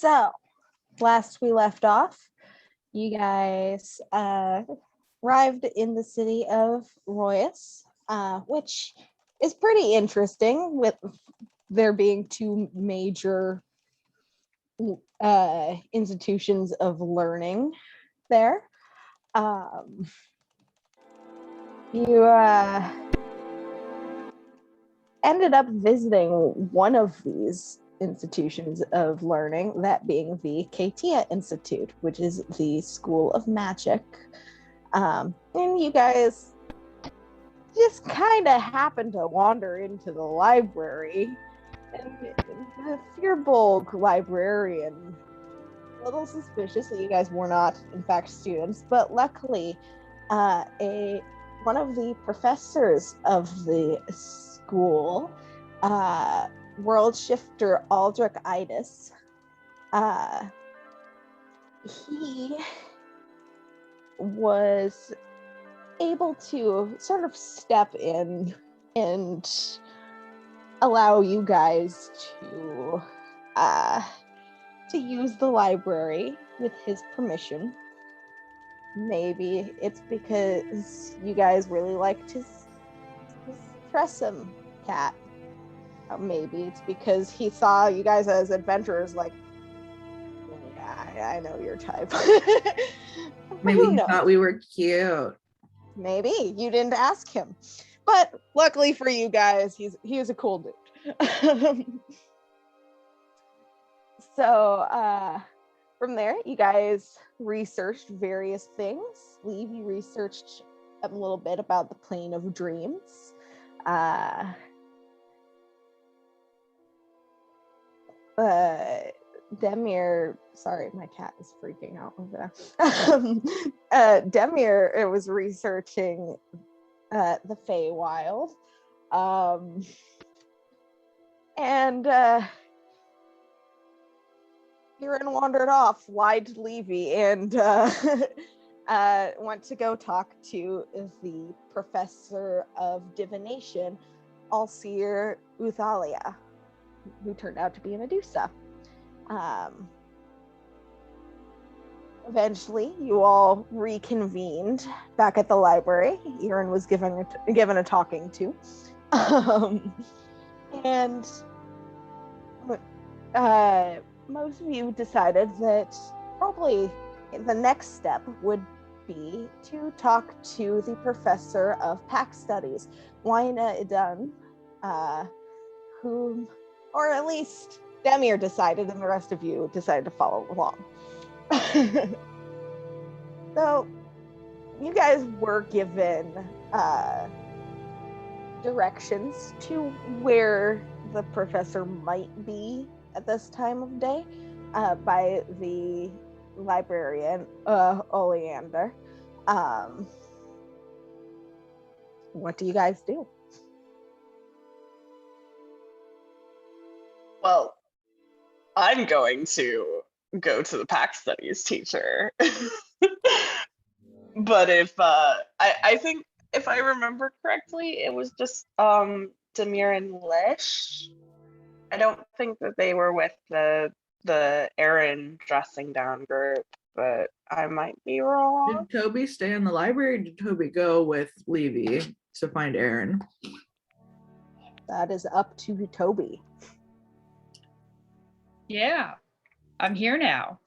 So, last we left off, you guys arrived in the city of Royis, which is pretty interesting with there being two major institutions of learning there. You ended up visiting one of these institutions of learning, that being the Katia Institute, which is the School of Magic. And you guys just kind of happened to wander into the library, and the fearful librarian, a little suspicious that you guys were not, in fact, students, but luckily, one of the professors of the school, World Shifter Aldrich Idis, he was able to sort of step in and allow you guys to use the library with his permission. Maybe it's because you guys really liked his Tressum cat. Maybe it's because he saw you guys as adventurers, like, yeah, I know your type. Maybe he thought we were cute. Maybe you didn't ask him, but luckily for you guys, he was a cool dude. So from there, you guys researched various things. Levey researched a little bit about the plane of dreams. Demir, sorry, my cat is freaking out over there. Demir was researching the Feywild. And Kieran wandered off, lied to Levey, and went to go talk to the professor of divination, Alcir Uthalia, who turned out to be a Medusa. Eventually, you all reconvened back at the library. Erin was given a talking to. And most of you decided that probably the next step would be to talk to the professor of Pack Studies, Waina Idan, whom, or at least Demir decided, and the rest of you decided to follow along. So, you guys were given directions to where the professor might be at this time of day by the librarian, Oleander. What do you guys do? Well, I'm going to go to the Pack Studies teacher. But if I think if I remember correctly, it was just Demir and Lish. I don't think that they were with the Aaron dressing down group, but I might be wrong. Did Toby stay in the library, or did Toby go with Levey to find Aaron? That is up to Toby. Yeah, I'm here now.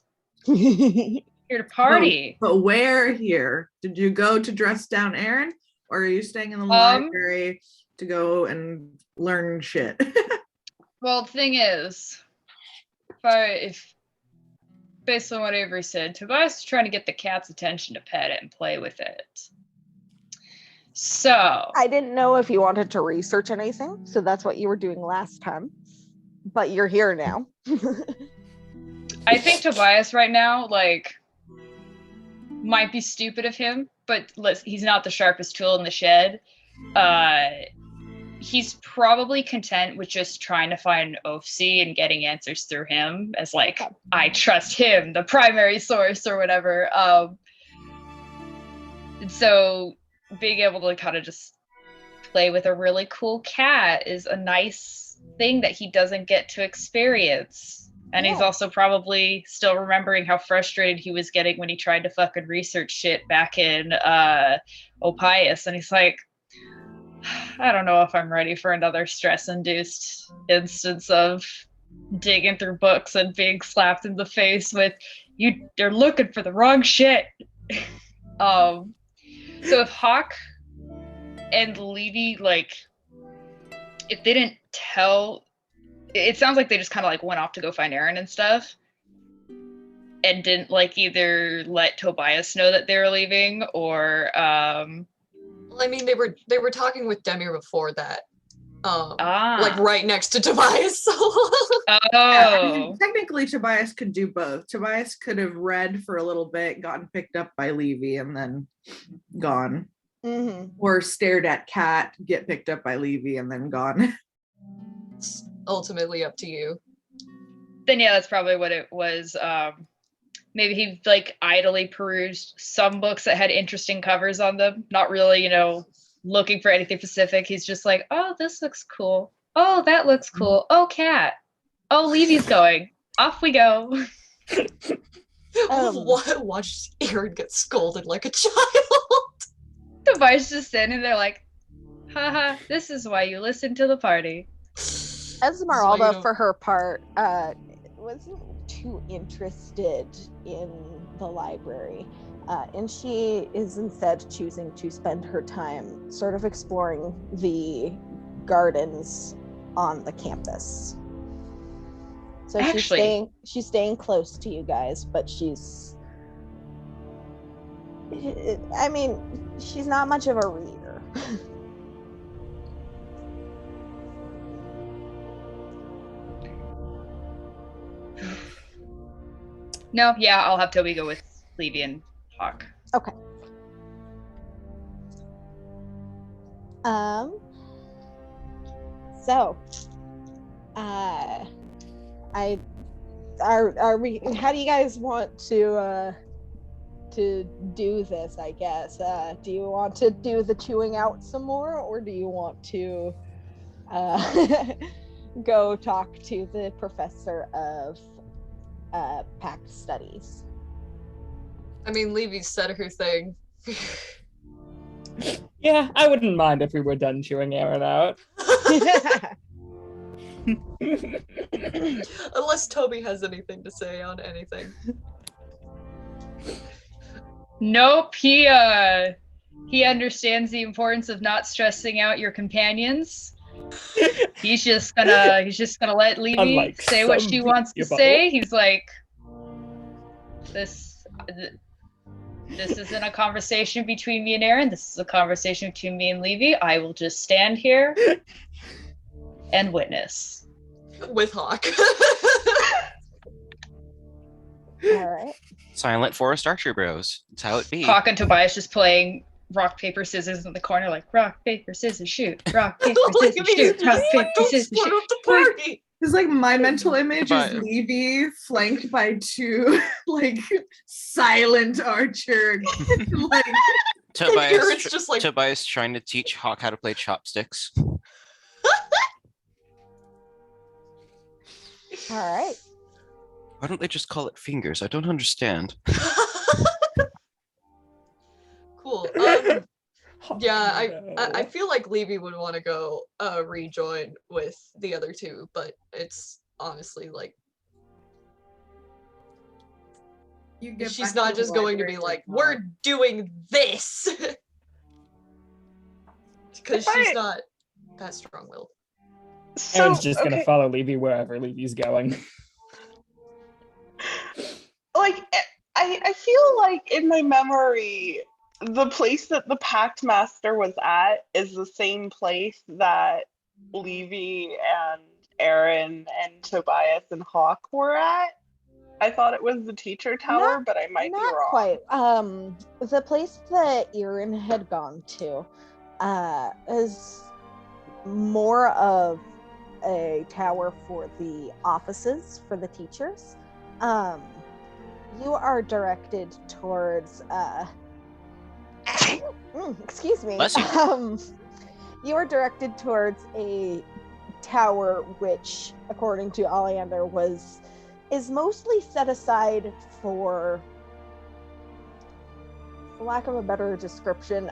Here to party. But where here? Did you go to dress down Aaron, or are you staying in the library to go and learn shit? Well, the thing is, if based on what Avery said, Tobias is trying to get the cat's attention to pet it and play with it. So I didn't know if you wanted to research anything, so that's what you were doing last time. But you're here now. I think Tobias right now, might be stupid of him, but he's not the sharpest tool in the shed. He's probably content with just trying to find Oafsey and getting answers through him as I trust him, the primary source or whatever. And so being able to kind of just play with a really cool cat is a nice thing that he doesn't get to experience And he's also probably still remembering how frustrated he was getting when he tried to fucking research shit back in Opius. And he's like, I don't know if I'm ready for another stress-induced instance of digging through books and being slapped in the face with, they're looking for the wrong shit. So if Hawk and Levey, like, if they didn't tell, it sounds like they just kind of like went off to go find Aaron and stuff, and didn't like either let Tobias know that they were leaving, or well, I mean, they were talking with Demir before that, like right next to Tobias. Yeah, I mean, technically Tobias could do both. Tobias could have read for a little bit, gotten picked up by Levey, and then gone. Mm-hmm. Or stared at Kat, get picked up by Levey, and then gone. It's ultimately up to you. Then yeah, that's probably what it was. Maybe he like idly perused some books that had interesting covers on them, not really, you know, looking for anything specific. He's just like, oh, this looks cool. Oh, that looks cool. Oh, Kat. Oh, Levey's going. Off we go. Watch Aaron get scolded like a child. Tobias just standing there like, haha, this is why you listen to the party. Esmeralda, for her part, wasn't too interested in the library, and she is instead choosing to spend her time sort of exploring the gardens on the campus. So Actually, she's staying close to you guys, but I mean, she's not much of a reader. no, yeah, I'll have Toby go with Levey and Hawk. Okay. So, are we? How do you guys want to do this? I guess. Do you want to do the chewing out some more, or do you want to go talk to the professor of Pact Studies? I mean, Levy said her thing. Yeah, I wouldn't mind if we were done chewing Aaron out. Unless Toby has anything to say on anything. Nope, he understands the importance of not stressing out your companions. He's just gonna let Levey say what she wants to say. He's like, this isn't a conversation between me and Aaron. This is a conversation between me and Levey. I will just stand here and witness. With Hawk. All right. Silent Forest Archer Bros. That's how it be. Hawk and Tobias just playing rock, paper, scissors in the corner, like rock, paper, scissors, shoot. Rock, paper, scissors, shoot. Rock, paper, scissors, shoot. The party. It's like my mental image But- is Levey flanked by two like silent archer like Tobias, It's just like Tobias trying to teach Hawk how to play chopsticks. All right. Why don't they just call it fingers? I don't understand. cool. Yeah, I feel like Levy would want to go rejoin with the other two, but it's honestly like she's not just going to be like, we're doing this, because she's not that strong-willed. Aaron's just gonna follow Levy wherever Levy's going. Like, I feel like in my memory, the place that the Pact Master was at is the same place that Levy and Aaron and Tobias and Hawk were at. I thought it was the teacher tower, but I might be Not wrong. quite. The place that Aaron had gone to is more of a tower for the offices for the teachers. You are directed towards excuse me. Bless you. You are directed towards a tower which, according to Oleander, was is mostly set aside for lack of a better description,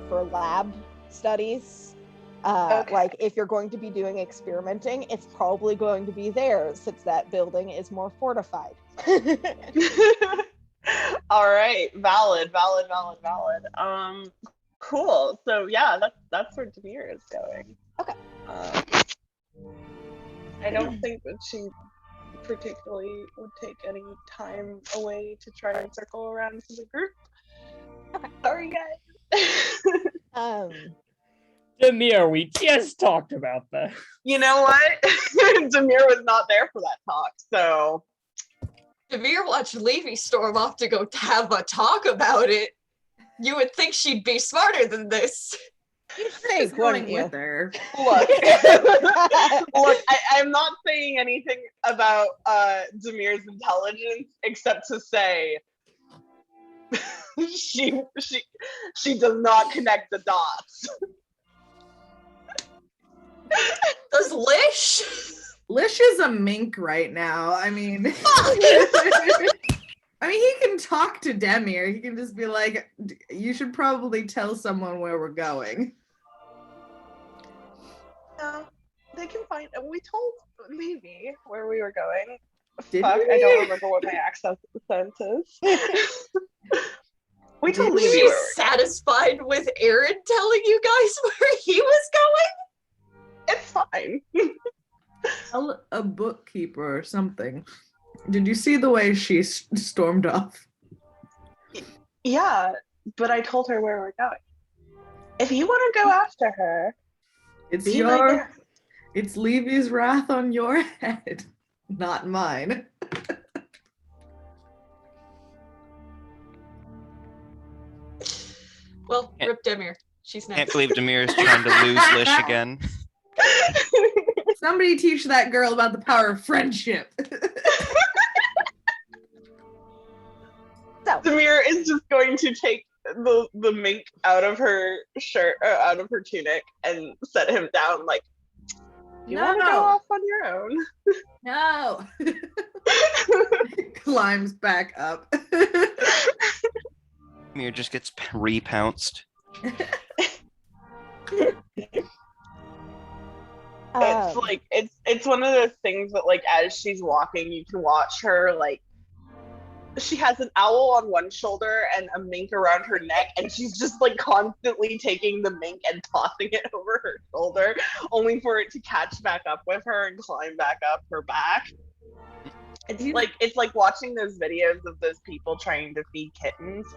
for lab studies. Like if you're going to be doing experimenting, it's probably going to be there since that building is more fortified. All right, valid. Cool. So yeah, that's where Demir is going. Okay. I don't think that she particularly would take any time away to try and circle around to the group. Okay. Sorry, guys. Demir, we just talked about that. You know what? Demir was not there for that talk, so. Demir watched Levey storm off to go have a talk about it. You would think she'd be smarter than this. You'd think, wouldn't you? With her. Look, I'm not saying anything about Demir's intelligence except to say she does not connect the dots. Does Lish? Lish is a mink right now. I mean, he can talk to Demir. He can just be like, you should probably tell someone where we're going. They can find. We told Levey where we were going. Fuck, I don't remember what my accent is. We told Levey. She's satisfied with Aaron telling you guys where he was going? It's fine. Tell a bookkeeper or something. Did you see the way she stormed off? Yeah, but I told her where we're going. If you want to go after her, It's be right there. It's Levey's wrath on your head, not mine. Well, rip Demir. She's next. Can't believe Demir is trying to lose Lish again. Somebody teach that girl about the power of friendship. So Demir is just going to take the mink out of her shirt, or out of her tunic, and set him down like, you want to go off on your own? No. Climbs back up. Demir just gets repounced. It's like it's one of those things that, like, as she's walking, you can watch her, like, she has an owl on one shoulder and a mink around her neck, and she's just like constantly taking the mink and tossing it over her shoulder, only for it to catch back up with her and climb back up her back. It's like watching those videos of those people trying to feed kittens.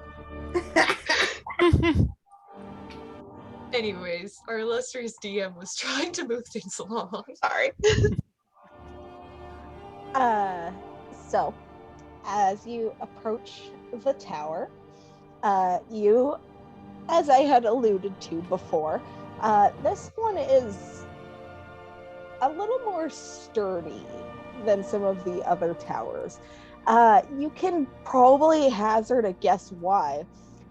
Anyways, our illustrious DM was trying to move things along. Sorry. So as you approach the tower, you, as I had alluded to before, this one is a little more sturdy than some of the other towers. You can probably hazard a guess why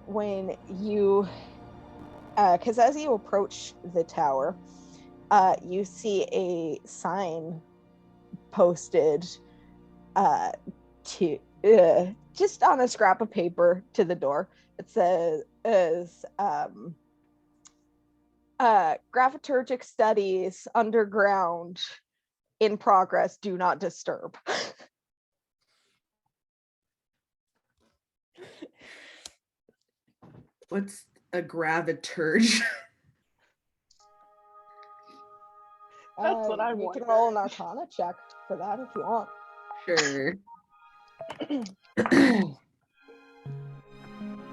when you, because as you approach the tower, you see a sign posted to just on a scrap of paper to the door. It says graviturgic studies underground in progress, do not disturb. What's a graviturge? That's what I'm You wondering. can roll an Arcana check for that if you want. Sure.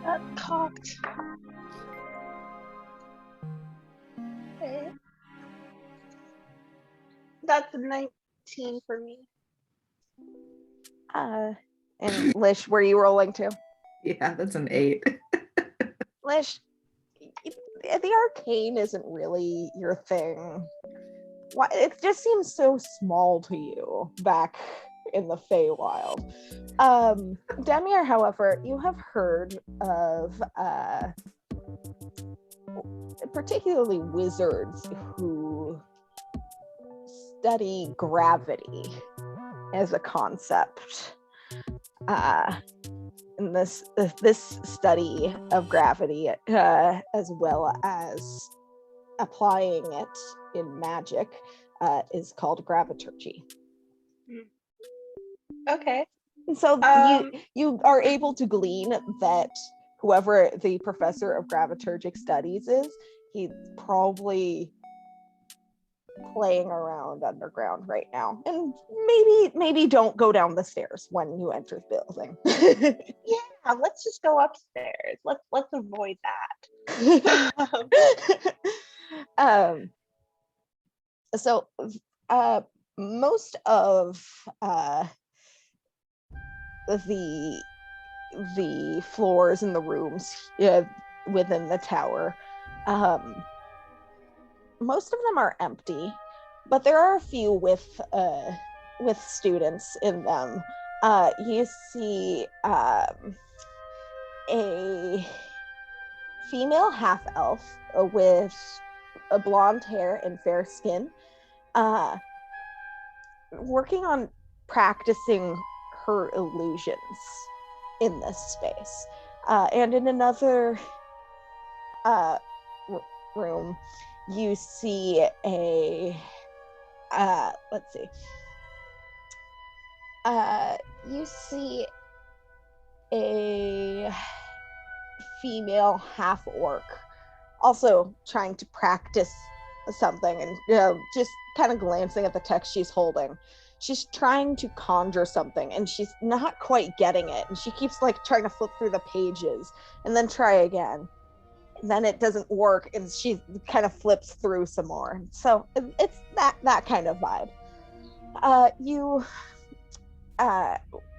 That cocked. Okay. That's a 19 for me. And Lish, were you rolling too? Yeah, that's an 8. Lish, the arcane isn't really your thing. Why? It just seems so small to you back in the Feywild. Demir, however, you have heard of particularly wizards who study gravity as a concept. In this study of gravity, as well as applying it in magic, is called graviturgy. Okay. And so you are able to glean that whoever the professor of graviturgic studies is, he's probably playing around underground right now, and maybe don't go down the stairs when you enter the building. Yeah, let's just go upstairs. Let's avoid that. So most of the floors in the rooms within the tower, most of them are empty, but there are a few with students in them. You see a female half-elf with a blonde hair and fair skin, working on practicing her illusions in this space. And in another room, you see a you see a female half-orc also trying to practice something, and just kind of glancing at the text she's holding. She's trying to conjure something, and she's not quite getting it, and she keeps like trying to flip through the pages and then try again. And then it doesn't work, and she kind of flips through some more. So it's that kind of vibe.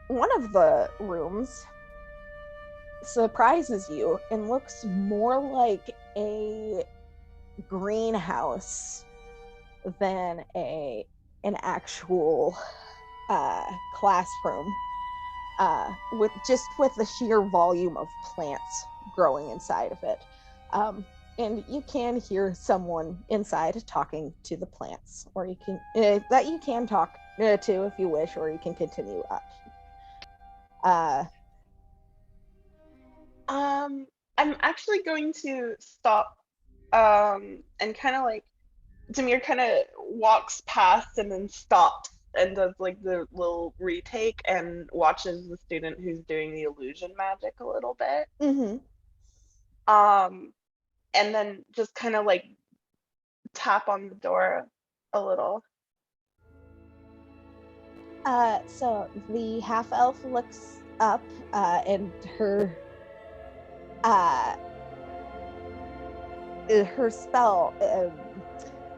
One of the rooms surprises you and looks more like a greenhouse than an actual classroom, with the sheer volume of plants growing inside of it. And you can hear someone inside talking to the plants, or you can talk to if you wish, or you can continue up. I'm actually going to stop and kind of like Demir kind of walks past and then stops and does like the little retake and watches the student who's doing the illusion magic a little bit. Mm-hmm. And then just kind of like tap on the door a little. So the half-elf looks up, and her spell,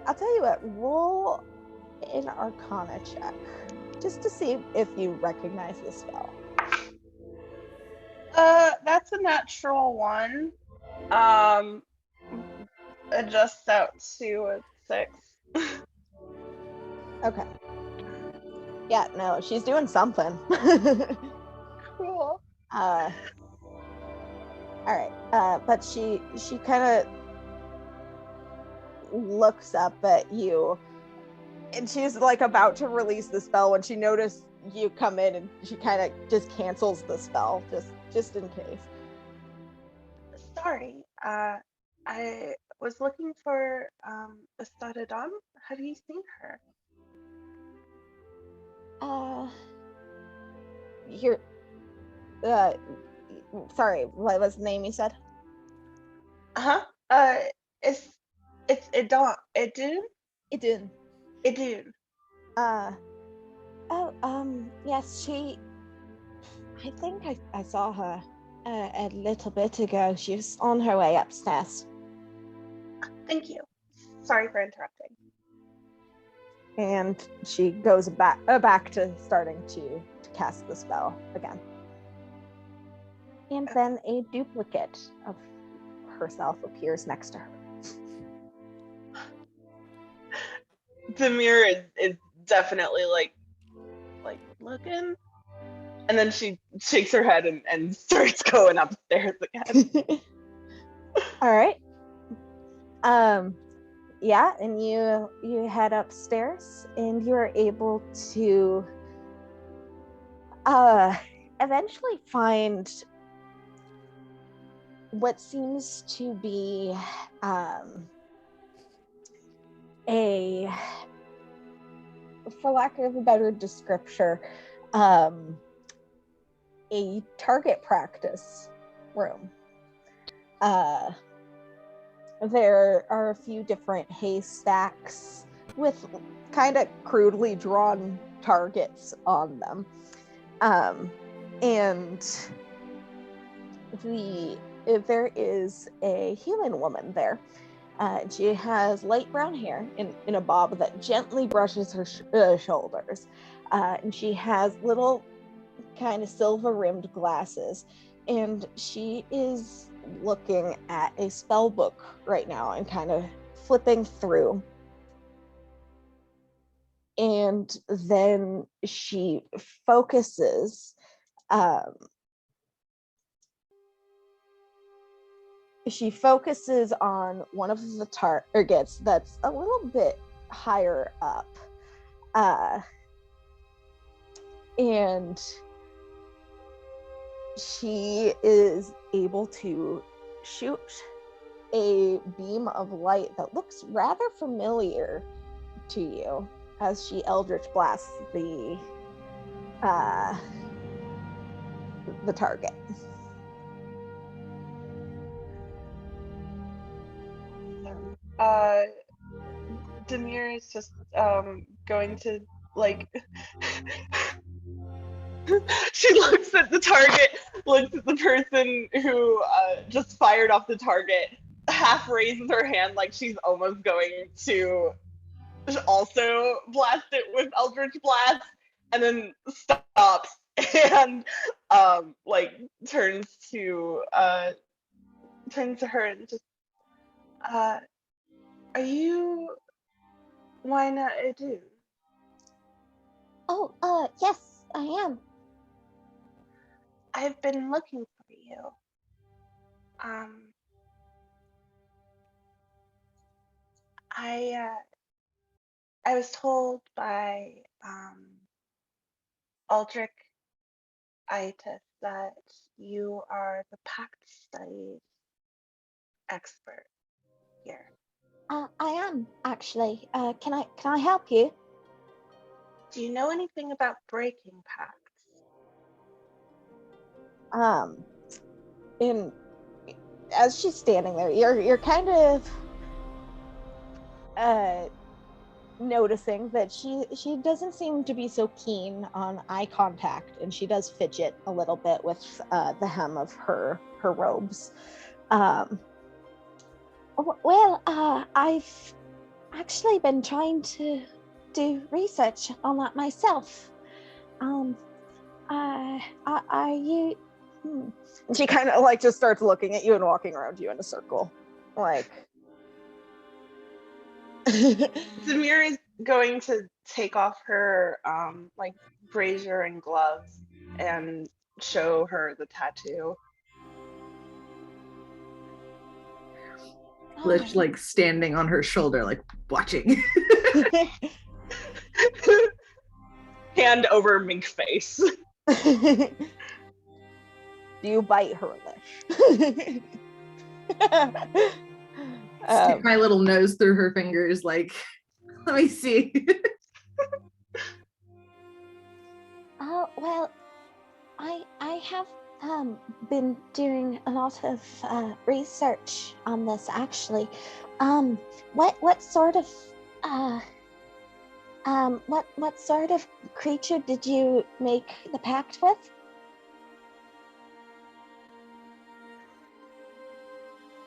I'll tell you what, roll an Arcana check, just to see if you recognize the spell. That's a natural one. Adjust out to a 6. Okay. Yeah, no, she's doing something. Cool. All right. But she kind of looks up at you, and she's like about to release the spell when she noticed you come in, and she kind of just cancels the spell just in case. Sorry. I was looking for Estadadam. Have you seen her? You're sorry, what was the name you said? It's Idun. Idun. Yes, I think I saw her a little bit ago. She was on her way upstairs. Thank you. Sorry for interrupting. And she goes back to starting to cast the spell again. And then a duplicate of herself appears next to her. Demir is definitely like looking, and then she shakes her head and starts going upstairs again. All right. Yeah, and you head upstairs, and you're able to eventually find what seems to be a, for lack of a better description, a target practice room. There are a few different haystacks with kind of crudely drawn targets on them. And there is a human woman there. She has light brown hair in a bob that gently brushes her shoulders. And she has little kind of silver-rimmed glasses. And she is looking at a spell book right now and kind of flipping through. And then she focuses on one of the targets that's a little bit higher up. And she is able to shoot a beam of light that looks rather familiar to you as she eldritch blasts the target. Demir is just going to like she looks at the target, looks at the person who just fired off the target, half raises her hand like she's almost going to also blast it with Eldritch Blast, and then stops and like turns to her and just are you why not do? Oh, yes, I am. I've been looking for you. I was told by Aldrich Itis that you are the Pact Studies expert here. I am actually. Can I help you? Do you know anything about breaking pacts? And as she's standing there, you're kind of noticing that she doesn't seem to be so keen on eye contact, and she does fidget a little bit with the hem of her robes. Well, I've actually been trying to do research on that myself. Are you? And she kind of like just starts looking at you and walking around you in a circle, like. Zamir is going to take off her like brazier and gloves and show her the tattoo. Lish like standing on her shoulder, like watching. Hand over mink face. Do you bite her, Lish? Stick my little nose through her fingers, like, let me see. Well, I have been doing a lot of research on this actually. What sort of what sort of creature did you make the pact with?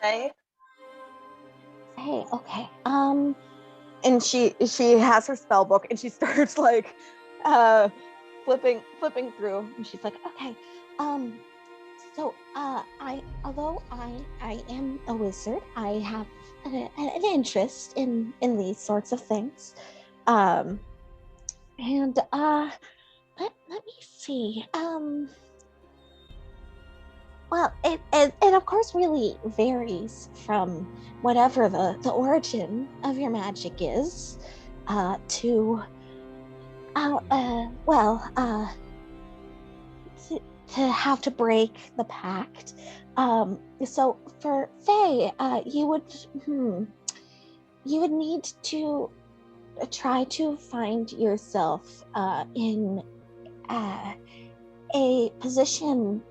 Hey, okay. And she has her spell book and she starts like flipping through, and she's like, okay, so although I am a wizard, I have an interest in these sorts of things. And let me see. Well, it of course really varies from whatever the origin of your magic is, have to break the pact. So for Faye, you would need to try to find yourself in a position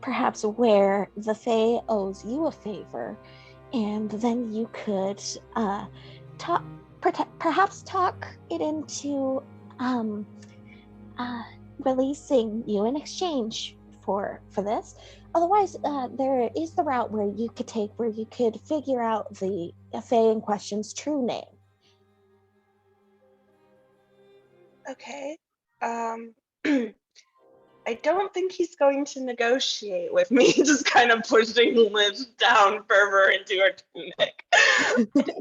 perhaps where the Fae owes you a favor, and then you could perhaps talk it into releasing you in exchange for this. Otherwise, there is the route where you could take, where you could figure out the Fae in question's true name. Okay. I don't think he's going to negotiate with me, just kind of pushing Liz down further into her tunic.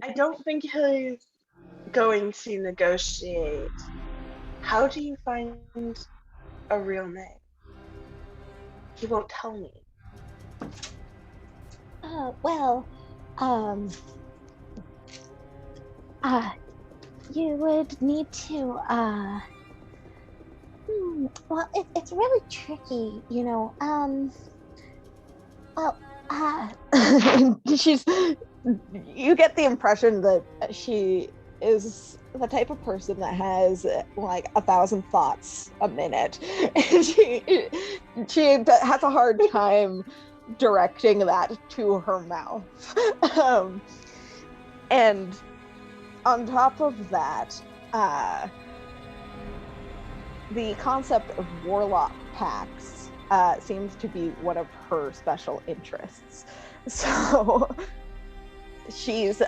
I don't think he's going to negotiate. How do you find a real name? He won't tell me. You would need to, well, it's really tricky, you know, she's, you get the impression that she is the type of person that has like 1,000 thoughts a minute, and she has a hard time directing that to her mouth. And on top of that, the concept of warlock pacts seems to be one of her special interests. So she's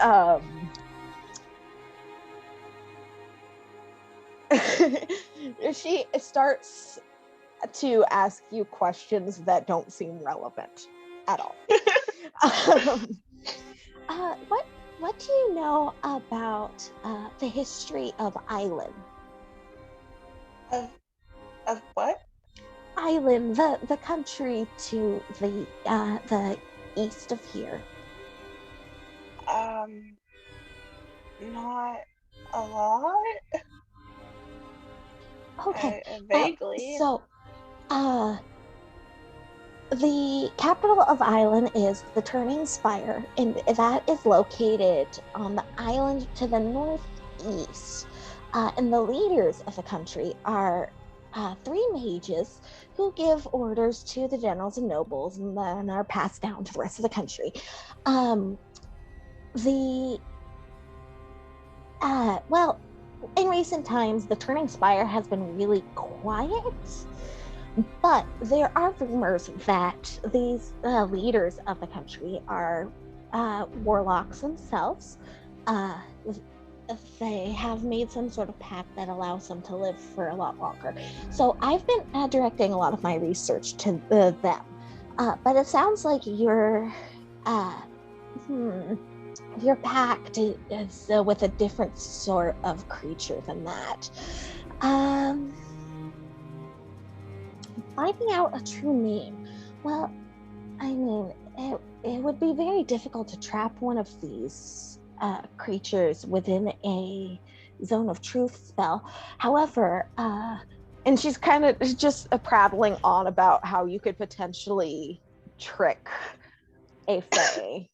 she starts to ask you questions that don't seem relevant at all. What do you know about the history of Island? Of what? Island, the country to the east of here. Not a lot. Okay. Vaguely. The capital of Island is the Turning Spire, and that is located on the island to the northeast. And the leaders of the country are 3 mages who give orders to the generals and nobles, and then are passed down to the rest of the country. Well, in recent times, the Turning Spire has been really quiet, but there are rumors that these leaders of the country are warlocks themselves. They have made some sort of pact that allows them to live for a lot longer. So I've been directing a lot of my research to them. But it sounds like your pact is with a different sort of creature than that. Finding out a true name. Well, I mean, it would be very difficult to trap one of these creatures within a zone of truth spell. However, and she's kind of just prattling on about how you could potentially trick a fae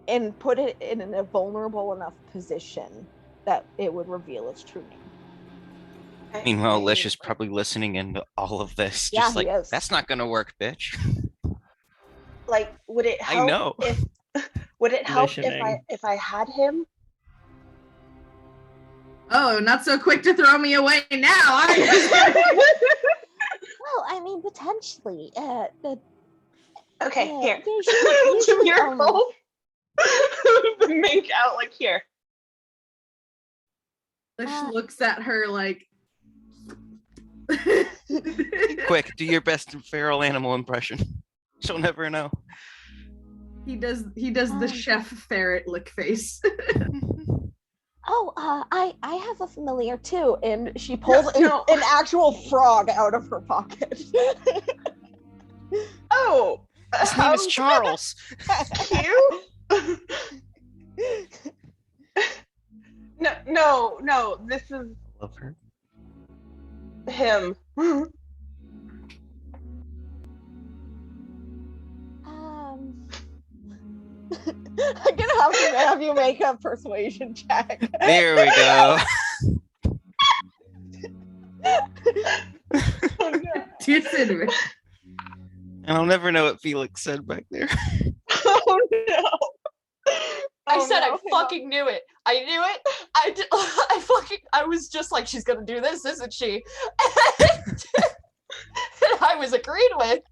and put it in a vulnerable enough position that it would reveal its true name. Meanwhile, Lish is probably listening into all of this, Yeah, just like, he is. that's not gonna work, bitch. Like, would it help? I know. Would it help Listening. if I had him? Oh, not so quick to throw me away now, are you? Well, I mean, potentially. Okay, here. Usually, Demir holds the mink out like here. Lish looks at her like. Quick, do your best feral animal impression. She'll never know. He does the chef ferret lick face. I have a familiar too, and she pulls an actual frog out of her pocket. Oh, His name is Charles. Cute. No. This is Love her. him. I'm gonna have you make a persuasion check. There we go. Oh, no. Disadvantage. And I'll never know what Felix said back there. Oh no. I Oh, said no. I fucking knew it. I knew it. I was just like, she's gonna do this, isn't she? And I was agreed with.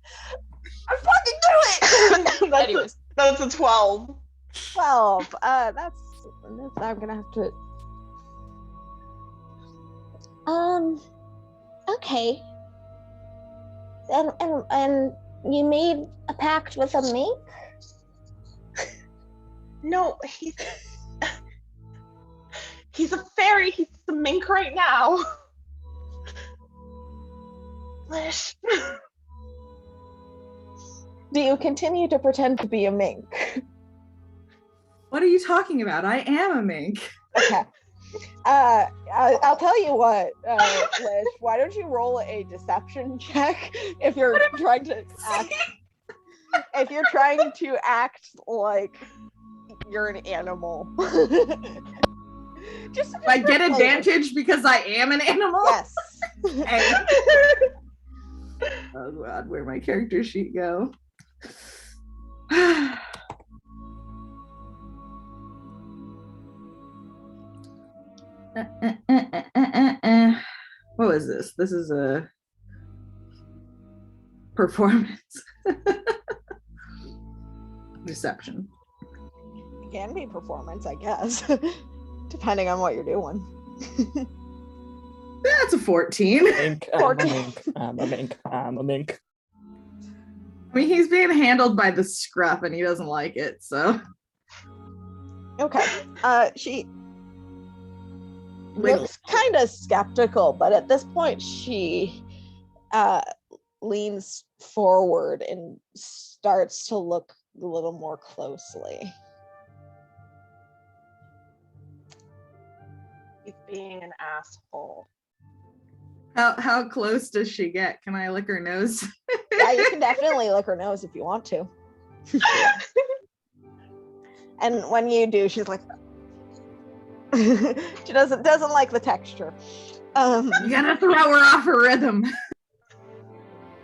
I fucking knew it. Anyways, That's a 12. 12. That's I'm gonna have to. Okay. And you made a pact with a mink? No, he's a fairy. He's the mink right now. Lish. Do you continue to pretend to be a mink? What are you talking about? I am a mink. Okay. I'll tell you what, Lish, why don't you roll a deception check if you're trying to act like you're an animal. Just I get advantage because I am an animal? Yes. Oh god, where'd my character sheet go? What was this? This is a performance. Deception. It can be performance, I guess, depending on what you're doing. That's a 14. Mink, I'm a mink. I'm a mink. I'm a mink. I mean, he's being handled by the scruff and he doesn't like it, so. Okay. She looks kind of skeptical, but at this point she leans forward and starts to look a little more closely. He's being an asshole. How close does she get? Can I lick her nose? Yeah, you can definitely lick her nose if you want to. And when you do, she's like, she doesn't like the texture. You gotta throw her off her rhythm.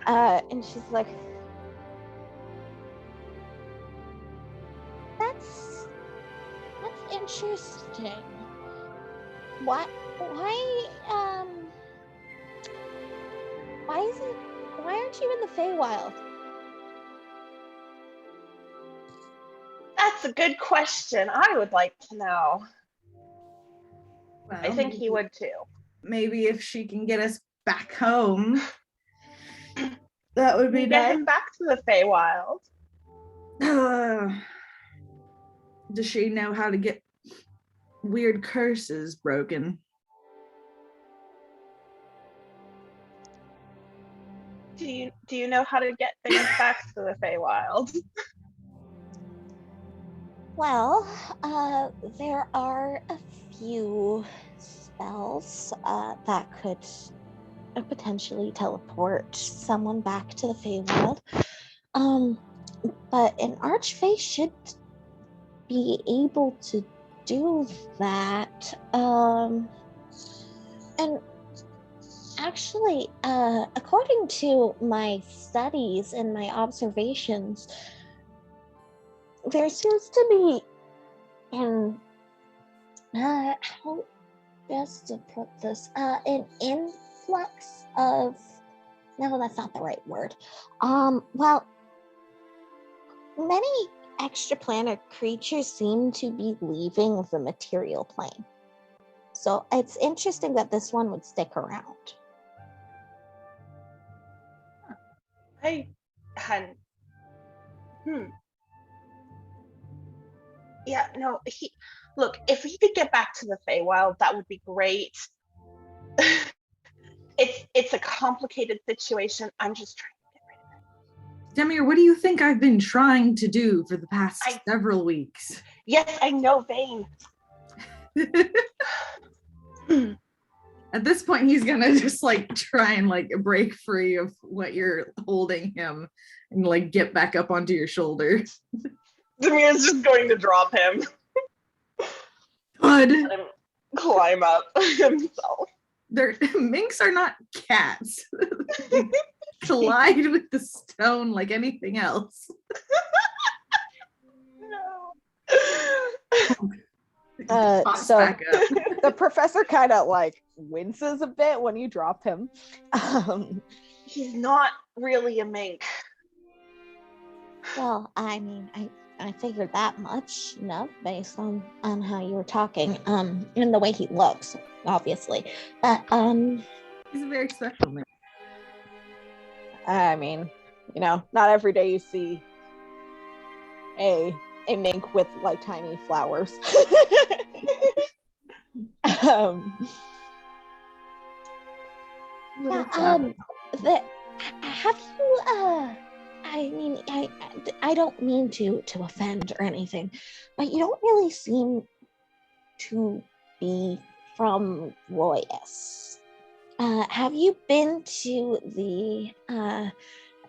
And she's like, that's interesting. Why aren't you in the Feywild? That's a good question. I would like to know. Well, I think he would too. Maybe if she can get us back home, that would be Get nice. him back to the Feywild. Does she know how to get weird curses broken? Do you know how to get things back to the Feywild? Well, there are a few spells that could potentially teleport someone back to the Feywild. But an Archfey should be able to do that. And actually, according to my studies and my observations, there seems to be how best to put this, an influx of, no, that's not the right word. Well, many extraplanar creatures seem to be leaving the material plane. So it's interesting that this one would stick around. I hadn't. Yeah, no, look, if he could get back to the Feywild, that would be great. It's a complicated situation. I'm just trying to get rid of it. Demir, what do you think I've been trying to do for the past several weeks? Yes, I know, Vane. At this point, he's gonna just like try and like break free of what you're holding him and like get back up onto your shoulder. Demir's just going to drop him. Good. Let him climb up himself. Minks are not cats. They collide with the stone like anything else. So Back up. the professor kind of like winces a bit when you drop him. He's not really a mink. Well, I mean, I figured that much, based on how you were talking, and the way he looks, obviously. But He's a very special man. I mean, not every day you see a mink with like tiny flowers. have you I don't mean to offend or anything, but you don't really seem to be from Royis. Have you been to the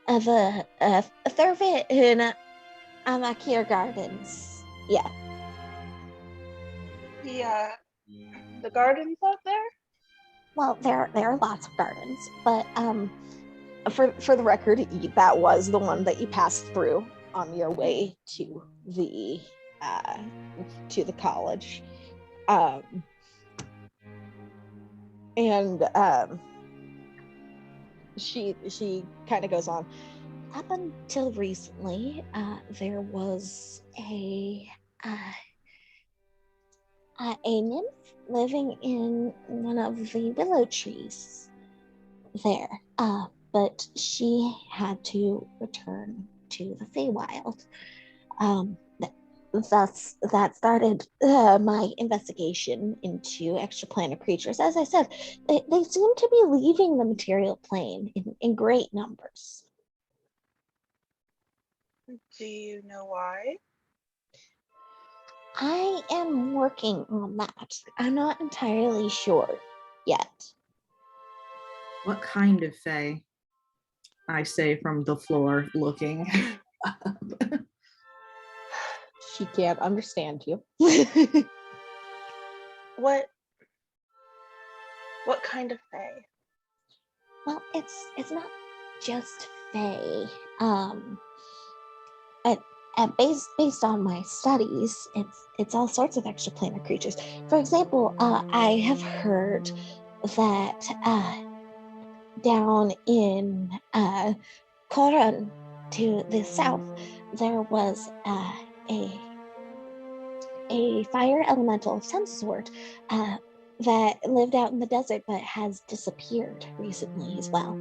Thurvit in Amakir Gardens? Yeah. The gardens out there? Well, there are lots of gardens, but for the record, that was the one that you passed through on your way to the college, and she kind of goes on. Up until recently, there was a nymph living in one of the willow trees there, but she had to return to the Feywild. Thus, that started my investigation into extraplanar creatures. As I said, they seem to be leaving the material plane in great numbers. Do you know why? I am working on that. I'm not entirely sure yet. What kind of fae? I say from the floor, looking up. She can't understand you. What kind of fae? Well, it's not just fae. Based on my studies, it's all sorts of extraplanar creatures. For example, I have heard that down in Koran to the south, there was a fire elemental of some sort that lived out in the desert but has disappeared recently as well.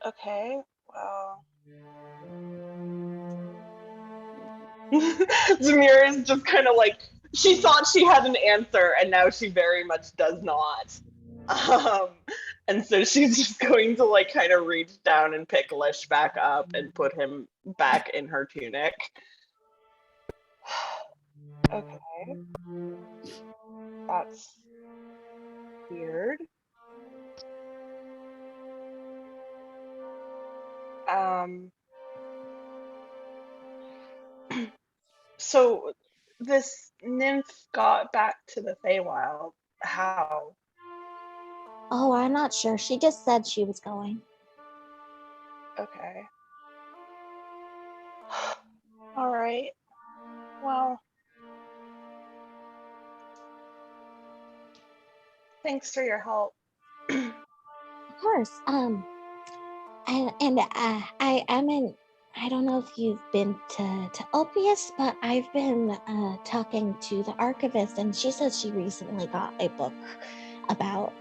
Okay, well. Zamira is just kind of like, she thought she had an answer and now she very much does not. And so she's just going to like kind of reach down and pick Lish back up and put him back in her tunic. Okay. That's weird. So this nymph got back to the Feywild. How? Oh, I'm not sure. She just said she was going. Okay. All right. Well, thanks for your help. Of course. I don't know if you've been to Opius, but I've been talking to the archivist, and she says she recently got a book about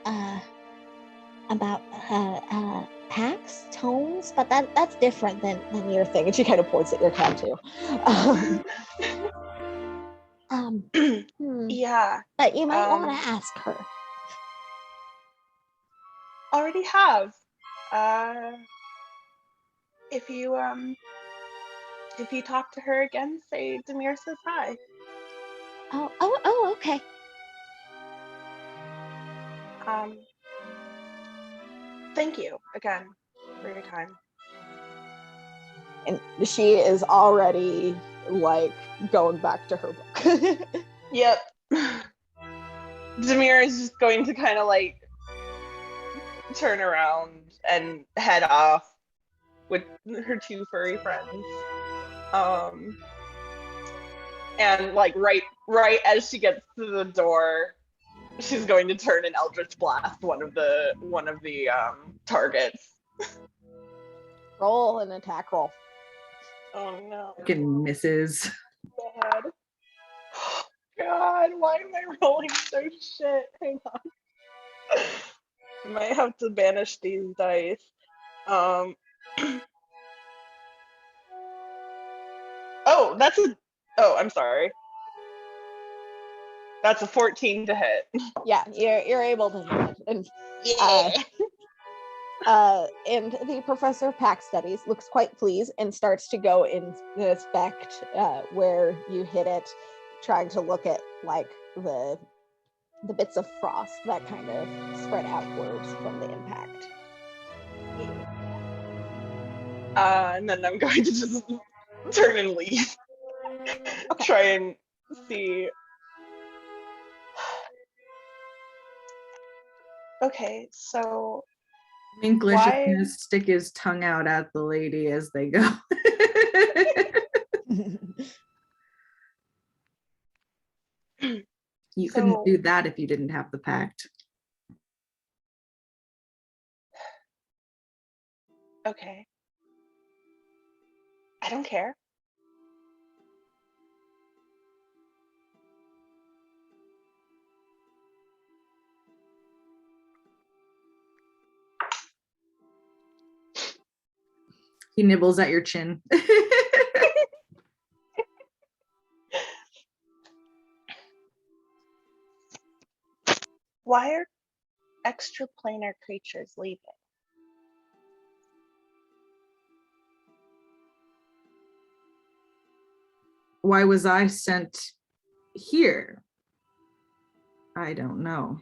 packs, tomes, but that's different than your thing. And she kind of points at your tattoo. Yeah. But you might want to ask her. Already have. If you talk to her again, say Demir says hi. Oh, okay. Thank you again for your time. And she is already like going back to her book. Yep. Demir is just going to kind of like turn around and head off with her two furry friends. And like right as she gets to the door, she's going to turn and Eldritch Blast one of the targets. Roll an attack roll. Oh no. Fucking misses. God. God, why am I rolling so shit? Hang on. I might have to banish these dice. Oh, I'm sorry. That's a 14 to hit. Yeah, you're able to hit it. And and the professor of pack studies looks quite pleased and starts to go and inspect where you hit it, trying to look at like the bits of frost that kind of spread outwards from the impact. And then I'm going to just turn and leave. Okay. Try and see. Okay, so Minklish is why? gonna stick his tongue out at the lady as they go. You couldn't do that if you didn't have the pact. Okay. I don't care. He nibbles at your chin. Why are extraplanar creatures leaving? Why was I sent here? I don't know.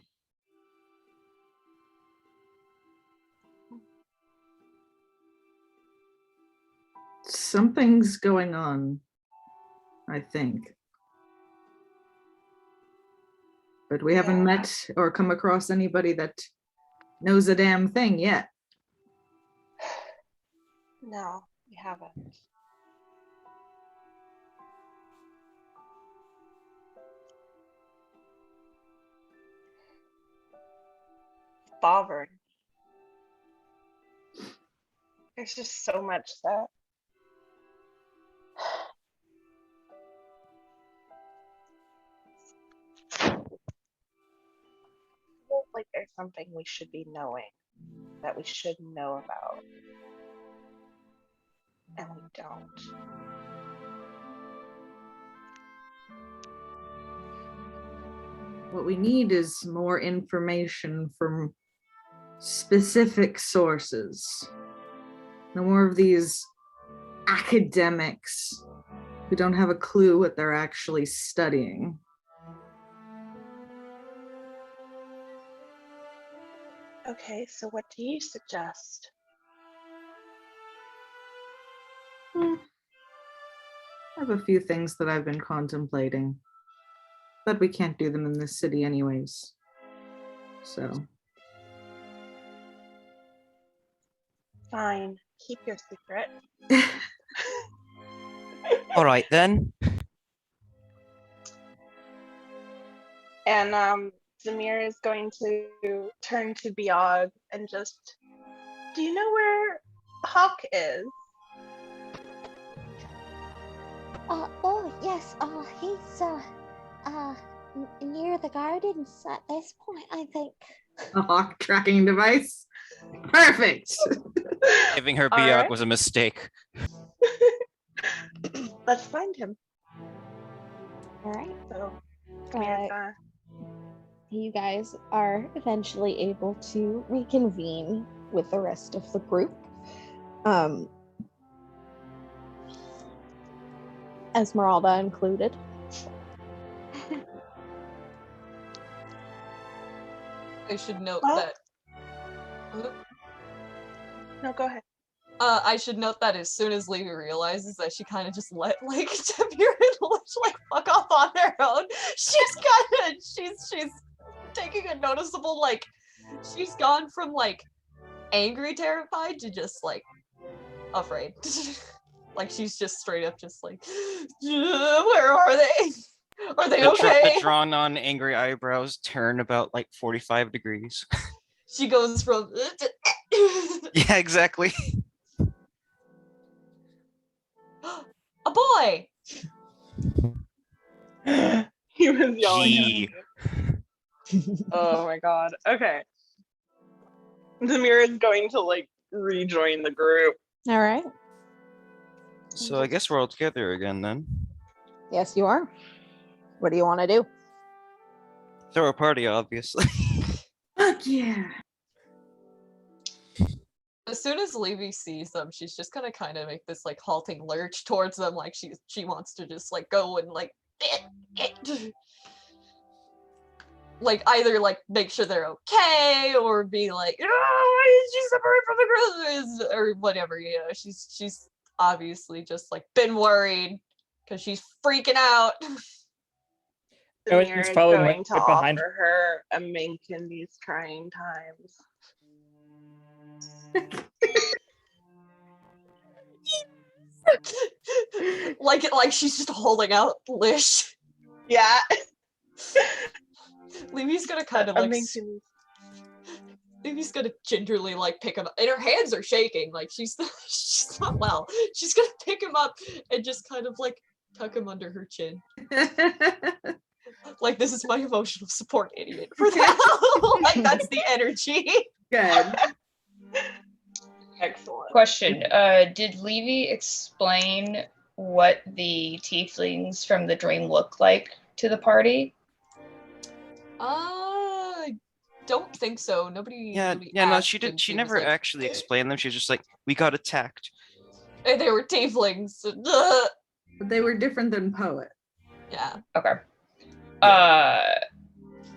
Something's going on, I think. But we haven't met or come across anybody that knows a damn thing yet. No, we haven't. Sovereign. There's just so much that like there's something we should be knowing, that we should know about, and we don't. What we need is more information from specific sources. No more of these academics who don't have a clue what they're actually studying. Okay, so what do you suggest? I have a few things that I've been contemplating, but we can't do them in this city anyways. So. Fine, keep your secret. All right then. And Zamir is going to turn to Biog and just, do you know where Hawk is? Oh yes, he's near the gardens at this point, I think. A hawk tracking device? Perfect. Giving her All Biog right. was a mistake. Let's find him. All right. So, You guys are eventually able to reconvene with the rest of the group. Esmeralda included. I should note What? that. No, go ahead. I should note that as soon as Levy realizes that she kind of just let like Demir and Lish like fuck off on their own, she's taking a noticeable like she's gone from like angry, terrified to just like afraid. Like she's just straight up just like, where are they? Are they okay? The drawn on angry eyebrows turn about like 45 degrees. She goes from Yeah, exactly. a boy. He was yelling at Gee. me. Oh my god. Okay. Demir is going to like rejoin the group. All right. So I guess we're all together again then. Yes, you are. What do you want to do? Throw a party, obviously. Fuck yeah. As soon as Levy sees them, she's just gonna kind of make this like halting lurch towards them, like she wants to just like go and like like either like make sure they're okay or be like, oh, why did she separate from the girls or whatever, you know. She's obviously just like been worried because she's freaking out. Demir It's is following going to right behind offer her a mink in these trying times. like she's just holding out Lish. Yeah. Levy's gonna kind of A like mink in Levy's gonna gingerly like pick him up, and her hands are shaking. Like she's not well. She's gonna pick him up and just kind of like tuck him under her chin. Like, this is my emotional support idiot for that. Like that's the energy. Good. Excellent. Question: did Levy explain what the tieflings from the dream look like to the party? Don't think so. Nobody. Yeah, really no, asked, she did. and She was never like, actually explained them. She was just like, we got attacked. And they were tieflings. But they were different than poet. Yeah. Okay.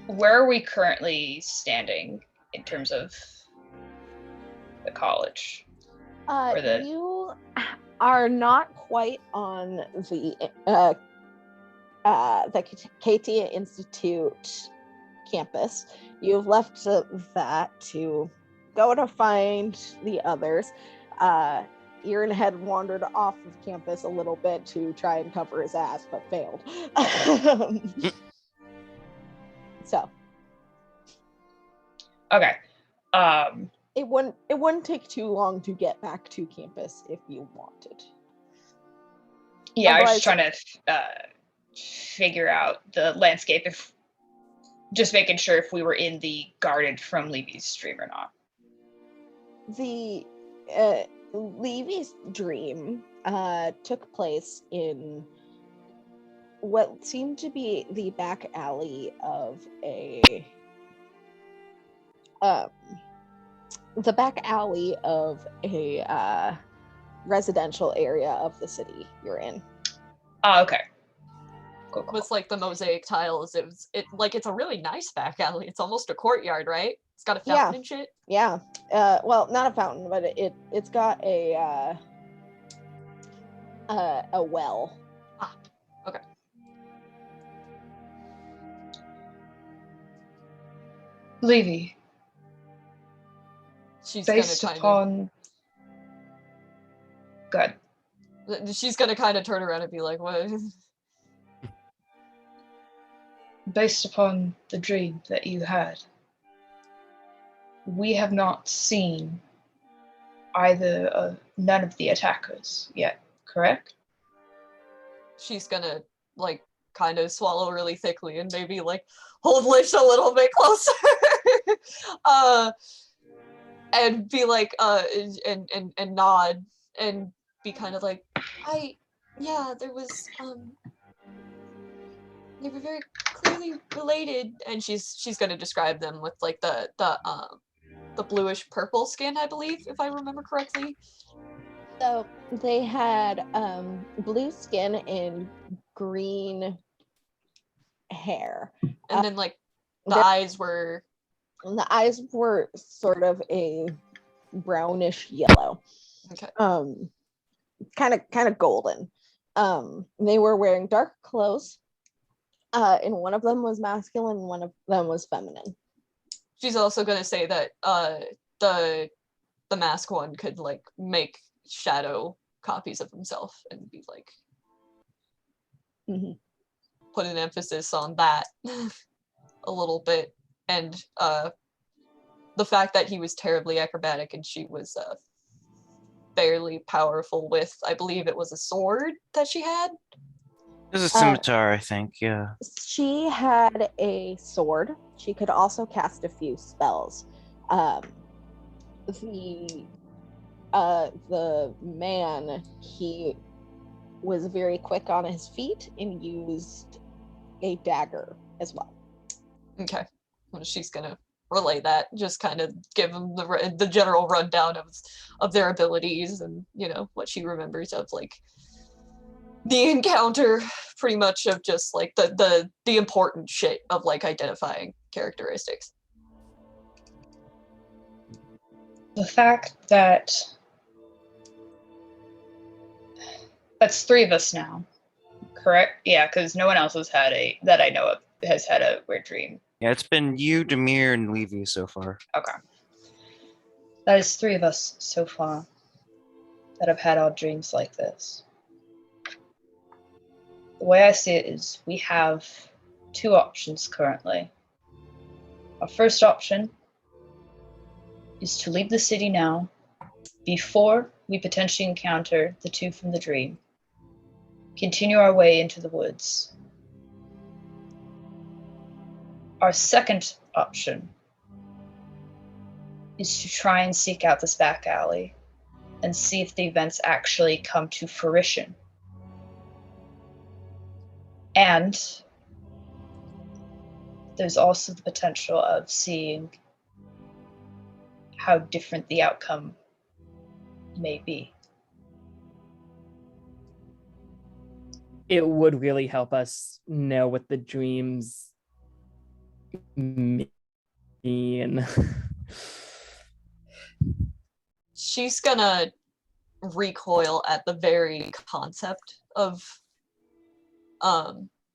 Where are we currently standing in terms of the college? Or the- You are not quite on the Katia Institute campus. You've left that to go to find the others. Ian had wandered off of campus a little bit to try and cover his ass, but failed. So Okay. it wouldn't take too long to get back to campus if you wanted. Yeah, I was Otherwise- just trying to figure out the landscape, if just making sure if we were in the guarded from Levy's dream or not. The Levy's dream took place in what seemed to be the back alley of a residential area of the city you're in. Oh, okay. Cool. With like the mosaic tiles, it's a really nice back alley. It's almost a courtyard, right? It's got a fountain and shit. Yeah. Well, not a fountain, but it's got a well. Ah, okay. Levy, She's based gonna upon... Good. she's gonna kind of turn around and be like, "What?" Based upon the dream that you had, we have not seen none of the attackers yet, correct? She's gonna like kind of swallow really thickly and maybe like hold Lish a little bit closer. And be like and nod and be kind of like, there was they were very clearly related, and she's gonna describe them with like the bluish purple skin, I believe, if I remember correctly. So they had blue skin and green hair. And then like the eyes were And the eyes were sort of a brownish yellow. Okay. Kind of golden. They were wearing dark clothes. And one of them was masculine, one of them was feminine. She's also gonna say that the mask one could like make shadow copies of himself and be like put an emphasis on that a little bit, and the fact that he was terribly acrobatic and she was fairly powerful with, I believe it was a sword that she had. There's a scimitar, I think. Yeah. She had a sword. She could also cast a few spells. The man, he was very quick on his feet and used a dagger as well. Okay, well, she's gonna relay that, just kind of give them the general rundown of their abilities and what she remembers of like the encounter, pretty much of just like the important shit of like identifying characteristics. The fact that that's 3 of us now, correct? Yeah, because no one else has had that I know of has had a weird dream. Yeah, it's been you, Demir, and Levey so far. Okay. That is 3 of us so far that have had odd dreams like this. The way I see it is we have 2 options currently. Our first option is to leave the city now before we potentially encounter the 2 from the dream. Continue our way into the woods. Our second option is to try and seek out this back alley and see if the events actually come to fruition. And there's also the potential of seeing how different the outcome may be. It would really help us know what the dreams mean. She's gonna recoil at the very concept of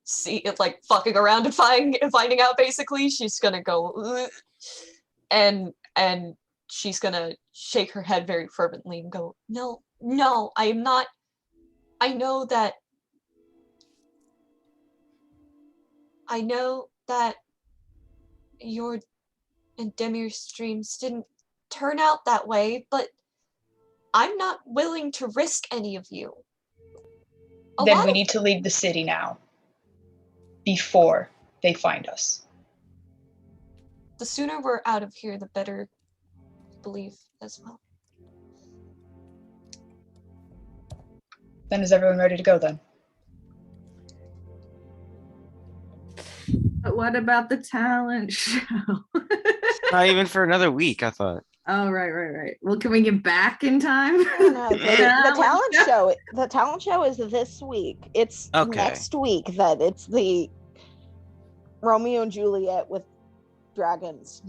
see it like fucking around and finding out. Basically, she's gonna go ugh, and she's gonna shake her head very fervently and go, no, I am not. I know that your and Demir's dreams didn't turn out that way, but I'm not willing to risk any of you. Then we need to leave the city now before they find us. The sooner we're out of here, the better, I believe, as well. Then is everyone ready to go then? But what about the talent show? Not even for another week, I thought. Oh, right. Well, can we get back in time? No, the talent show is this week. It's next week that it's the Romeo and Juliet with dragons.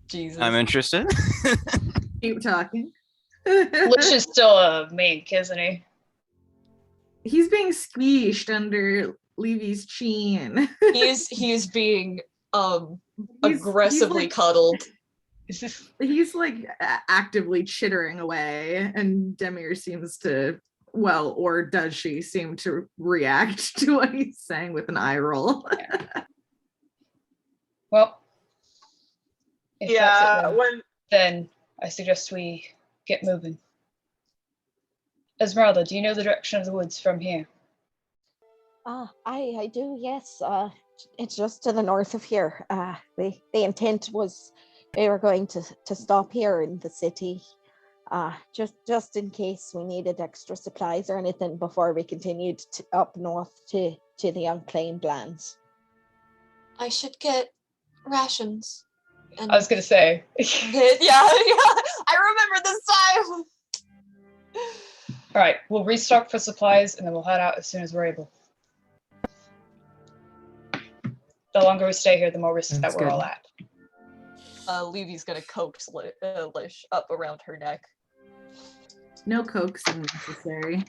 Jesus. I'm interested. Keep talking. Lish is still a mink, isn't he? He's being squeezed under Levey's chin. He is being aggressively cuddled. He's like actively chittering away, and Demir seems to, well, or does she seem to react to what he's saying with an eye roll? Yeah. Well, if that's it, then I suggest we get moving. Esmeralda, do you know the direction of the woods from here? I do, yes. It's just to the north of here. The intent was they were going to stop here in the city, just in case we needed extra supplies or anything before we continued up north to the unclaimed lands. I should get rations. I was gonna say. yeah, I remember this time. All right, we'll restock for supplies and then we'll head out as soon as we're able. The longer we stay here, the more risk that That's we're good. all at. Levy's gonna coax Lish up around her neck. No coaxing necessary.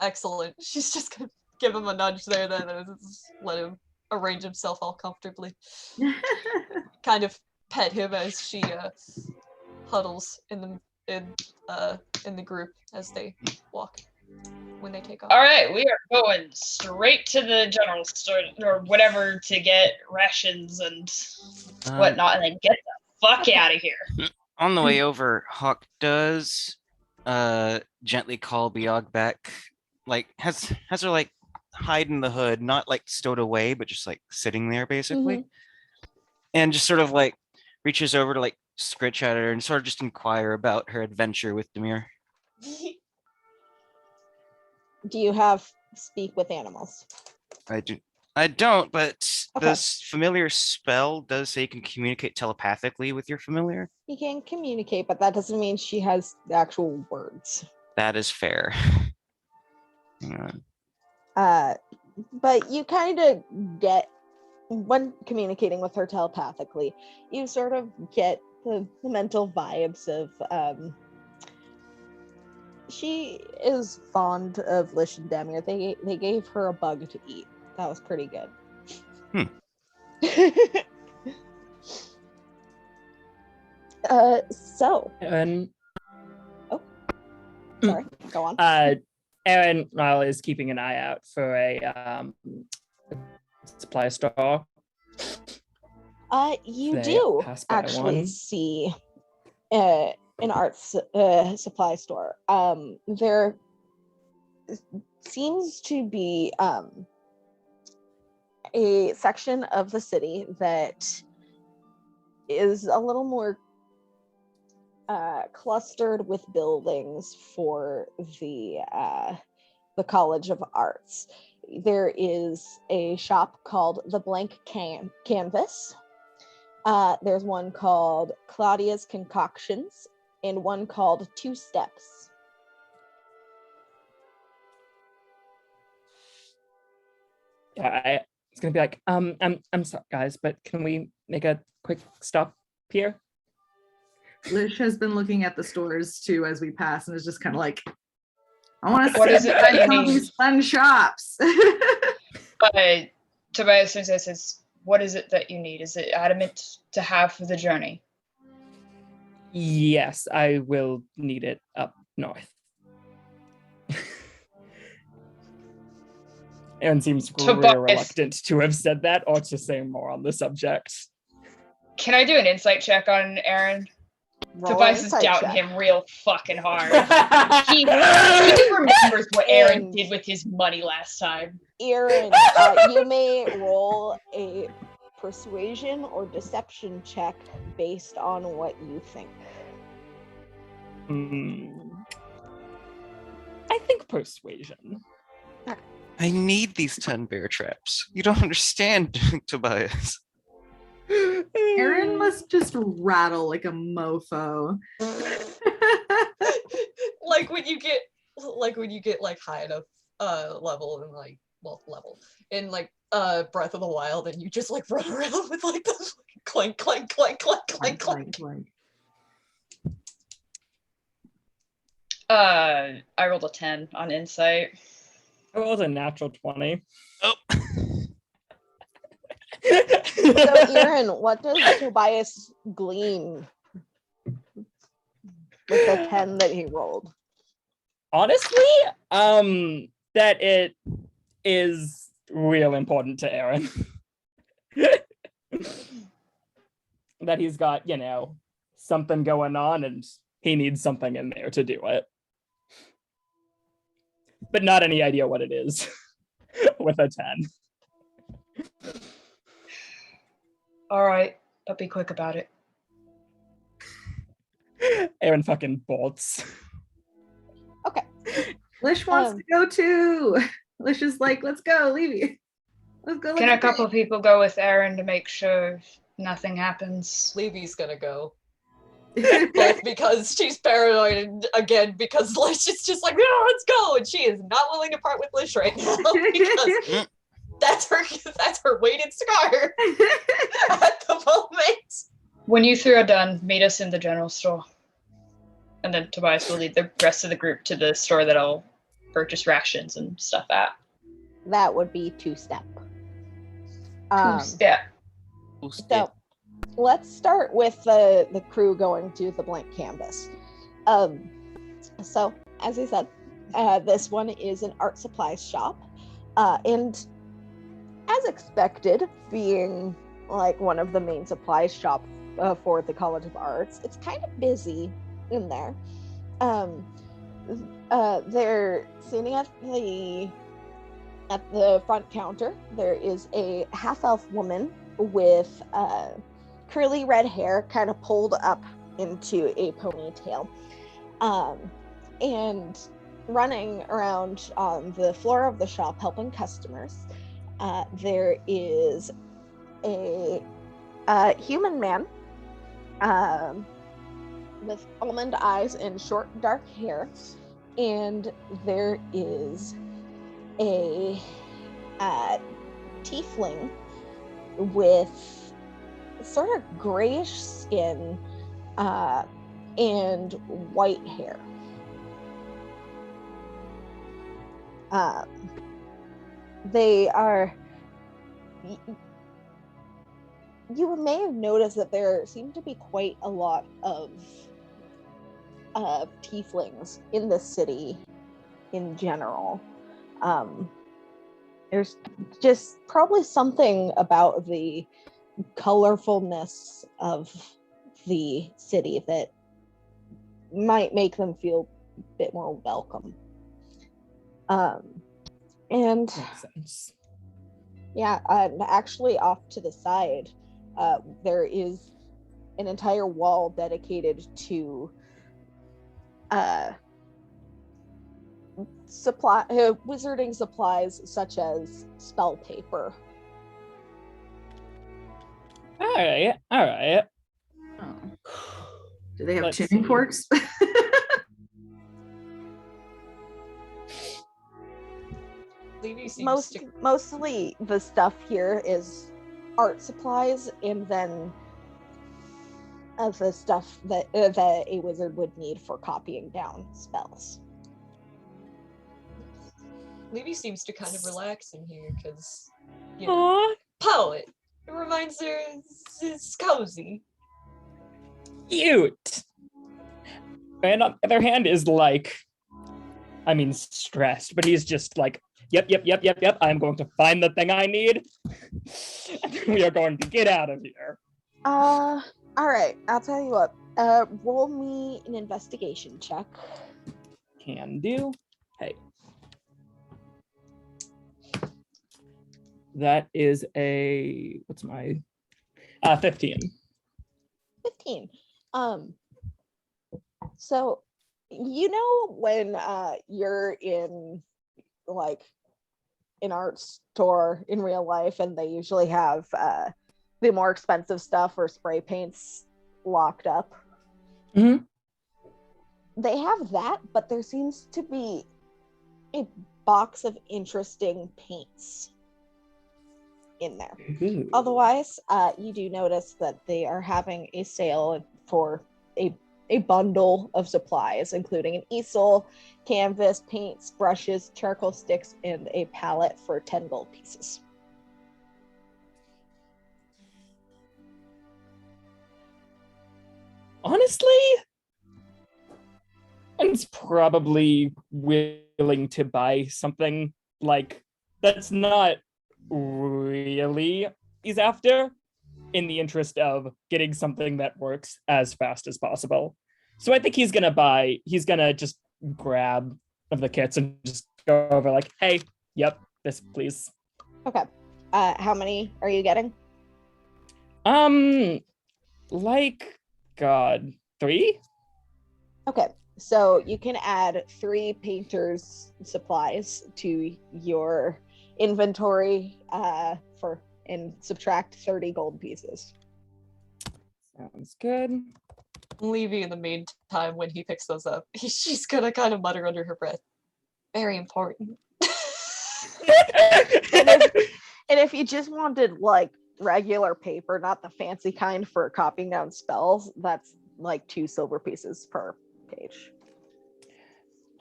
Excellent. She's just gonna give him a nudge there, then and just let him arrange himself all comfortably. Kind of pet him as she huddles in the group as they walk when they take off. All right, we are going straight to the general store or whatever to get rations and whatnot, and then get the fuck out of here. On the way over, Hawk does gently call Biog back. Like has her like hide in the hood, not like stowed away, but just like sitting there basically. And just sort of like reaches over to like scritch at her and sort of just inquire about her adventure with Demir. Do you have speak with animals? I don't, but Okay. this familiar spell does say you can communicate telepathically with your familiar. You can communicate, but that doesn't mean she has the actual words. That is fair. Hang on. But you kind of get, when communicating with her telepathically, you sort of get the mental vibes of she is fond of Lish and Demir. They gave her a bug to eat. That was pretty good. So And sorry, go on. Aaron Riley is keeping an eye out for a supply store. You They do pass by actually one. see an arts supply store. There seems to be a section of the city that is a little more clustered with buildings for the College of Arts. There is a shop called the Blank Canvas. There's one called Claudia's Concoctions and one called Two Steps. Yeah, it's gonna be like, I'm sorry, guys, but can we make a quick stop here? Lish has been looking at the stores too as we pass and is just kind of like, I want to What see is it that you all need? these fun shops. Tobias says, what is it that you need? Is it adamant to have for the journey? Yes, I will need it up north. Aaron seems real Tobias. reluctant to have said that or to say more on the subject. Can I do an insight check on Aaron? Roll an Tobias is insight doubting check. him real fucking hard. He remembers what Aaron And- did with his money last time. Aaron, you may roll a persuasion or deception check based on what you think. I think persuasion. I need these 10 bear traps. You don't understand, Tobias. Aaron must just rattle like a mofo. like when you get like high enough level and like level in like Breath of the Wild, and you just like run around with like the clank clank clank clank clank clank. I rolled a 10 on insight. I rolled a natural 20. Oh. So, Aaron, what does Tobias glean with the 10 that he rolled? Honestly, that it is real important to Aaron. That he's got, something going on and he needs something in there to do it. But not any idea what it is with a 10. All right, but be quick about it. Aaron fucking bolts. Okay. Lish wants to go too. Lish is like, let's go, Levy. Let's go. Can a couple people go with Aaron to make sure nothing happens? Levy's gonna go. Both because she's paranoid and again because Lish is just like, no, let's go, and she is not willing to part with Lish right now because That's her weighted scar at the moment. When you three are done, meet us in the general store. And then Tobias will lead the rest of the group to the store that I'll purchase rations and stuff at. That would be two-step. Two-step. So let's start with the crew going to the blank canvas. So as I said, this one is an art supplies shop. And as expected, being like one of the main supplies shop for the College of Arts, it's kind of busy in there. They're sitting at the front counter. There is a half-elf woman with curly red hair kind of pulled up into a ponytail, and running around on the floor of the shop helping customers. There is a human man with almond eyes and short dark hair, and there is a tiefling with sort of grayish skin and white hair. They are, you may have noticed that there seem to be quite a lot of tieflings in the city in general. There's just probably something about the colorfulness of the city that might make them feel a bit more welcome. And Makes sense. yeah, and actually off to the side, there is an entire wall dedicated to wizarding supplies such as spell paper. All right. Oh. Do they have Let's tuning see. forks? Levey seems to Mostly the stuff here is art supplies, and then the stuff that a wizard would need for copying down spells. Levey seems to kind of relax in here because, you know, Aw, poet. It reminds her it's cozy. cute. And on the other hand is like, I mean, stressed, but he's just like, yep. I'm going to find the thing I need. And we are going to get out of here. All right, I'll tell you what. Roll me an investigation check. Can do. Hey. That is a, what's my, 15. 15. So you know when you're in like an art store in real life and they usually have the more expensive stuff or spray paints locked up. Mhm. They have that, but there seems to be a box of interesting paints in there. Ooh. Otherwise, you do notice that they are having a sale for a bundle of supplies, including an easel, canvas, paints, brushes, charcoal sticks, and a palette for 10 gold pieces. Honestly, One's probably willing to buy something like that's not really he's after, in the interest of getting something that works as fast as possible. So I think he's gonna just grab of the kits and just go over like, hey, yep, this please. Okay. How many are you getting? Like, God, 3? Okay. So you can add 3 painter's supplies to your inventory and subtract 30 gold pieces. Sounds good. Levey, in the meantime, when he picks those up, she's gonna kind of mutter under her breath, very important. And if you just wanted like regular paper, not the fancy kind for copying down spells, that's like 2 silver pieces per page.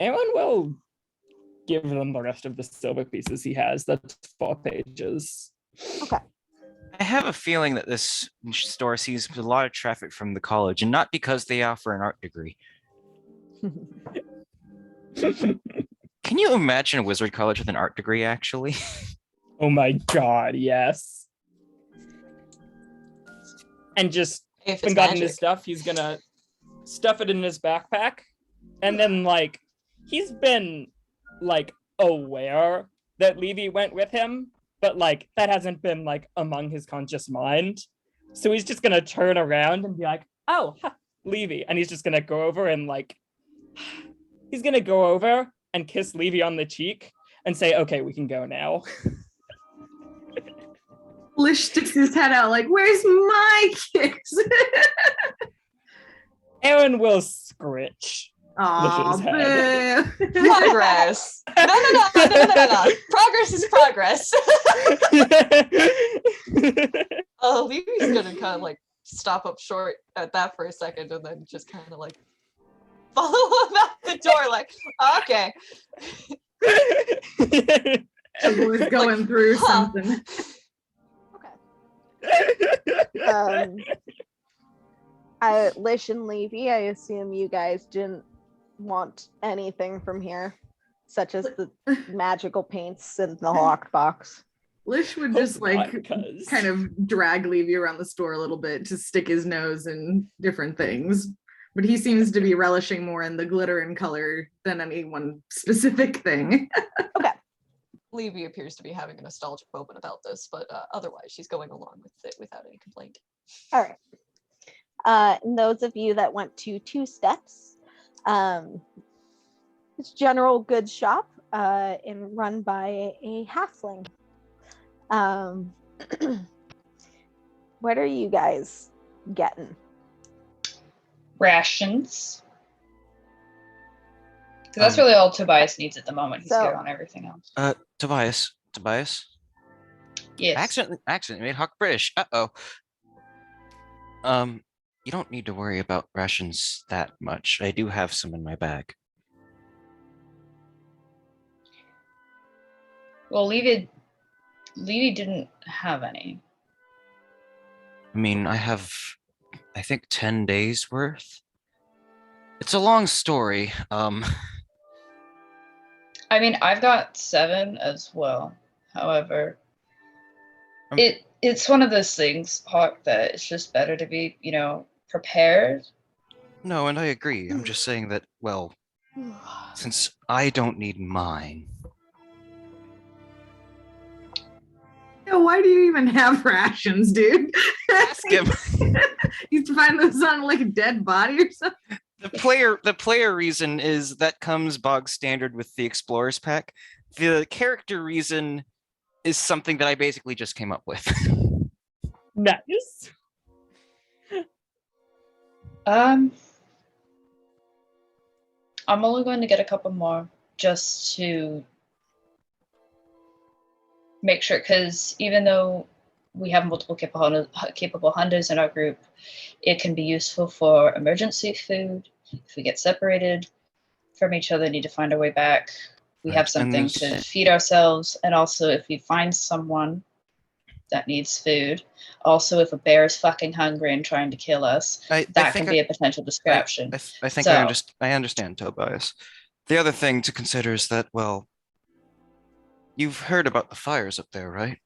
Aaron will give them the rest of the silver pieces he has. That's 4 pages. Okay. I have a feeling that this store sees a lot of traffic from the college, and not because they offer an art degree. Can you imagine a wizard college with an art degree, actually? Oh my god, yes. And just If when it's gotten his magic. stuff, he's gonna stuff it in his backpack. And then like he's been like aware that Levey went with him, but like that hasn't been like among his conscious mind. So he's just gonna turn around and be like, oh, Levey. And he's just gonna go over and like he's gonna go over and kiss Levey on the cheek and say, okay, we can go now. Lish sticks his head out like, where's my kiss? Aaron will scritch Aw, Lish's head. boo. Progress. No. Progress is progress. Levy's gonna kind of like stop up short at that for a second and then just kind of like follow him out the door like, okay. The boy's going Like, through huh. something. Lish and Levy, I assume you guys didn't want anything from here, such as the magical paints and the locked box. Lish would just like Because kind of drag Levy around the store a little bit to stick his nose in different things. But he seems to be relishing more in the glitter and color than any one specific thing. Levy appears to be having a nostalgic moment about this, but otherwise she's going along with it without any complaint. All right. And those of you that went to Two Steps, it's a general goods shop and run by a halfling. What are you guys getting? Rations. 'Cause that's really all Tobias needs at the moment. He's good on everything else. Tobias. Yes. Accident made Hawk British. Uh-oh. You don't need to worry about rations that much. I do have some in my bag. Well, Levy didn't have any. I mean, I have, I think, 10 days worth. It's a long story. I mean, I've got 7 as well. However, it's one of those things, Hawk, that it's just better to be, prepared. No, and I agree. I'm just saying that, well, since I don't need mine. Yeah, why do you even have rations, dude? Ask him. You find those on like a dead body or something? The player reason is that comes bog standard with the Explorers pack. The character reason is something that I basically just came up with. nice. I'm only going to get a couple more just to make sure, because even though we have multiple capable hunters in our group, it can be useful for emergency food. If we get separated from each other, need to find our way back, we have something to feed ourselves. And also if we find someone that needs food, also if a bear is fucking hungry and trying to kill us, that can be a potential distraction. I think I understand, Tobias. The other thing to consider is that, well, you've heard about the fires up there, right?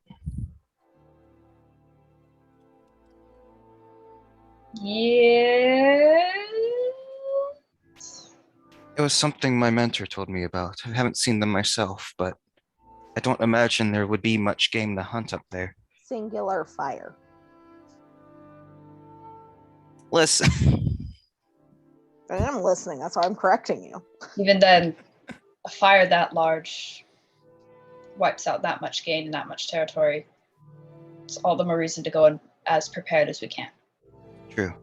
Yeah. It was something my mentor told me about. I haven't seen them myself, but I don't imagine there would be much game to hunt up there. Singular fire. Listen. I am listening. That's why I'm correcting you. Even then, a fire that large wipes out that much gain and that much territory. It's all the more reason to go in as prepared as we can. True.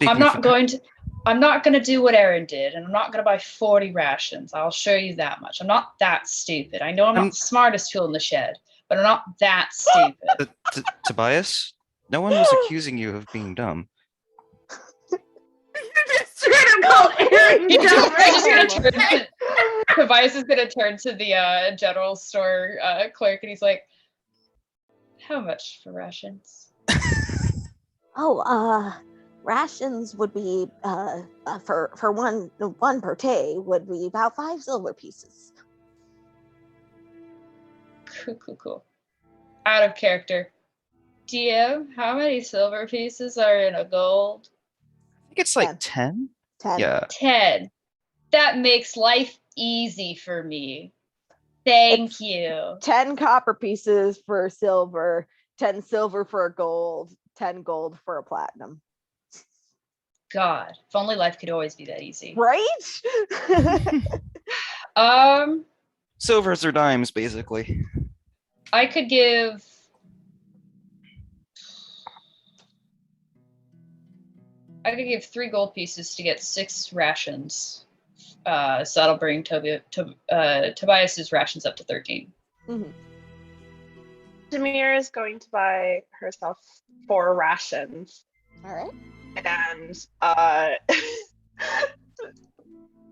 I'm not going to do what Aaron did, and I'm not going to buy 40 rations. I'll show you that much. I'm not that stupid. I know I'm not the smartest tool in the shed, but I'm not that stupid. Tobias, no one was accusing you of being dumb. Tobias is gonna turn to the general store clerk, and he's like, "How much for rations?" Rations would be for one per day would be about 5 silver pieces. Cool. Out of character. DM, how many silver pieces are in a gold? I think it's like 10. 10. Yeah. 10. That makes life easy for me. Thank It's you. 10 copper pieces for silver, 10 silver for a gold, 10 gold for a platinum. God, if only life could always be that easy. Right? Silvers or dimes, basically. I could give 3 gold pieces to get 6 rations. So that'll bring Tobias's rations up to 13. Mhm. Demir is going to buy herself 4 rations. All right. And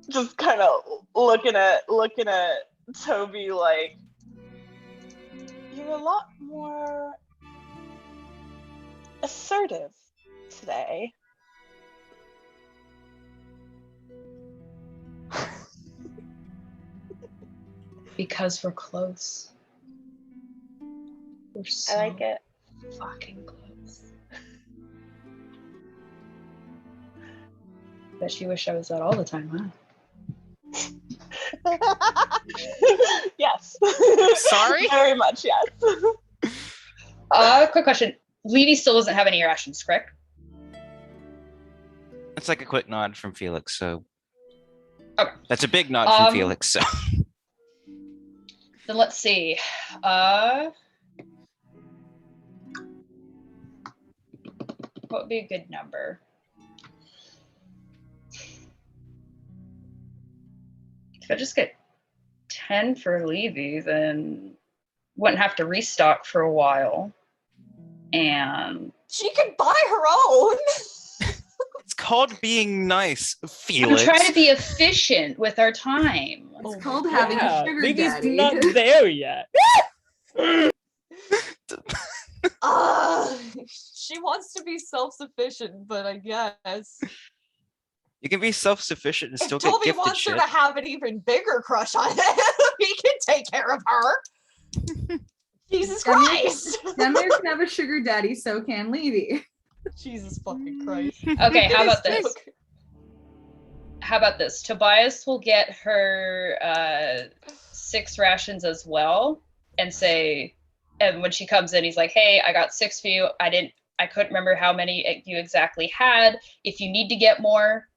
just kind of looking at Toby like, you're a lot more assertive today. Because we're close. We're so I like it. fucking close. Bet you wish I was that all the time, huh? Yes. Sorry? Very much, yes. Quick question. Levy still doesn't have any rations, correct? That's like a quick nod from Felix, so. Okay. That's a big nod from Felix, so. Then let's see. What would be a good number? If I just get 10 for Levy, then wouldn't have to restock for a while. And She can buy her own. It's called being nice, Felix. I'm trying to be efficient with our time. It's called having a sugar Levy's daddy. not there yet. She wants to be self-sufficient, but I guess You can be self-sufficient and still if get Toby gifted wants shit. her to have an even bigger crush on him, he can take care of her. Jesus Christ! Demir can have a sugar daddy, so can Levy. Jesus fucking Christ. Okay, how about this? How about this? Tobias will get her 6 rations as well, and say, and when she comes in, he's like, "Hey, I got 6 for you. I couldn't remember how many you exactly had. If you need to get more,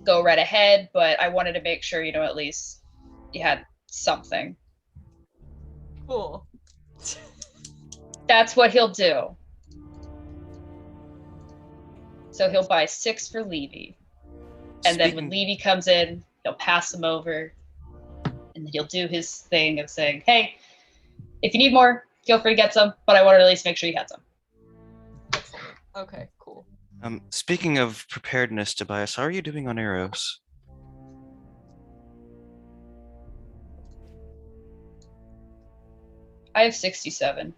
go right ahead. But I wanted to make sure, at least you had something." Cool. That's what he'll do. So he'll buy 6 for Levy. And then when Levy comes in, he'll pass them over. And then he'll do his thing of saying, "Hey, if you need more, feel free to get some, but I wanted to at least make sure you had some." Okay, cool. Speaking of preparedness, Tobias, how are you doing on arrows? I have 67.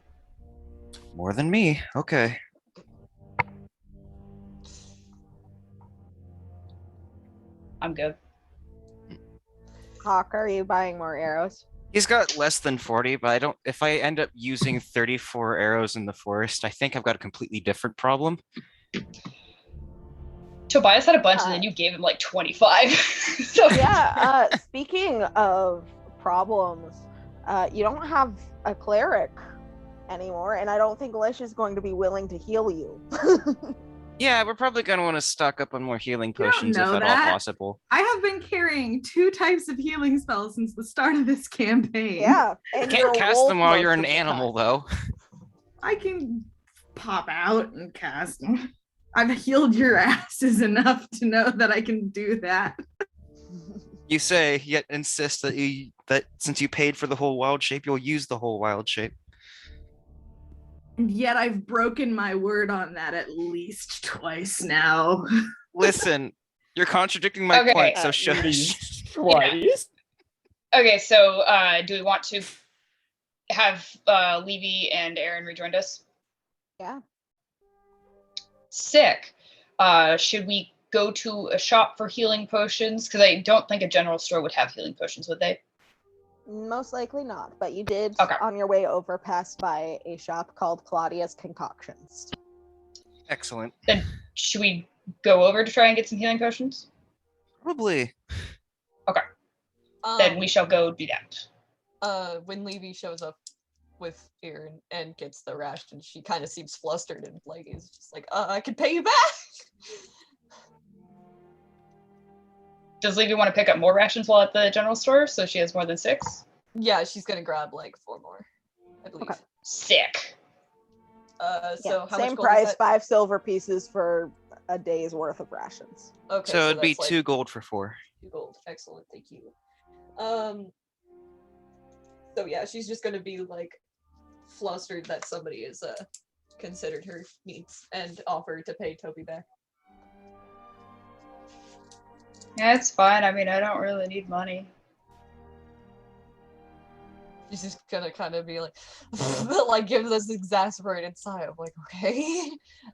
More than me. Okay. I'm good. Hawk, are you buying more arrows? He's got less than 40, but I don't. If I end up using 34 arrows in the forest, I think I've got a completely different problem. Tobias had a bunch, and then you gave him like 25. So Yeah, speaking of problems, you don't have a cleric anymore, and I don't think Lish is going to be willing to heal you. Yeah, we're probably going to want to stock up on more healing You don't potions if know at that. all possible. I have been carrying 2 types of healing spells since the start of this campaign. Yeah, You and can't you're a cast wolf them while most you're of an the animal, time. though. I can pop out and cast them. I've healed your asses enough to know that I can do that. You say, yet insist that since you paid for the whole wild shape, you'll use the whole wild shape. And yet I've broken my word on that at least twice now. Listen, you're contradicting my Okay. point, so At shush. least twice. Okay, so do we want to have Levy and Aaron rejoined us? Yeah. Sick. Should we go to a shop for healing potions? Because I don't think a general store would have healing potions, would they? Most likely not, but you did Okay. on your way over pass by a shop called Claudia's Concoctions. Excellent. Then should we go over to try and get some healing potions? Probably. Then we shall go do that. When Levy shows up with Aaron and gets the ration, she kind of seems flustered and like is just like, I can pay you back. Does Levy want to pick up more rations while at the general store so she has more than 6? Yeah, she's gonna grab like 4 more, I believe. Okay. Sick. So how same much gold price, is that? 5 silver pieces for a day's worth of rations. Okay, So it'd be that's, like, 2 gold for 4. 2 gold. Excellent, thank you. So yeah, she's just gonna be like flustered that somebody has considered her needs and offered to pay Toby back. Yeah, it's fine. I mean, I don't really need money. She's just gonna kind of be like, like give this exasperated sigh of like, okay.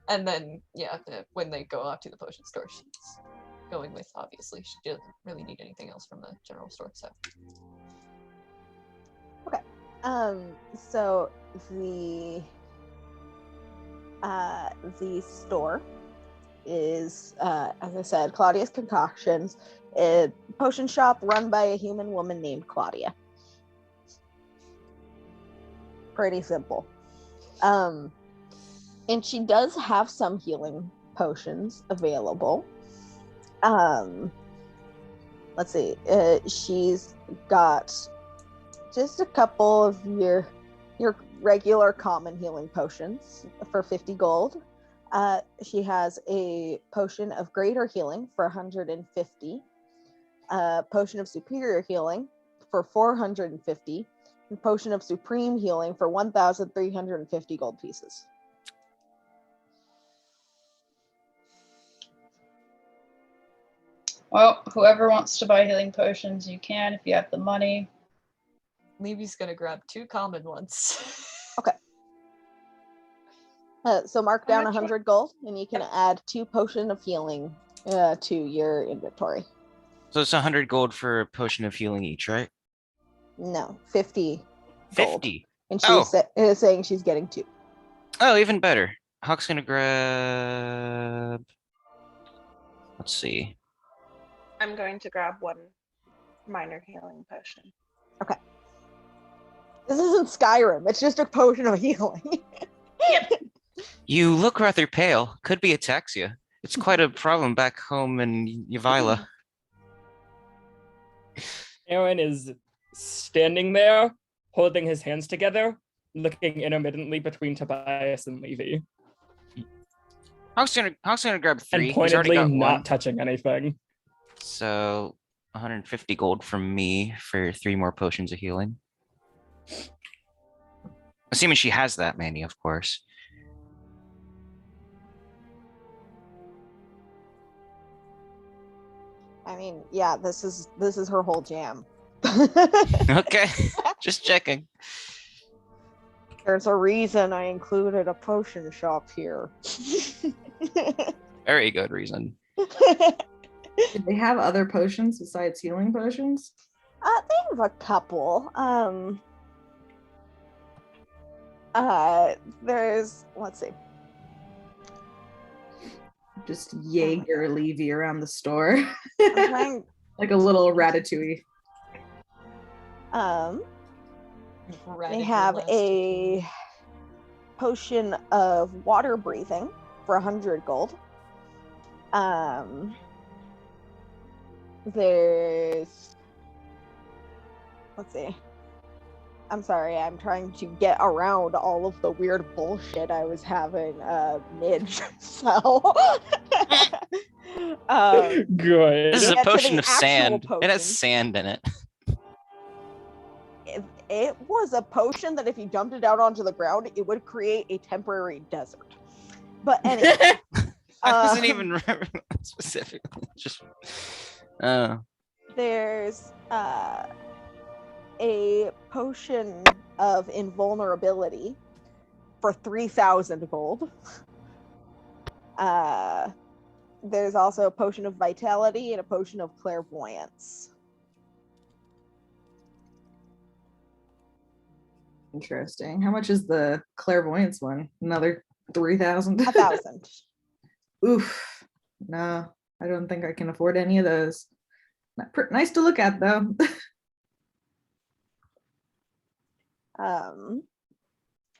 And then yeah, when they go out to the potion store, she's going with, obviously. She doesn't really need anything else from the general store, so. So the store is, as I said, Claudia's Concoctions, a potion shop run by a human woman named Claudia. Pretty simple. And she does have some healing potions available. Let's see. She's got just a couple of your regular common healing potions for 50 gold. She has a potion of greater healing for 150, a potion of superior healing for 450, and potion of supreme healing for 1,350 gold pieces. Well, whoever wants to buy healing potions, you can if you have the money. Levy's gonna grab 2 common ones. So mark down 100 gold, and you can add 2 potion of healing to your inventory. So it's 100 gold for a potion of healing each, right? No, 50 gold. 50. And she's is saying she's getting 2. Oh, even better. Hawk's gonna grab. Let's see. I'm going to grab 1 minor healing potion. This isn't Skyrim. It's just a potion of healing. Yep. You look rather pale. Could be ataxia. It's quite a problem back home in Yvila. Aaron is standing there, holding his hands together, looking intermittently between Tobias and Levy, Hawk's gonna grab 3. and He's already pointedly got not 1. touching anything. So 150 gold from me for 3 more potions of healing. Assuming she has that many, of course. I mean, yeah, this is her whole jam. Okay, just checking. There's a reason I included a potion shop here. Very good reason. Do they have other potions besides healing potions? They have a couple. There's, let's see. Just Jaeger Levy around the store. I'm trying. Like a little ratatouille. They have a potion of water breathing for 100 gold. There's, let's see. I'm sorry, I'm trying to get around all of the weird bullshit I was having mid sell. Good. This is a get to potion the of sand. actual It has potion. sand in it. It was a potion that if you dumped it out onto the ground, it would create a temporary desert. But anyway, I wasn't even specifically. Just. there's a potion of invulnerability for 3,000 gold. There's also a potion of vitality and a potion of clairvoyance. Interesting. How much is the clairvoyance one? Another 3,000? 1,000. Oof. No, I don't think I can afford any of those. Nice to look at, though.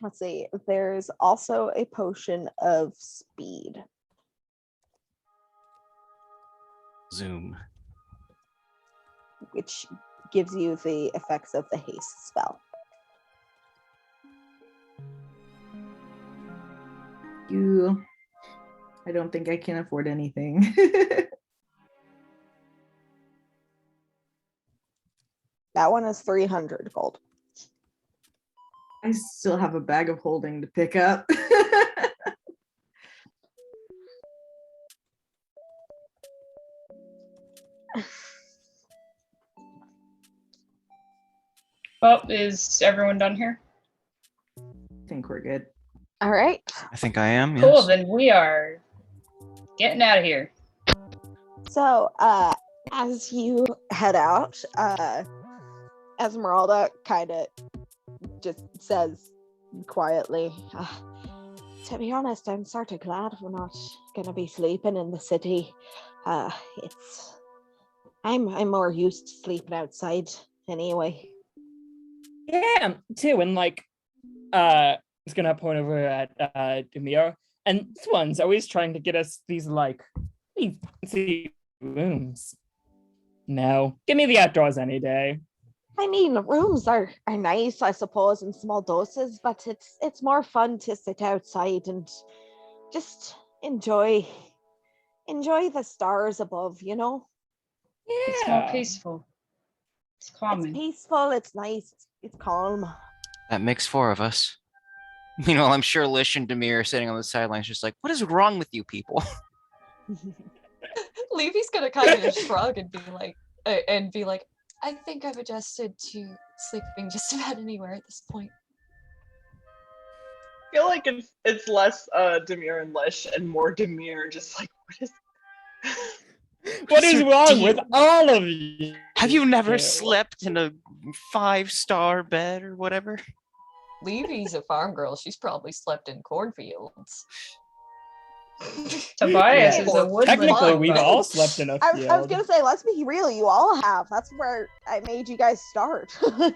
Let's see. There's also a potion of speed. Zoom. Which gives you the effects of the haste spell. I don't think I can afford anything. That one is 300 gold. I still have a bag of holding to pick up. Well, is everyone done here? I think we're good. All right. I think I am. Cool, Yes. then we are getting out of here. So, as you head out, Esmeralda kind of just says quietly, to be honest, I'm sort of glad we're not gonna be sleeping in the city. I'm more used to sleeping outside anyway. Yeah, too. And like, it's gonna point over at Demir, and this one's always trying to get us these like fancy rooms. No, give me the outdoors any day. I mean, rooms are nice, I suppose, in small doses, but it's more fun to sit outside and just enjoy the stars above, you know? It's more peaceful. It's calming. It's peaceful, it's nice, it's calm. That makes 4 of us. Meanwhile, I'm sure Lish and Demir are sitting on the sidelines, just like, what is wrong with you people? Levy's gonna kind of shrug and be like, I think I've adjusted to sleeping just about anywhere at this point. I feel like it's less Demir and Lish and more Demir just like, What is wrong with all of you? Have you never slept in a 5-star bed or whatever? Levy's a farm girl. She's probably slept in cornfields. Tobias Yeah. is a woodland. Technically, we've bug. all slept in a I field. was gonna say, let's be real, you all have. That's where I made you guys start. Fair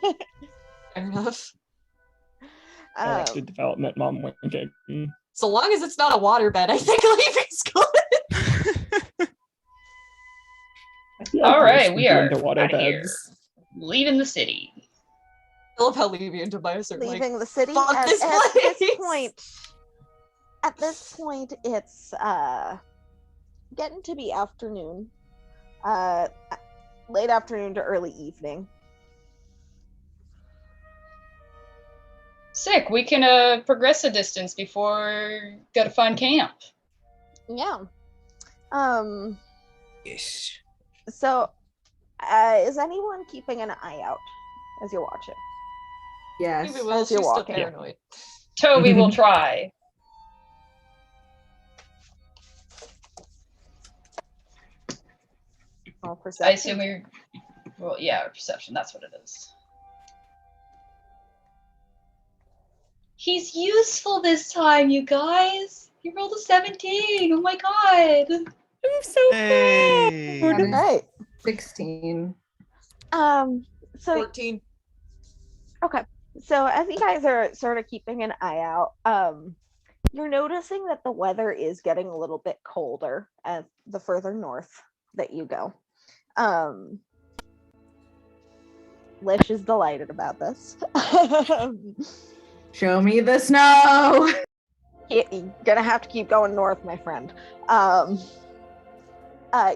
enough. Character development, mom winking. So long as it's not a waterbed, I think Levy's good. All right, we are underwater out of here. beds. Leaving the city. I love how Levy and Tobias are Leaving like, the city. fuck And this at this point, it's getting to be afternoon. Late afternoon to early evening. Sick. We can progress a distance before gotta find camp. Yeah. Yes. So, is anyone keeping an eye out as you're watching? Yes. Levy will, As she's you're still walking. paranoid. Toby will try. All I perception. assume you're. Well, yeah, perception. That's what it is. He's useful this time, you guys. He rolled a 17. Oh my god. I'm so Hey. proud. That is Right. 16. So 14. okay. So as you guys are sort of keeping an eye out, you're noticing that the weather is getting a little bit colder as the further north that you go. Lish is delighted about this. Show me the snow. You're gonna have to keep going north, my friend.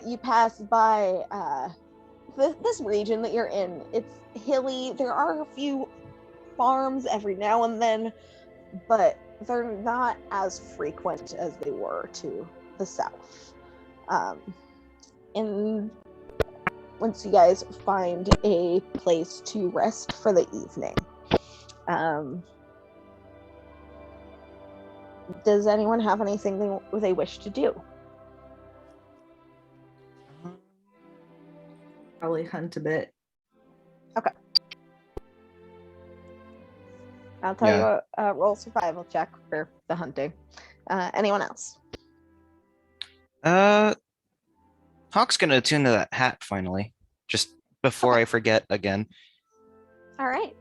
You pass by this region that you're in. It's hilly. There are a few farms every now and then, but they're not as frequent as they were to the south. And once you guys find a place to rest for the evening, does anyone have anything they wish to do? Probably hunt a bit. Okay. I'll tell you what, roll survival check for the hunting. Anyone else? Hawk's gonna attune to that hat finally, just before I forget again. All right.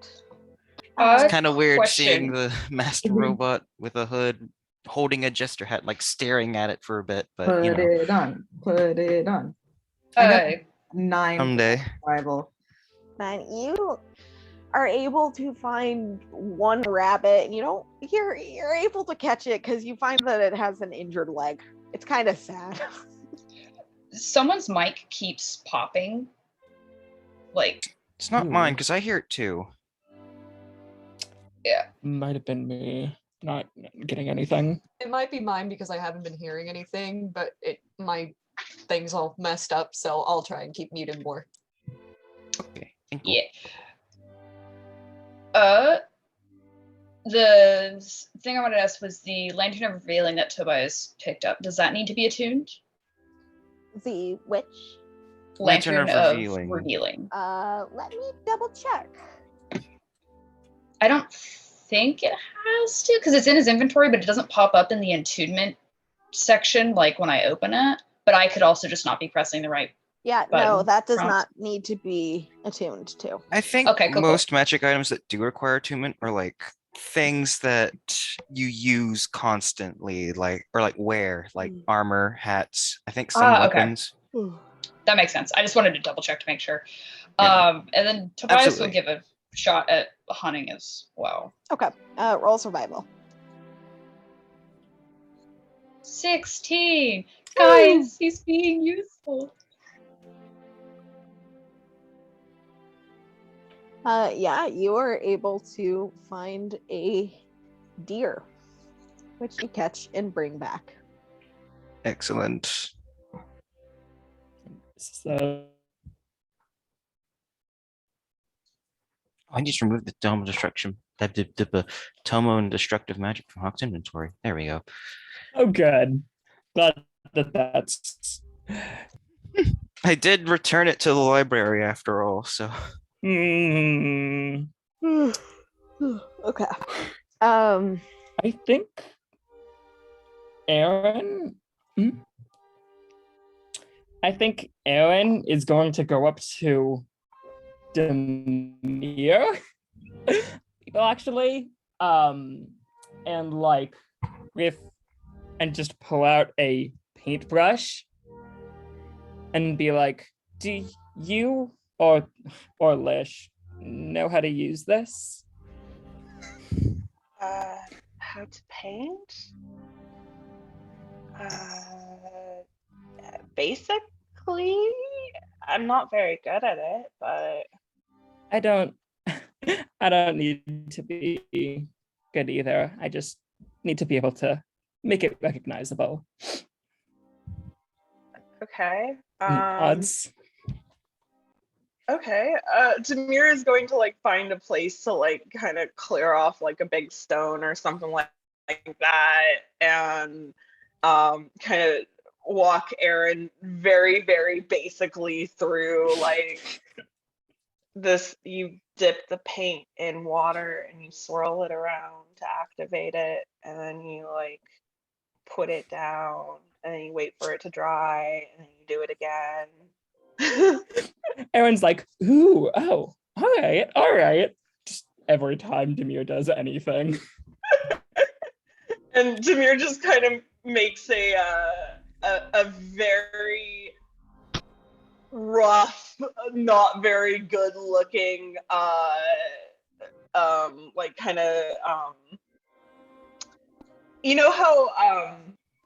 It's kind of weird question. seeing the masked robot with a hood holding a jester hat, like staring at it for a bit, but Put you know. it on. Put it on. I got 9 Someday. survival. Man, you are able to find one rabbit, and you're able to catch it because you find that it has an injured leg. It's kind of sad. Someone's mic keeps popping. Like, It's not mine because I hear it too. yeah. Might have been me not getting anything. It might be mine because I haven't been hearing anything, but my thing's all messed up, so I'll try and keep muted more. Okay, thank you. Yeah. The thing I wanted to ask was the Lantern of Revealing that Tobias picked up. Does that need to be attuned? The which? Lantern of Revealing. Let me double check. I don't think it has to, because it's in his inventory, but it doesn't pop up in the attunement section like when I open it. But I could also just not be pressing the right. Yeah, no, that does not need to be attuned to. I think most magic items that do require attunement are like things that you use constantly, like wear, like armor, hats. I think some weapons. Okay. That makes sense. I just wanted to double check to make sure. And then Tobias will give a shot at hunting as well. Okay. Roll survival. 16. Guys, he's being useful. Yeah, you are able to find a deer, which you catch and bring back. Excellent. So I just removed the Tome of Destruction. The Tome and Destructive Magic from Hawk's inventory. There we go. Oh, good. Glad that's. I did return it to the library after all, so. Okay. I think Aaron. I think Aaron is going to go up to Demir. People actually, and just pull out a paintbrush and be like, "Do you or Lish know how to use this?" How to paint? Basically, I'm not very good at it, but I don't need to be good either. I just need to be able to make it recognizable. Okay. Odds. Okay. Demir is going to find a place to kind of clear off a big stone or something like that, and kind of walk Aaron very, very basically through this. You dip the paint in water and you swirl it around to activate it, and then you put it down, and then you wait for it to dry, and then you do it again. Aaron's like, ooh, oh, all right. Just every time Demir does anything. And Demir just kind of makes a very rough, not very good looking, you know how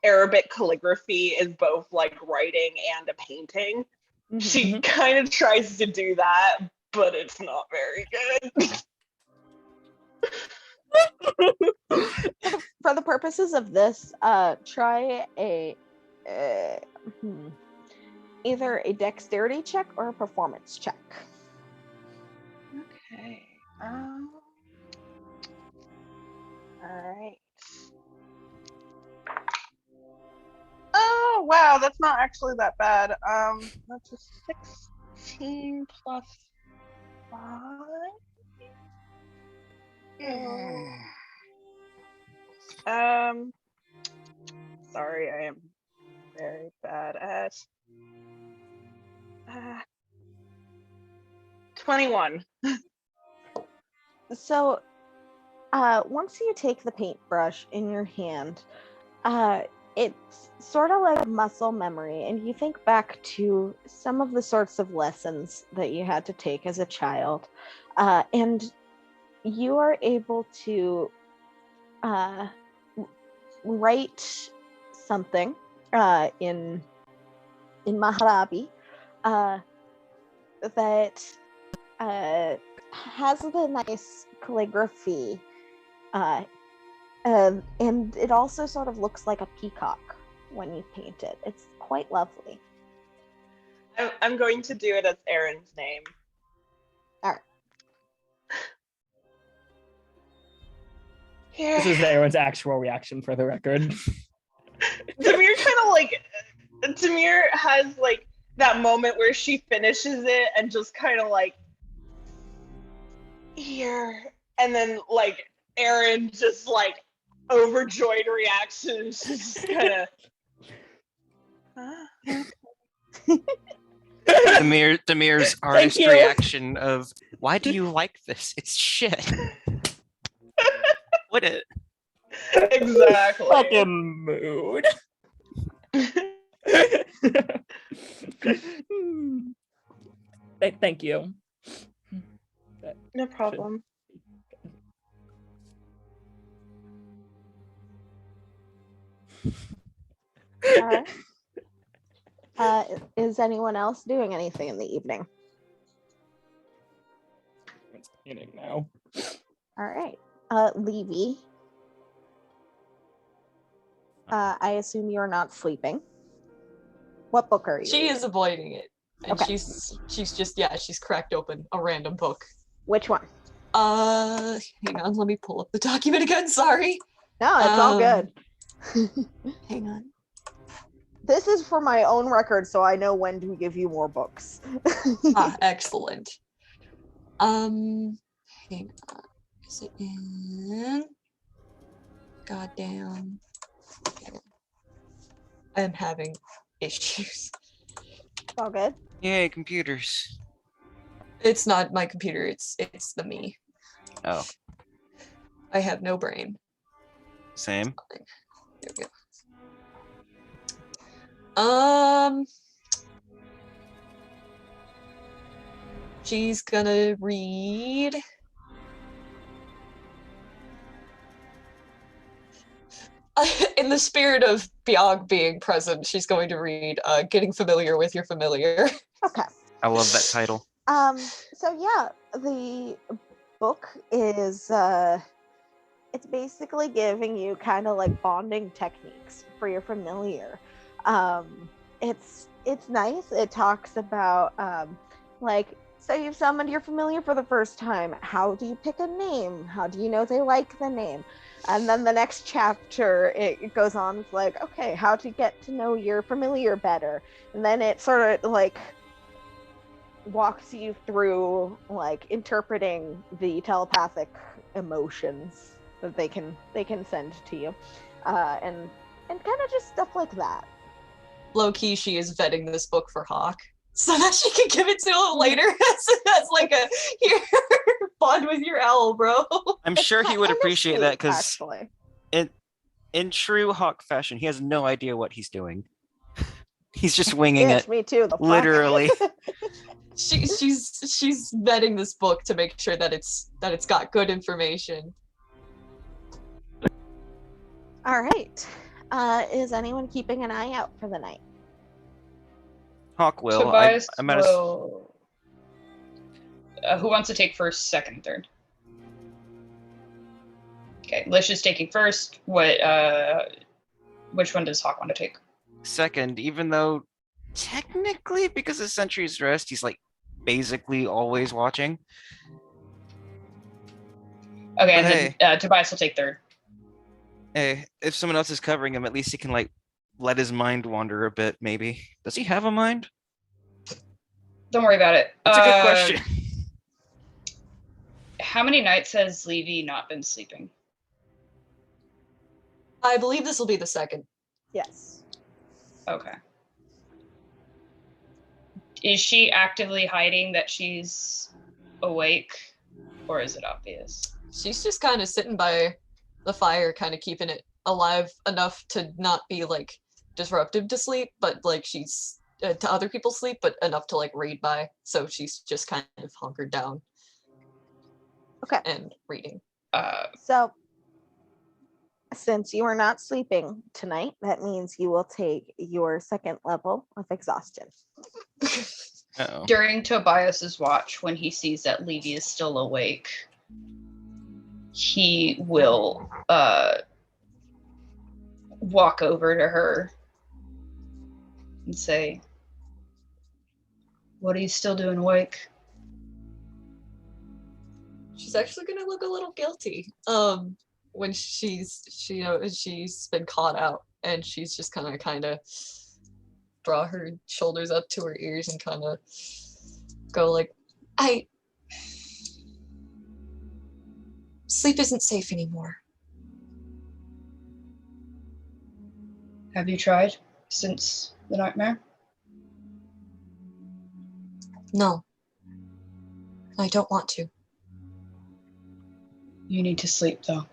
Arabic calligraphy is both writing and a painting? She kind of tries to do that, but it's not very good. For the purposes of this, try either a dexterity check or a performance check. Okay. All right. Oh wow, that's not actually that bad. That's a 16 plus 5. Sorry, I am very bad at 21. So, once you take the paintbrush in your hand, it's sort of like muscle memory, and you think back to some of the sorts of lessons that you had to take as a child, and you are able to write something in Maharabi that has the nice calligraphy, and it also sort of looks like a peacock when you paint it. It's quite lovely. I'm going to do it as Aaron's name. All right. This is everyone's actual reaction for the record. Demir has like that moment where she finishes it and just kind of like here, and then like Aaron just like overjoyed reaction. She's just kind of. Demir's artist you. reaction of, why do you like this? It's shit. What it? Exactly. Fucking mood. Thank you. No problem. All right. Is anyone else doing anything in the evening? It's painting now. All right. Levy. I assume you're not sleeping. What book are you She reading? is avoiding it. And Okay. she's cracked open a random book. Which one? Hang on, let me pull up the document again, sorry. No, it's all good. Hang on. This is for my own record, so I know when to give you more books. Excellent. Hang on. Is it in? Goddamn. I'm having issues. It's all good. Yay, computers. It's not my computer, it's the me. Oh, I have no brain. same. There we go. She's gonna read. In the spirit of Biog being present, she's going to read Getting Familiar with Your Familiar. Okay. I love that title. So yeah, the book is it's basically giving you kind of like bonding techniques for your familiar. It's nice. It talks about like, so you've summoned your familiar for the first time. How do you pick a name? How do you know they like the name? And then the next chapter, it goes on, it's like, okay, how to get to know your familiar better. And then it sort of like walks you through like interpreting the telepathic emotions that they can send to you, and kind of just stuff like that. Low key, she is vetting this book for Hawk so that she can give it to him later. That's like a here, bond with your owl, bro. I'm sure he would appreciate that because actually, in true Hawk fashion, he has no idea what he's doing. He's just winging yes, it. me too. The fuck? Literally. She's vetting this book to make sure that it's got good information. All right. Is anyone keeping an eye out for the night? Hawk will. Tobias I'm at a, will. Who wants to take first, second, third? Okay, Lish is taking first. Which one does Hawk want to take? Second, even though technically, because of Sentry's Rest, he's like basically always watching. Okay, But and then Tobias will take third. Hey, if someone else is covering him, at least he can like let his mind wander a bit, maybe. Does he have a mind? Don't worry about it. That's a good question. How many nights has Levy not been sleeping? I believe this will be the second. Yes. Okay. Is she actively hiding that she's awake, or is it obvious? She's just kind of sitting by the fire, kind of keeping it alive enough to not be like disruptive to sleep, but like she's to other people's sleep, but enough to like read by. So she's just kind of hunkered down. Okay. And reading. So, since you are not sleeping tonight, that means you will take your second level of exhaustion. Uh-oh. During Tobias's watch, when he sees that Levy is still awake, he will walk over to her and say, "What are you still doing awake?" She's actually gonna look a little guilty when she's been caught out, and she's just kind of draw her shoulders up to her ears and kind of go like, sleep isn't safe anymore. Have you tried since the nightmare? No, I don't want to. You need to sleep, though.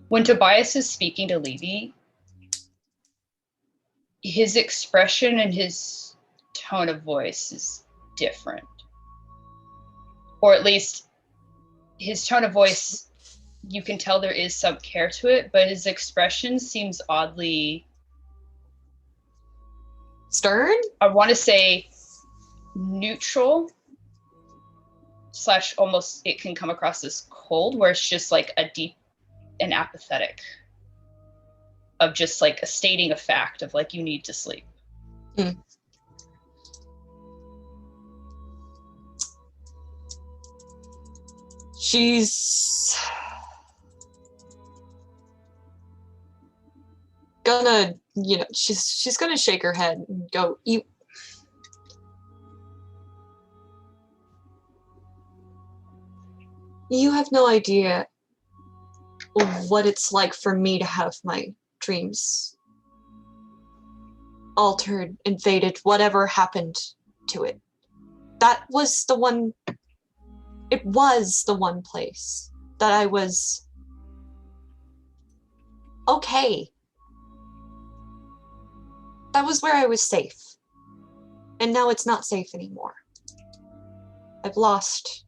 When Tobias is speaking to Levy, his expression and his tone of voice is different. Or at least his tone of voice, you can tell there is some care to it, but his expression seems oddly... Stern? I want to say neutral / almost it can come across as cold, where it's just like a deep and apathetic of just like a stating a fact of like, you need to sleep. Mm. She's gonna, she's gonna shake her head and go, You have no idea what it's like for me to have my dreams altered, invaded, whatever happened to it. That was the one, it was the one place that I was okay. That was where I was safe. And now it's not safe anymore. I've lost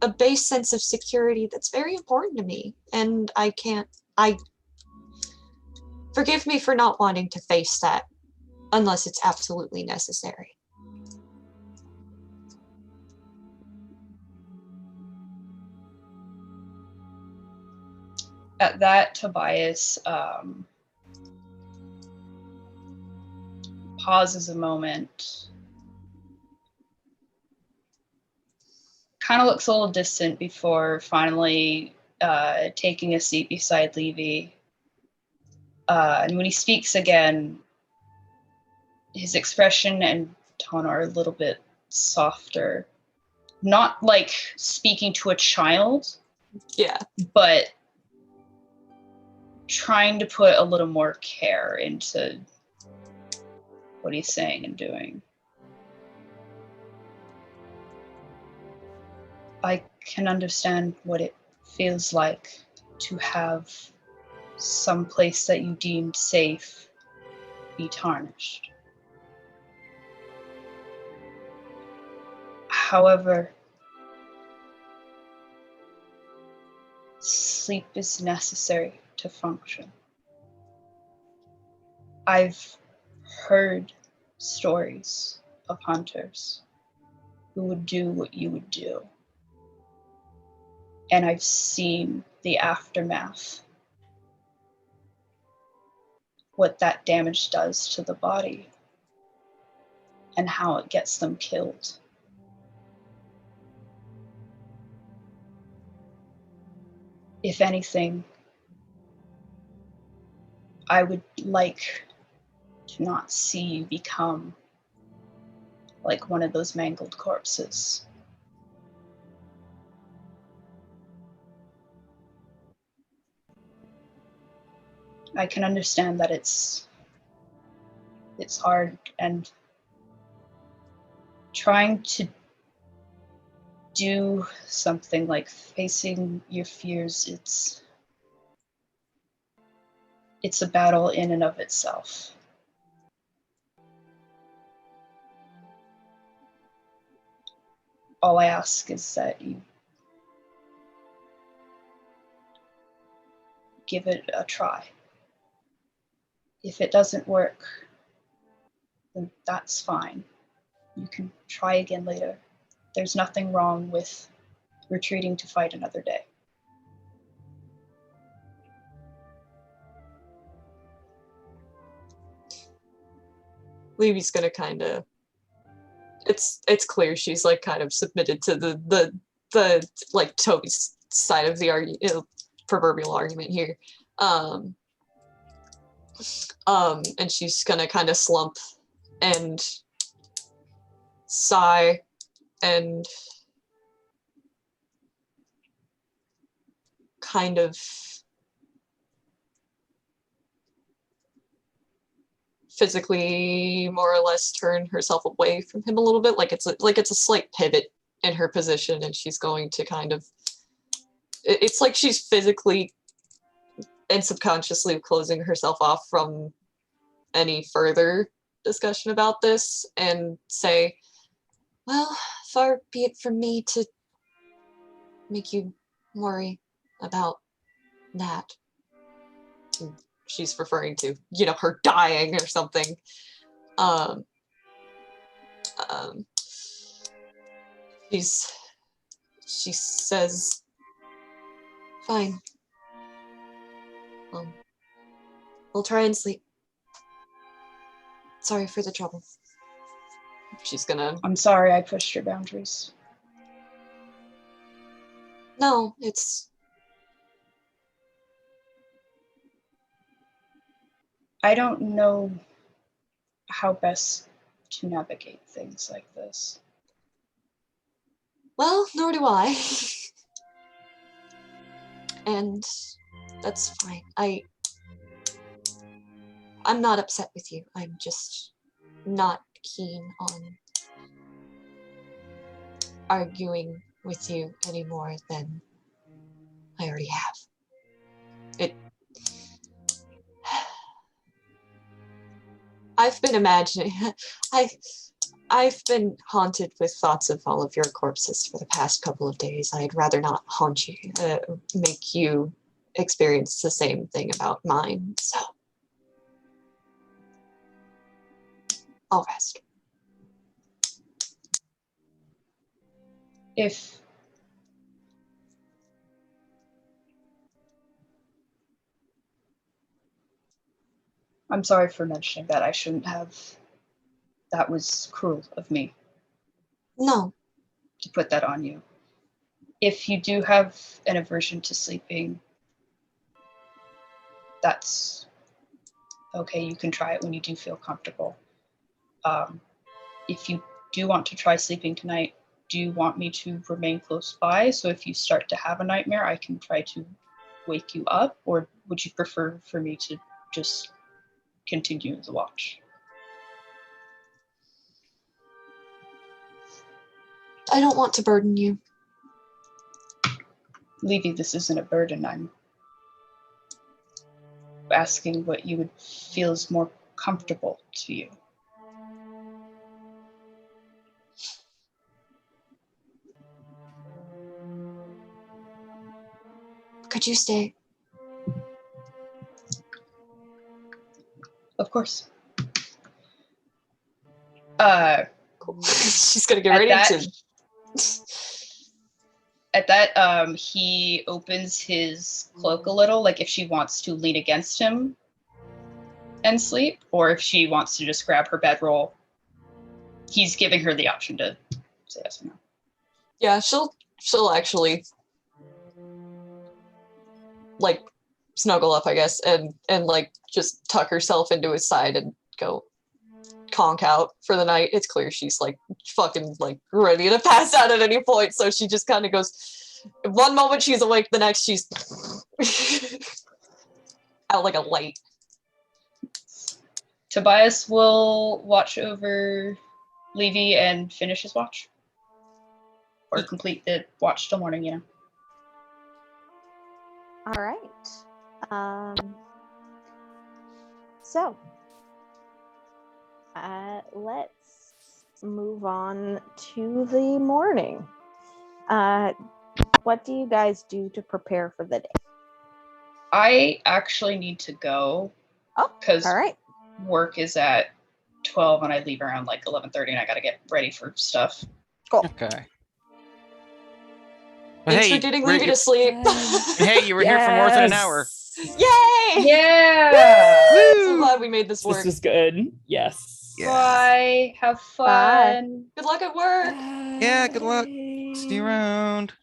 a base sense of security that's very important to me, and forgive me for not wanting to face that unless it's absolutely necessary. At that, Tobias pauses a moment, kind of looks a little distant before finally taking a seat beside Levy. And when he speaks again, his expression and tone are a little bit softer. Not like speaking to a child, Yeah. but trying to put a little more care into what he's saying and doing. I can understand what it feels like to have some place that you deemed safe be tarnished. However, sleep is necessary to function. I've heard stories of hunters who would do what you would do. And I've seen the aftermath, what that damage does to the body and how it gets them killed. If anything, I would like to not see you become like one of those mangled corpses. I can understand that it's hard, and trying to do something like facing your fears, it's a battle in and of itself. All I ask is that you give it a try. If it doesn't work, then that's fine. You can try again later. There's nothing wrong with retreating to fight another day. Levy's gonna kind of. It's clear she's like kind of submitted to the like Toby's side of the proverbial argument here, and she's gonna kind of slump and sigh and kind of physically more or less turn herself away from him a little bit, like it's a slight pivot in her position, and she's going to kind of, it's like she's physically and subconsciously closing herself off from any further discussion about this, and say, well, far be it from me to make you worry about that. And she's referring to, her dying or something. She says, fine. We'll try and sleep. Sorry for the trouble. She's gonna... I'm sorry I pushed your boundaries. No, it's... I don't know how best to navigate things like this. Well, nor do I. And that's fine. I'm not upset with you. I'm just not keen on arguing with you any more than I already have. I've been imagining, I've been haunted with thoughts of all of your corpses for the past couple of days. I'd rather not haunt you, make you experience the same thing about mine, so I'll rest. I'm sorry for mentioning that. I shouldn't have. That was cruel of me. No. To put that on you. If you do have an aversion to sleeping, that's okay. You can try it when you do feel comfortable. If you do want to try sleeping tonight, do you want me to remain close by? So if you start to have a nightmare, I can try to wake you up, or would you prefer for me to just continue the watch? I don't want to burden you. Levy, this isn't a burden. I'm asking what you would feel is more comfortable to you. Could you stay? Of course. Cool. She's gonna get ready to At that, he opens his cloak a little, like if she wants to lean against him and sleep, or if she wants to just grab her bedroll. He's giving her the option to say yes or no. Yeah, she'll actually like snuggle up, I guess, and like just tuck herself into his side and go conk out for the night. It's clear she's like fucking like ready to pass out at any point, so she just kind of goes. One moment she's awake, the next she's out like a light. Tobias will watch over Levy and finish his watch. Or complete the watch till morning, you know. All right. So, let's move on to the morning. What do you guys do to prepare for the day? I actually need to go. Oh, because all right. work is at 12 and I leave around like 11:30 and I gotta get ready for stuff. Cool. Okay. Thanks for getting Levy to sleep. Hey, you were here for more than an hour. Yay! Yeah! So glad we made this work. This was good. Yes. Bye. Have fun. Good luck at work. Yeah, good luck. See you around.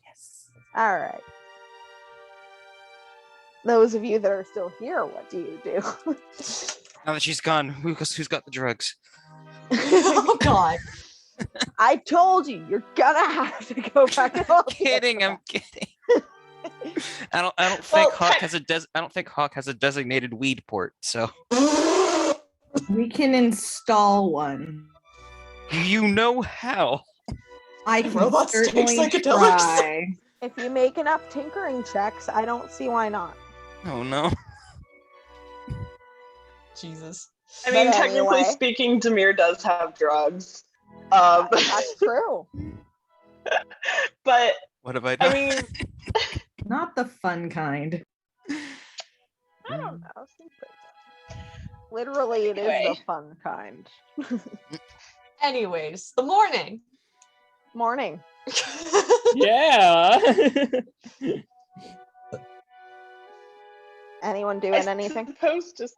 Yes. All right. Those of you that are still here, what do you do? Now that she's gone, who's got the drugs? Oh God. I told you, you're gonna have to go back. I'm kidding. I'm kidding. I don't think Hawk has a I don't think Hawk has a designated weed port. So We can install one. you know how. I can Robots take certainly psychedelics. try. If you make enough tinkering checks, I don't see why not. Oh no. Jesus. I mean, But technically anyway. speaking, Demir does have drugs. That's true. But What have I done? I mean, Not the fun kind. I don't know. Literally, it is Anyway. the fun kind. Anyways, the morning. Morning. Yeah. Anyone doing anything? suppose just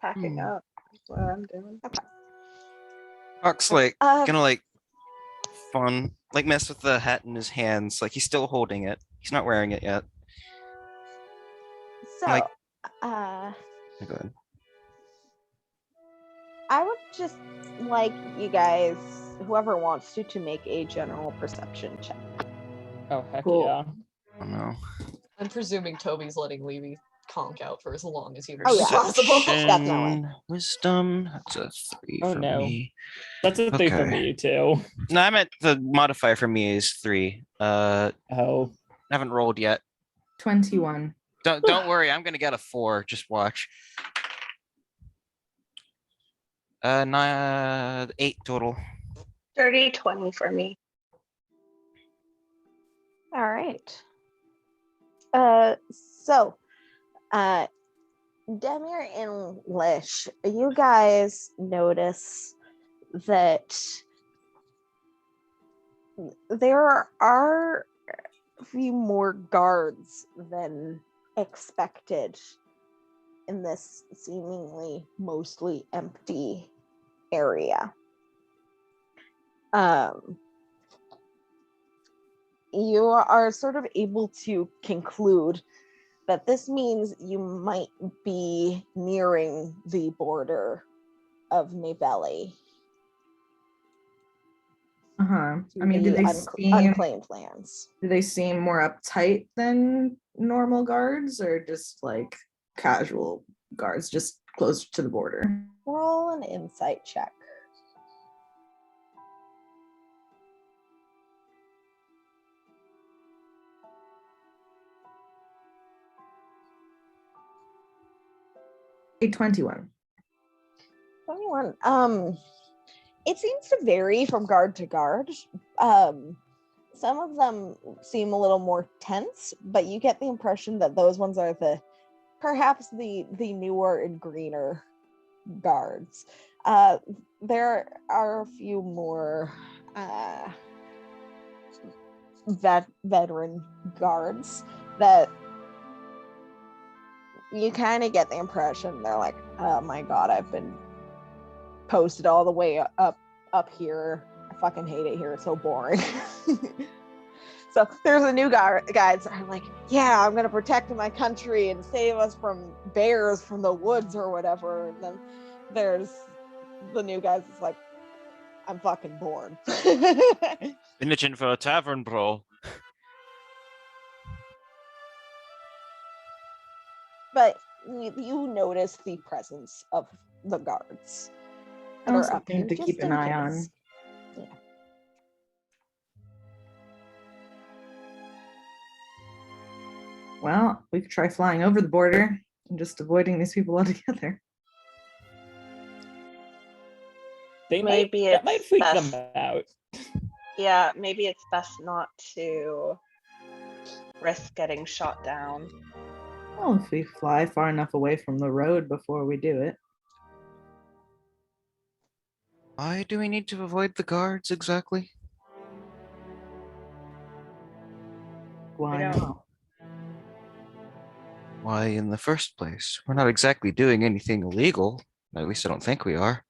packing up. That's what I'm doing. Hawk's like Uh, gonna like fun, like mess with the hat in his hands. Like he's still holding it. He's not wearing it yet. So, like- uh, Go ahead. I would just like you guys, whoever wants to make a general perception check. Oh heck Cool. yeah. Oh no. I'm presuming Toby's letting Levy conk out for as long as humanly Oh, yeah. possible. Definitely. Perception, wisdom. That's a 3 Oh, for no. me. That's a thing for Okay. me too. No, I meant the modifier for me is 3. Oh. I haven't rolled yet. 21. Don't worry, I'm gonna get a 4. Just watch. 8 total. 30-20 for me. All right. So, Demir and Lish, you guys notice that there are a few more guards than expected in this seemingly mostly empty area. You are sort of able to conclude that this means you might be nearing the border of Nivelle. Uh-huh. to I mean, do the they seem unclaimed lands. more uptight than normal guards, or just like casual guards, just closer to the border? Roll an insight check. A 21. 21. It seems to vary from guard to guard. Some of them seem a little more tense, but you get the impression that those ones are perhaps the newer and greener guards. There are a few more veteran guards that you kind of get the impression they're like, oh my god, I've been posted all the way up here. I fucking hate it here. It's so boring. So there's a new guys that are like, yeah, I'm gonna protect my country and save us from bears from the woods or whatever. And then there's the new guys that's like, I'm fucking bored. Been itching for a tavern brawl. But you notice the presence of the guards that Oh, are up something here to just keep an in eye case. on. Yeah. Well, we could try flying over the border and just avoiding these people altogether. Maybe that might it's freak best. them out. Yeah, maybe it's best not to risk getting shot down. Well, if we fly far enough away from the road before we do it. Why do we need to avoid the guards exactly? Why don't- not? Why in the first place? We're not exactly doing anything illegal. At least I don't think we are.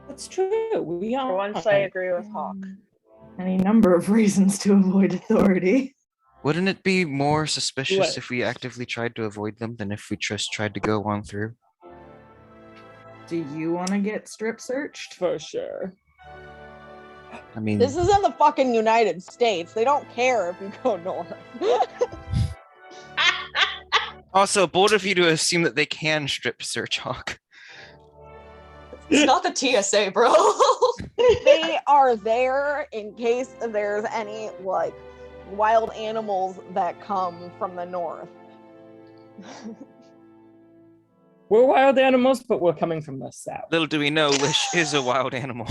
That's true. We are. For once, I agree with Hawk. Any number of reasons to avoid authority. Wouldn't it be more suspicious What? if we actively tried to avoid them than if we just tried to go on through? Do you want to get strip searched? For sure. I mean, This is in the fucking United States. They don't care if you go north. also bold of you to assume that they can strip search Hawk. It's not the TSA, bro. They are there in case there's any like wild animals that come from the north. We're wild animals, but we're coming from the south. Little do we know, Lish is a wild animal.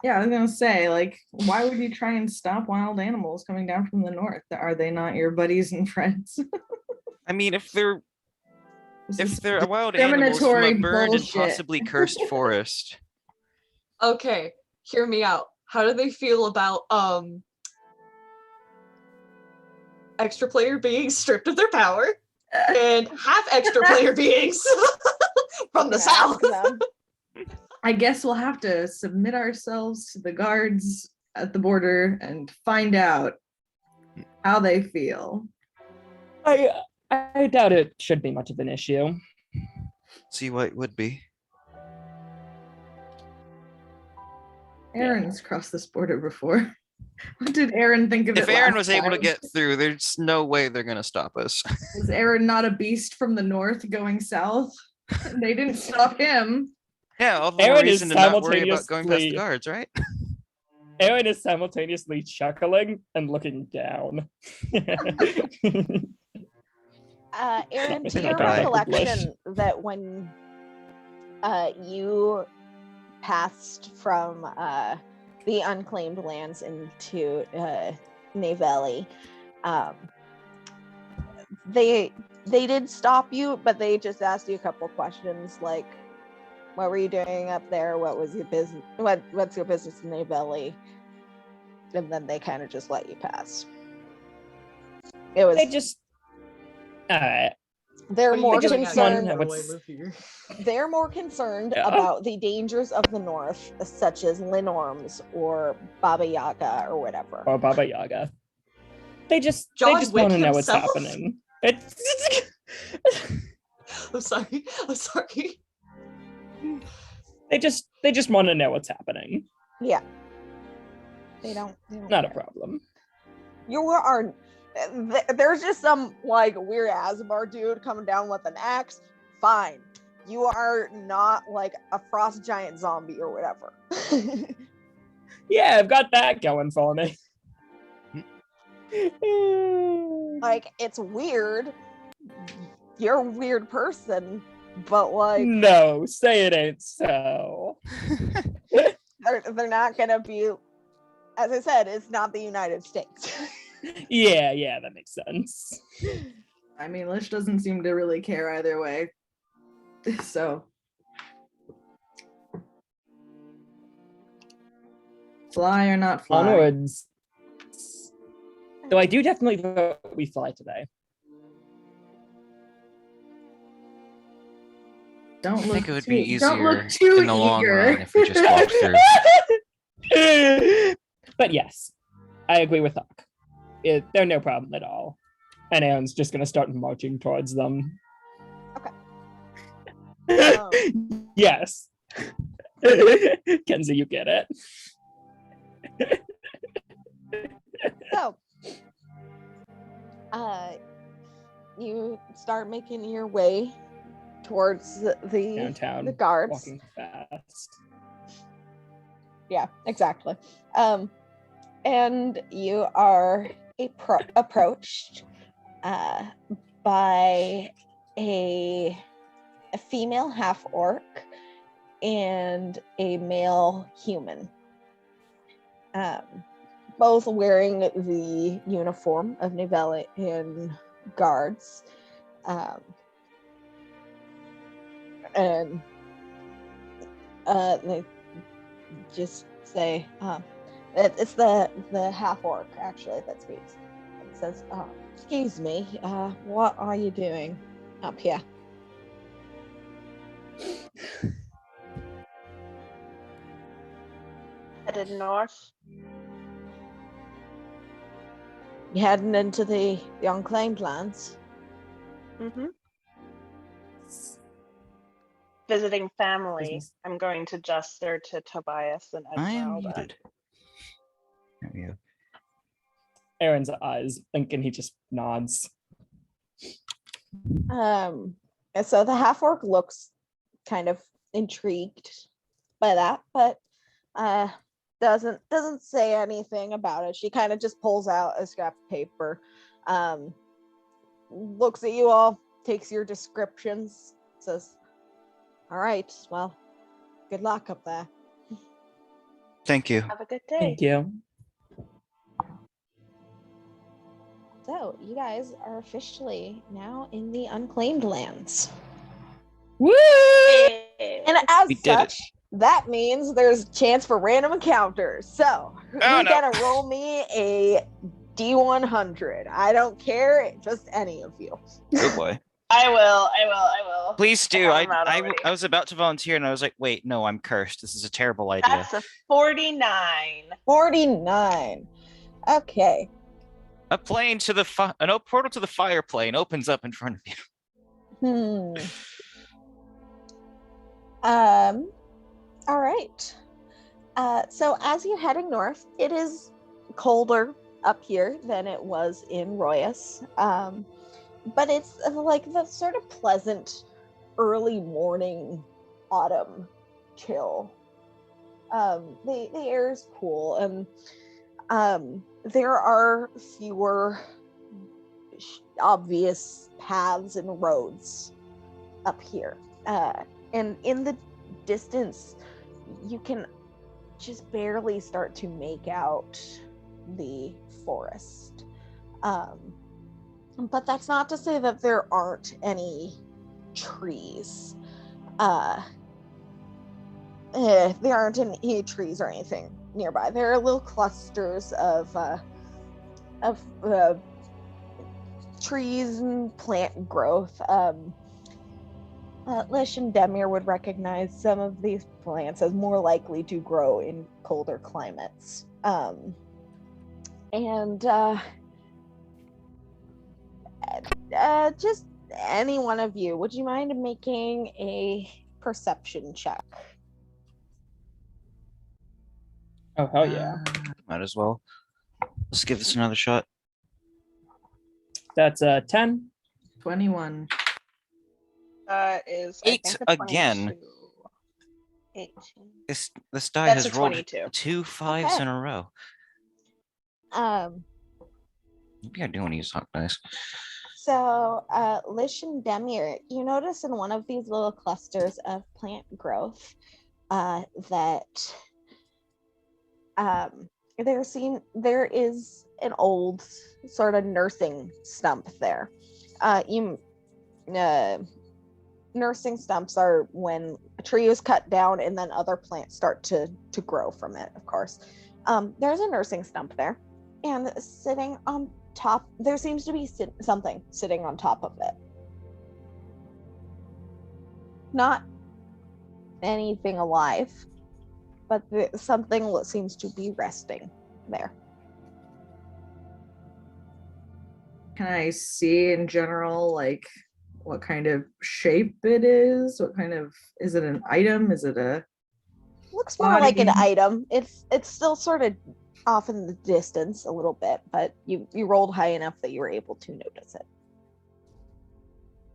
Yeah, I was gonna say, like, why would you try and stop wild animals coming down from the north? Are they not your buddies and friends? I mean, if they're This if is they're wild animals from a discriminatory burned and bullshit. possibly cursed forest, Okay, hear me out. How do they feel about extra player beings stripped of their power and have extra player beings from the south? Ask them. I guess we'll have to submit ourselves to the guards at the border and find out how they feel. I doubt it should be much of an issue. see what it would be. Aaron's crossed this border before. What did Aaron think of it? If Aaron last was able to time? get through, there's no way they're gonna stop us. Is Aaron not a beast from the north going south? They didn't stop him. Yeah, all the more Aaron is reason to not worry about going past the simultaneously- guards, right? Aaron is simultaneously chuckling and looking down. Aaron, to Not your bad. recollection that when you passed from the unclaimed lands into Navelli, they did stop you, but they just asked you a couple questions like, what were you doing up there? What was your business? What's your business in Navelli? And then they kind of just let you pass. It was They just. Alright. they're What do you more think of that? concerned. One, Why do I what's- live here? They're more concerned Yeah. about the dangers of the north, such as Linorms or Baba Yaga or whatever. Or Baba Yaga. They just John want to Wick know what's himself? happening. It's I'm sorry. I'm sorry. they just want to know what's happening. Yeah. They don't Not a care. problem. You are there's just some like weird Asmar dude coming down with an axe. Fine. You are not like a frost giant zombie or whatever. Yeah, I've got that going for me. Like, it's weird. You're a weird person, but like No, say it ain't so. they're not gonna be, as I said, it's not the United States. Yeah, that makes sense. I mean, Lish doesn't seem to really care either way. So. Fly or not fly? Onwards. Though I do definitely vote we fly today. Don't I look think it would too, be don't easier look too in the long eager. run if we just walked through. But yes, I agree with Huck. They're no problem at all. And Aaron's just going to start marching towards them. Yes. Kenzie, you get it. So, you start making your way towards the Downtown, the guards. walking fast. Yeah, exactly. And you are approached by a female half orc and a male human, both wearing the uniform of Nivelian guards, and they just say, it's the half orc actually that speaks. It says, excuse me, what are you doing up here? Headed north. You heading into the unclaimed lands? Mm-hmm. Visiting family. Business. I'm going to gesture to Tobias and I am Esmeralda. muted. There we go. Aaron's eyes blink and he just nods. And so the half orc looks kind of intrigued by that, but doesn't say anything about it. She kind of just pulls out a scrap of paper, looks at you all, takes your descriptions, says, all right, well, good luck up there. Thank you. Have a good day. Thank you. So you guys are officially now in the unclaimed lands. Woo! And as We did such, that means there's a chance for random encounters. So who's no. gonna roll me a D100? I don't care, just any of you. Oh boy. I will. Please do. I'm out already. I was about to volunteer and I was like, wait, no, I'm cursed. This is a terrible idea. That's a 49. 49. Okay. A plane to the portal to the fire plane opens up in front of you. All right. So as you're heading north, it is colder up here than it was in Royis. But it's like the sort of pleasant early morning autumn chill. The air is cool, and there are fewer obvious paths and roads up here. And in the distance, you can just barely start to make out the forest. But that's not to say that there aren't any trees. There aren't any trees or anything nearby. There are little clusters of trees and plant growth. Lish and Demir would recognize some of these plants as more likely to grow in colder climates. Just any one of you, would you mind making a perception check? Oh, hell yeah. Might as well. Let's give this another shot. That's 10. 21. Is I Eight think, a again. 22. 18. This die That's has a rolled 22. 2 5s Okay. in a row. Maybe I do want to use hot dice. So, Lish and Demir, you notice in one of these little clusters of plant growth that there is an old sort of nursing stump there. Nursing stumps are when a tree is cut down and then other plants start to grow from it, of course. There's a nursing stump there. And sitting on top, there seems to be something sitting on top of it. Not anything alive, but something that seems to be resting there. Can I see in general, like, what kind of shape it is? What kind of, is it an item? Is it a Looks more like an body? item. It's still sort of off in the distance a little bit, but you rolled high enough that you were able to notice it.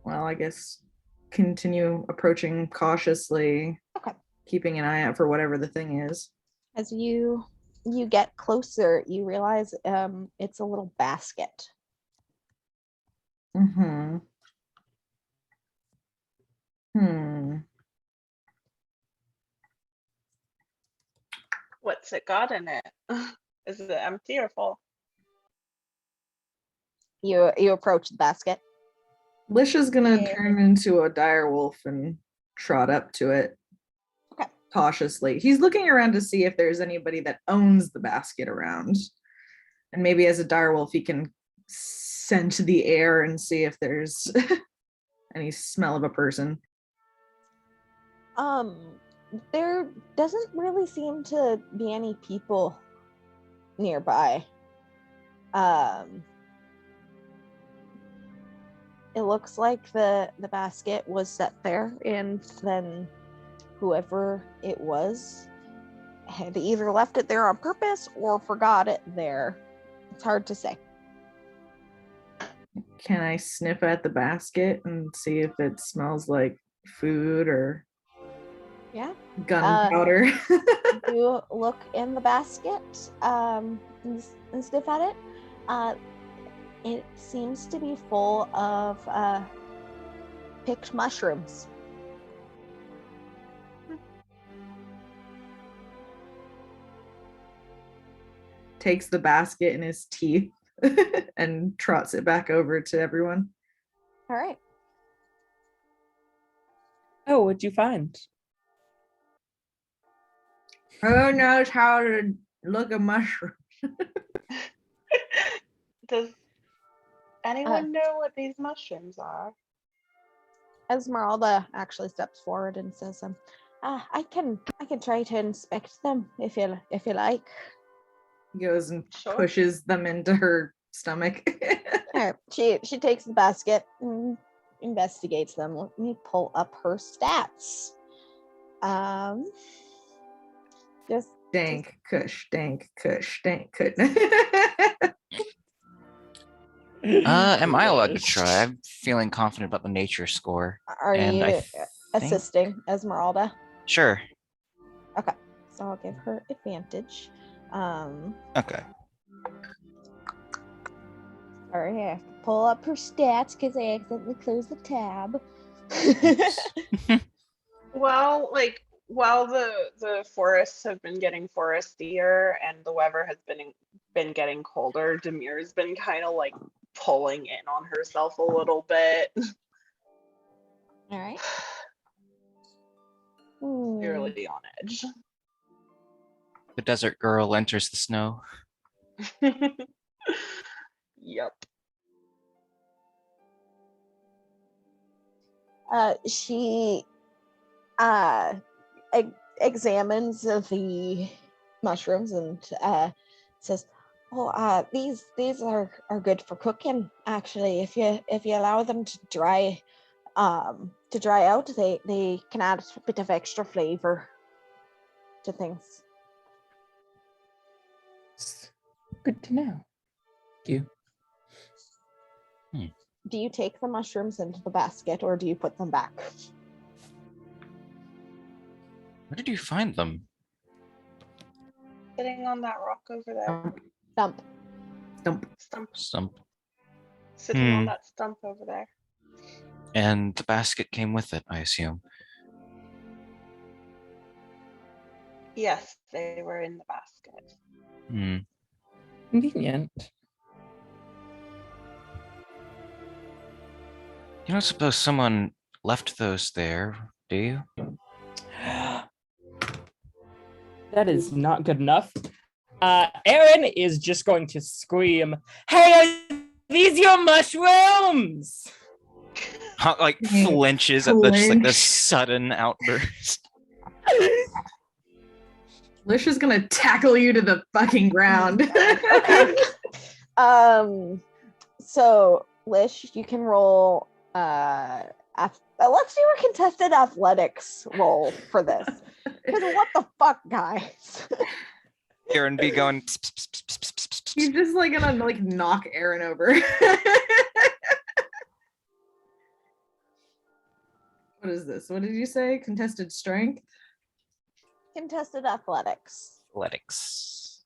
Well, I guess continue approaching cautiously. Okay. Keeping an eye out for whatever the thing is. As you get closer, you realize it's a little basket. Hmm. What's it got in it? Is it empty or full? You approach the basket. Lisha's gonna Yeah. turn into a dire wolf and trot up to it. Okay. Cautiously. He's looking around to see if there's anybody that owns the basket around. And maybe as a dire wolf, he can scent the air and see if there's any smell of a person. There doesn't really seem to be any people nearby. It looks like the basket was set there, and then whoever it was had either left it there on purpose or forgot it there. It's hard to say. Can I sniff at the basket and see if it smells like food or Yeah. gunpowder? You look in the basket and sniff at it. It seems to be full of picked mushrooms. Takes the basket in his teeth and trots it back over to everyone. All right. Oh, what'd you find? Who knows how to look a mushroom? Does anyone know what these mushrooms are? Esmeralda actually steps forward and says, I can try to inspect them if you like. Goes and Sure. pushes them into her stomach. All right. She takes the basket and investigates them. Let me pull up her stats. Just Dank kush, dank kush, dank kush. Am I allowed to try? I'm feeling confident about the nature score. are And you I think- assisting Esmeralda? Sure. Okay, so I'll give her advantage. Okay. Sorry, I have to pull up her stats because I accidentally closed the tab. Well, like while the forests have been getting forestier and the weather has been getting colder, Demir's been kind of like pulling in on herself a little bit. All right. Really on edge. The desert girl enters the snow. Yep. She examines the mushrooms and says, "Oh, these are good for cooking. Actually, if you allow them to dry out, they can add a bit of extra flavor to things." Good to know. Thank you. Do you take the mushrooms into the basket or do you put them back? Where did you find them? Sitting on that rock over there. Stump. Stump. Sitting on that stump over there. And the basket came with it, I assume. Yes, they were in the basket. Convenient. You don't suppose someone left those there, do you? That is not good enough. Aaron is just going to scream, "Hey, are these your mushrooms?" Hawk like flinches at the just like this sudden outburst. Lish is gonna tackle you to the fucking ground. Okay. So Lish, you can roll. Let's do a contested athletics roll for this. Because what the fuck, guys? Aaron be going. He's just like gonna like knock Aaron over. What is this? What did you say? Contested strength? Contested athletics. Athletics.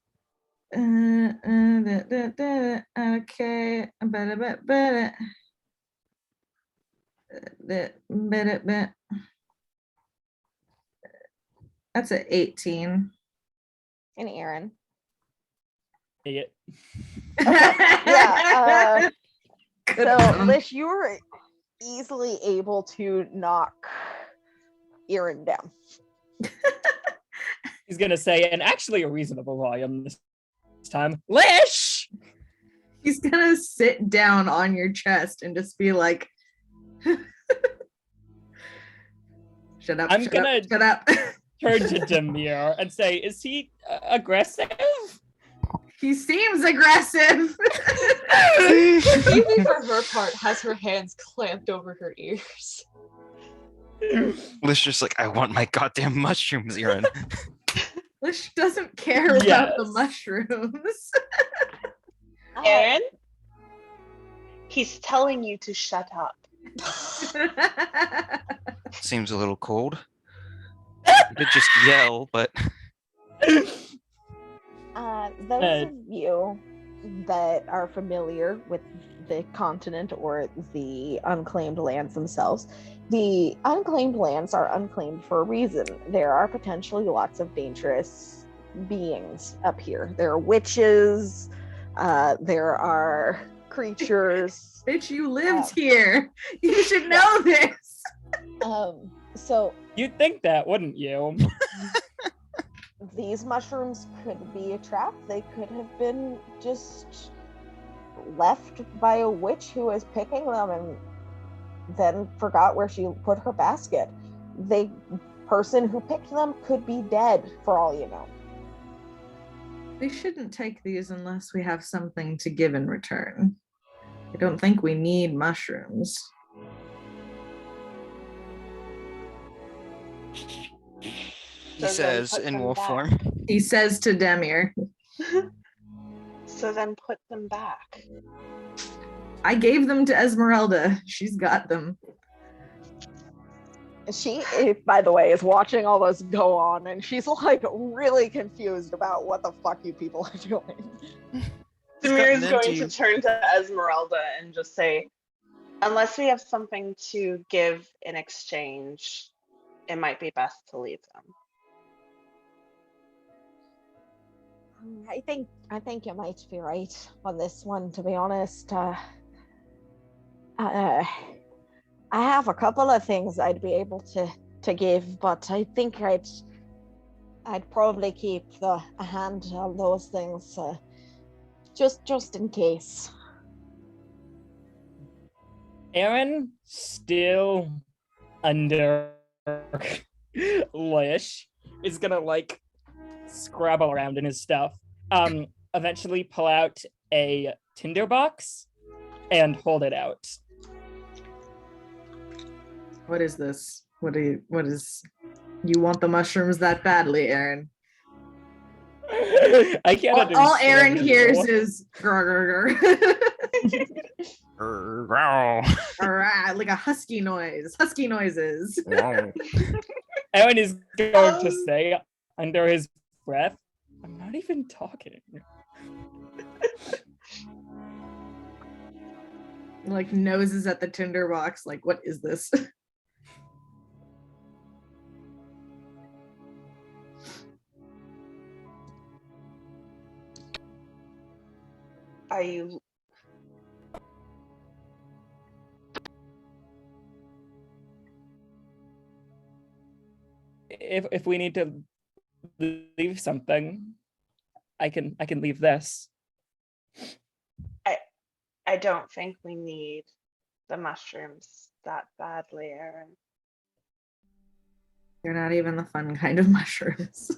Okay. That's an 18. And Aaron. Idiot. Yeah. Good So, one. Lish, you were easily able to knock Aaron down. He's gonna say, and actually a reasonable volume this time. Lish! He's gonna sit down on your chest and just be like, shut up. I'm shut gonna- up, shut up. Turn to Demir and say, is he aggressive? He seems aggressive. Phoebe, for her part, has her hands clamped over her ears. Lish just like, I want my goddamn mushrooms, Aaron. Lish doesn't care about the mushrooms. Aaron, he's telling you to shut up. Seems a little cold. You did just yell, but Those of you that are familiar with the continent or the unclaimed lands themselves, the unclaimed lands are unclaimed for a reason. There are potentially lots of dangerous beings up here. There are witches, there are creatures. Bitch, you lived here. You should know this. So You'd think that, wouldn't you? these mushrooms could be a trap. They could have been just left by a witch who was picking them and then forgot where she put her basket. The person who picked them could be dead for all you know. We shouldn't take these unless we have something to give in return. I don't think we need mushrooms. he So then says put in them wolf back. form. He says to Demir, So then put them back. I gave them to Esmeralda. She's got them. She, by the way, is watching all this go on, and she's like really confused about what the fuck you people are doing. Demir is gotten going into to turn to Esmeralda and just say, unless we have something to give in exchange, it might be best to leave them. I think you might be right on this one, to be honest. I have a couple of things I'd be able to give, but I think I'd probably keep a hand of those things just in case. Aaron, still under Lish, is gonna like scrabble around in his stuff. Eventually pull out a tinderbox and hold it out. What is this? What is you want the mushrooms that badly, Aaron? I can't All Aaron understand hears you. is grr, grr, like a husky noise. Husky noises. Aaron is going to say under his breath, I'm not even talking. Like noses at the tinderbox. Like, what is this? Are you? If we need to leave something, I can leave this. I don't think we need the mushrooms that badly, Aaron. They're not even the fun kind of mushrooms.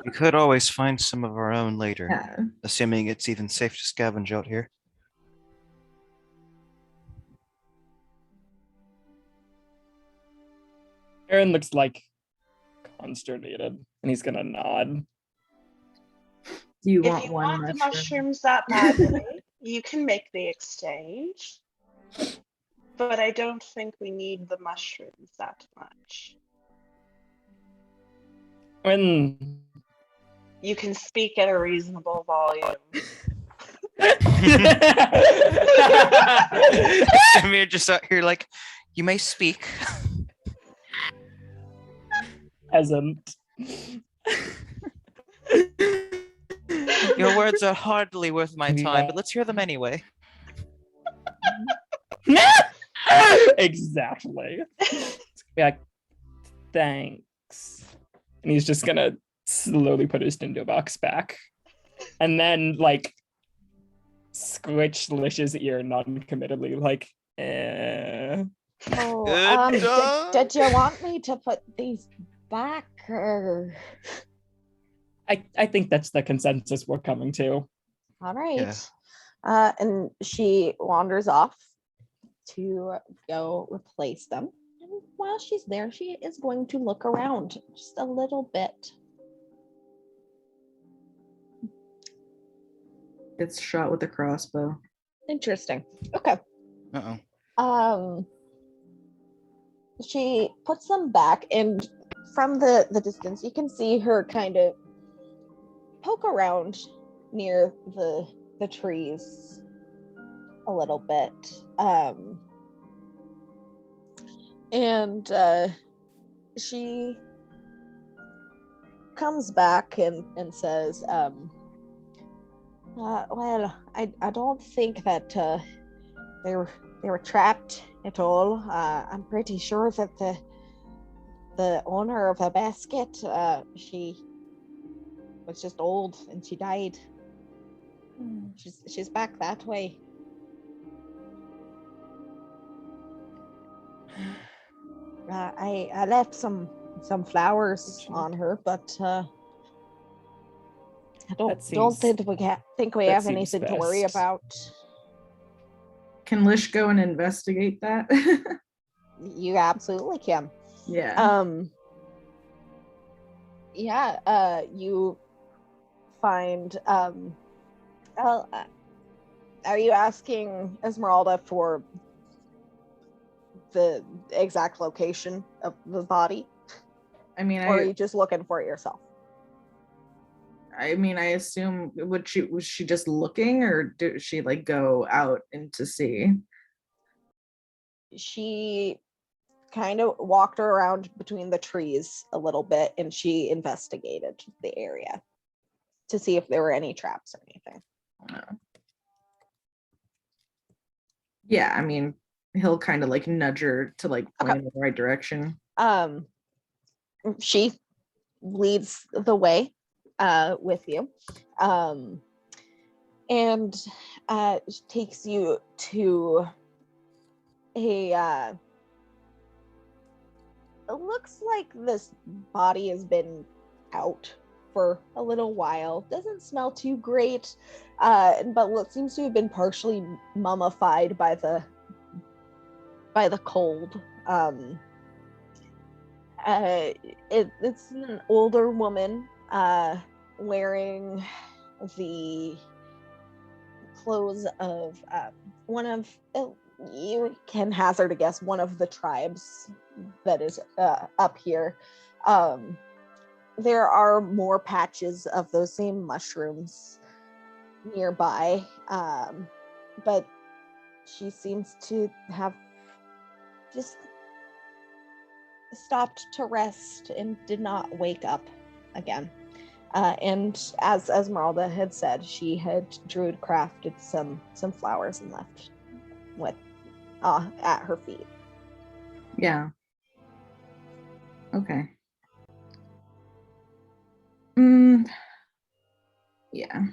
We could always find some of our own later, Yeah. assuming it's even safe to scavenge out here. Aaron looks like consternated, and he's gonna nod. Do you If want you one want the mushroom? mushrooms that badly, you can make the exchange. But I don't think we need the mushrooms that much. When You can speak at a reasonable volume. Demir just out here like, you may speak. peasant. Your words are hardly worth my time, but let's hear them anyway. Exactly. Yeah. Thanks. And he's just gonna slowly put his Dindo box back. And then like scritch Lish's ear non-committedly, like, Oh, did you want me to put these back or? I think that's the consensus we're coming to. All right. Yeah. And she wanders off to go replace them. And while she's there, she is going to look around just a little bit. Gets shot with a crossbow. Interesting. Okay. Uh-oh. She puts them back, and from the distance, you can see her kind of poke around near the trees a little bit. And she comes back and says, well, I don't think that they were trapped at all. I'm pretty sure that the owner of the basket, she was just old and she died. She's back that way. I left some flowers on her, but I don't think we have anything to worry about. Can Lish go and investigate that? You absolutely can. Yeah. You find are you asking Esmeralda for the exact location of the body? I mean, or are you just looking for it yourself? I mean, I assume was she just looking, or did she like go out into sea? She kind of walked around between the trees a little bit, and she investigated the area to see if there were any traps or anything. Yeah, I mean, he'll kind of like nudge her to like point in the right direction. She leads the way with you, and takes you to a it looks like this body has been out for a little while. Doesn't smell too great, but seems to have been partially mummified by the cold. It's an older woman wearing the clothes of one of, you can hazard a guess, one of the tribes that is up here. There are more patches of those same mushrooms nearby, but she seems to have just stopped to rest and did not wake up again. And as Esmeralda had said, she had druid crafted some flowers and left with at her feet. Yeah. Okay. Yeah.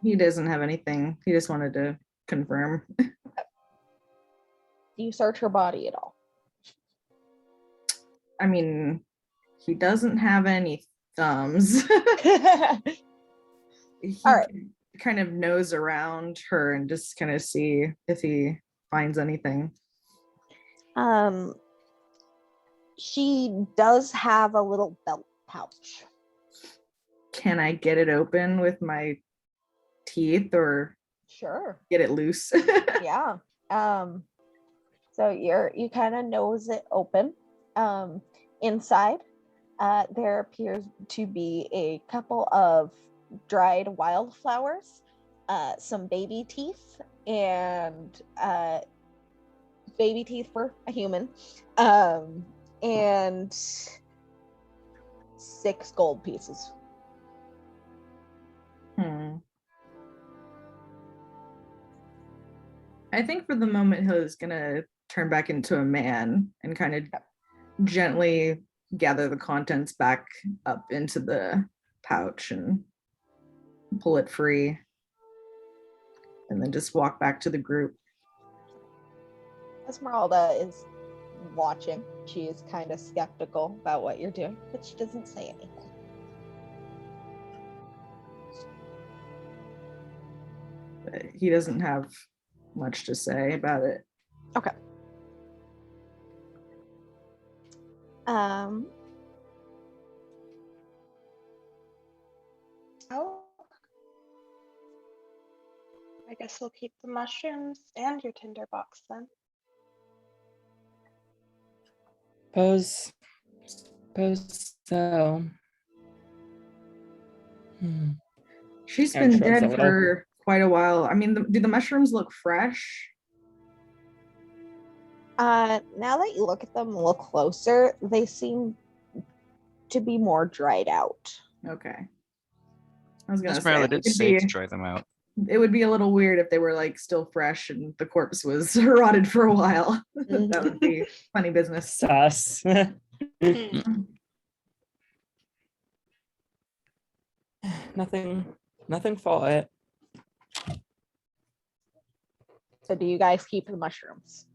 He doesn't have anything. He just wanted to confirm. Do you search her body at all? I mean, he doesn't have any thumbs. He All right. kind of nose around her and just kind of see if he finds anything. She does have a little belt pouch. Can I get it open with my teeth or Sure. get it loose? Yeah. So you kind of nose it open. Inside, there appears to be a couple of dried wildflowers, some baby teeth, and baby teeth for a human, and 6 gold pieces. I think for the moment he's gonna turn back into a man and kind of gently gather the contents back up into the pouch and pull it free, and then just walk back to the group. Esmeralda is watching. She is kind of skeptical about what you're doing, but she doesn't say anything. But he doesn't have much to say about it. Okay. Oh. I guess we'll keep the mushrooms and your tinderbox then. Suppose so. She's And been shrugs a dead little. for quite a while. I mean, do the mushrooms look fresh? Now that you look at them a little closer, they seem to be more dried out. Okay. I was gonna Esmeralda say, did say to try them out. it would be a little weird if they were like still fresh and the corpse was rotted for a while. That would be funny business. Sus. Nothing for it. So do you guys keep the mushrooms?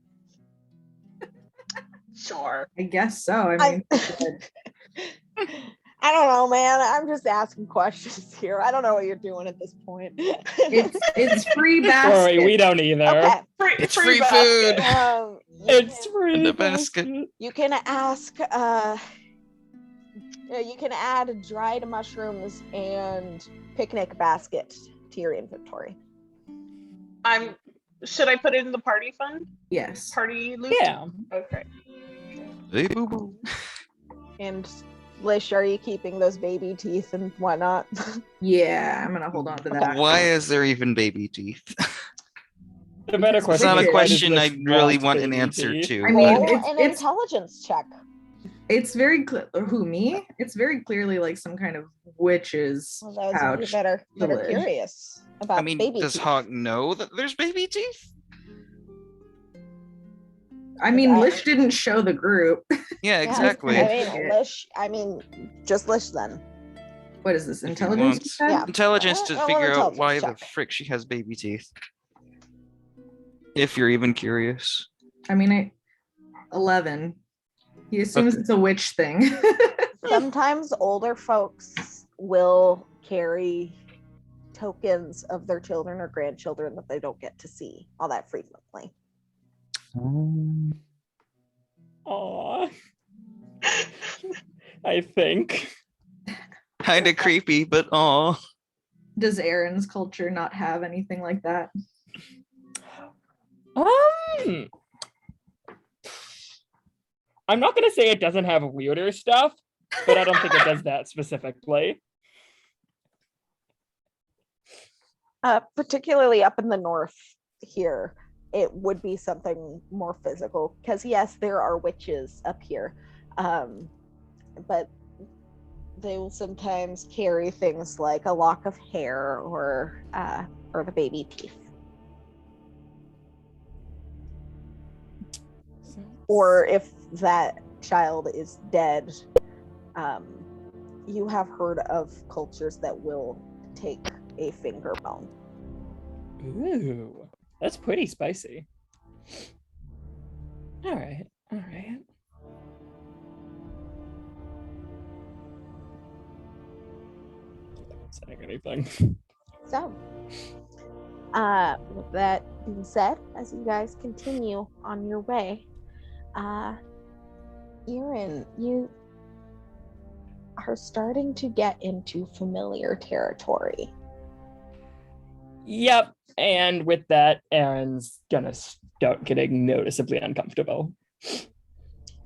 Sure. I guess so. I mean, I don't know, man. I'm just asking questions here. I don't know what you're doing at this point. it's free Don't basket. worry, we don't either. Okay. It's free food. It's free. In the basket. You can ask. You can add dried mushrooms and picnic basket to your inventory. Should I put it in the party fund? Yes. Party loot? Yeah. Okay. Hey, boo boo. And Lish, are you keeping those baby teeth and whatnot? Yeah, I'm gonna hold on to that. Why is there even baby teeth? The better It's question. It's not a is, why does question Lish I really want want an baby answer teeth? to. I mean, Roll it's- an it's- intelligence check. It's very clear. Who, me? It's very clearly like some kind of witch's Well, those of you pouch. that are Village. curious about I mean, baby does teeth. Hawk know that there's baby teeth? I mean, That- Lish didn't show the group. Yeah, Yeah, exactly. I mean, just Lish then. What is this? If he Intelligence? wants. you said? Yeah. Intelligence to Roll an figure out intelligence why the check. frick she has baby teeth. If you're even curious. I mean, 11. He assumes Okay. it's a witch thing. Sometimes older folks will carry tokens of their children or grandchildren that they don't get to see all that frequently. Aw. I think. Kind of creepy, but aw. Does Aaron's culture not have anything like that? I'm not gonna say it doesn't have weirder stuff, but I don't think it does that specifically. Particularly up in the north here, it would be something more physical because yes, there are witches up here, but they will sometimes carry things like a lock of hair or the baby teeth. Or if that child is dead, you have heard of cultures that will take a finger bone. Ooh, that's pretty spicy. All right. Saying anything. So, with that being said, as you guys continue on your way, Erin, you are starting to get into familiar territory. Yep. And with that, Aaron's gonna start getting noticeably uncomfortable.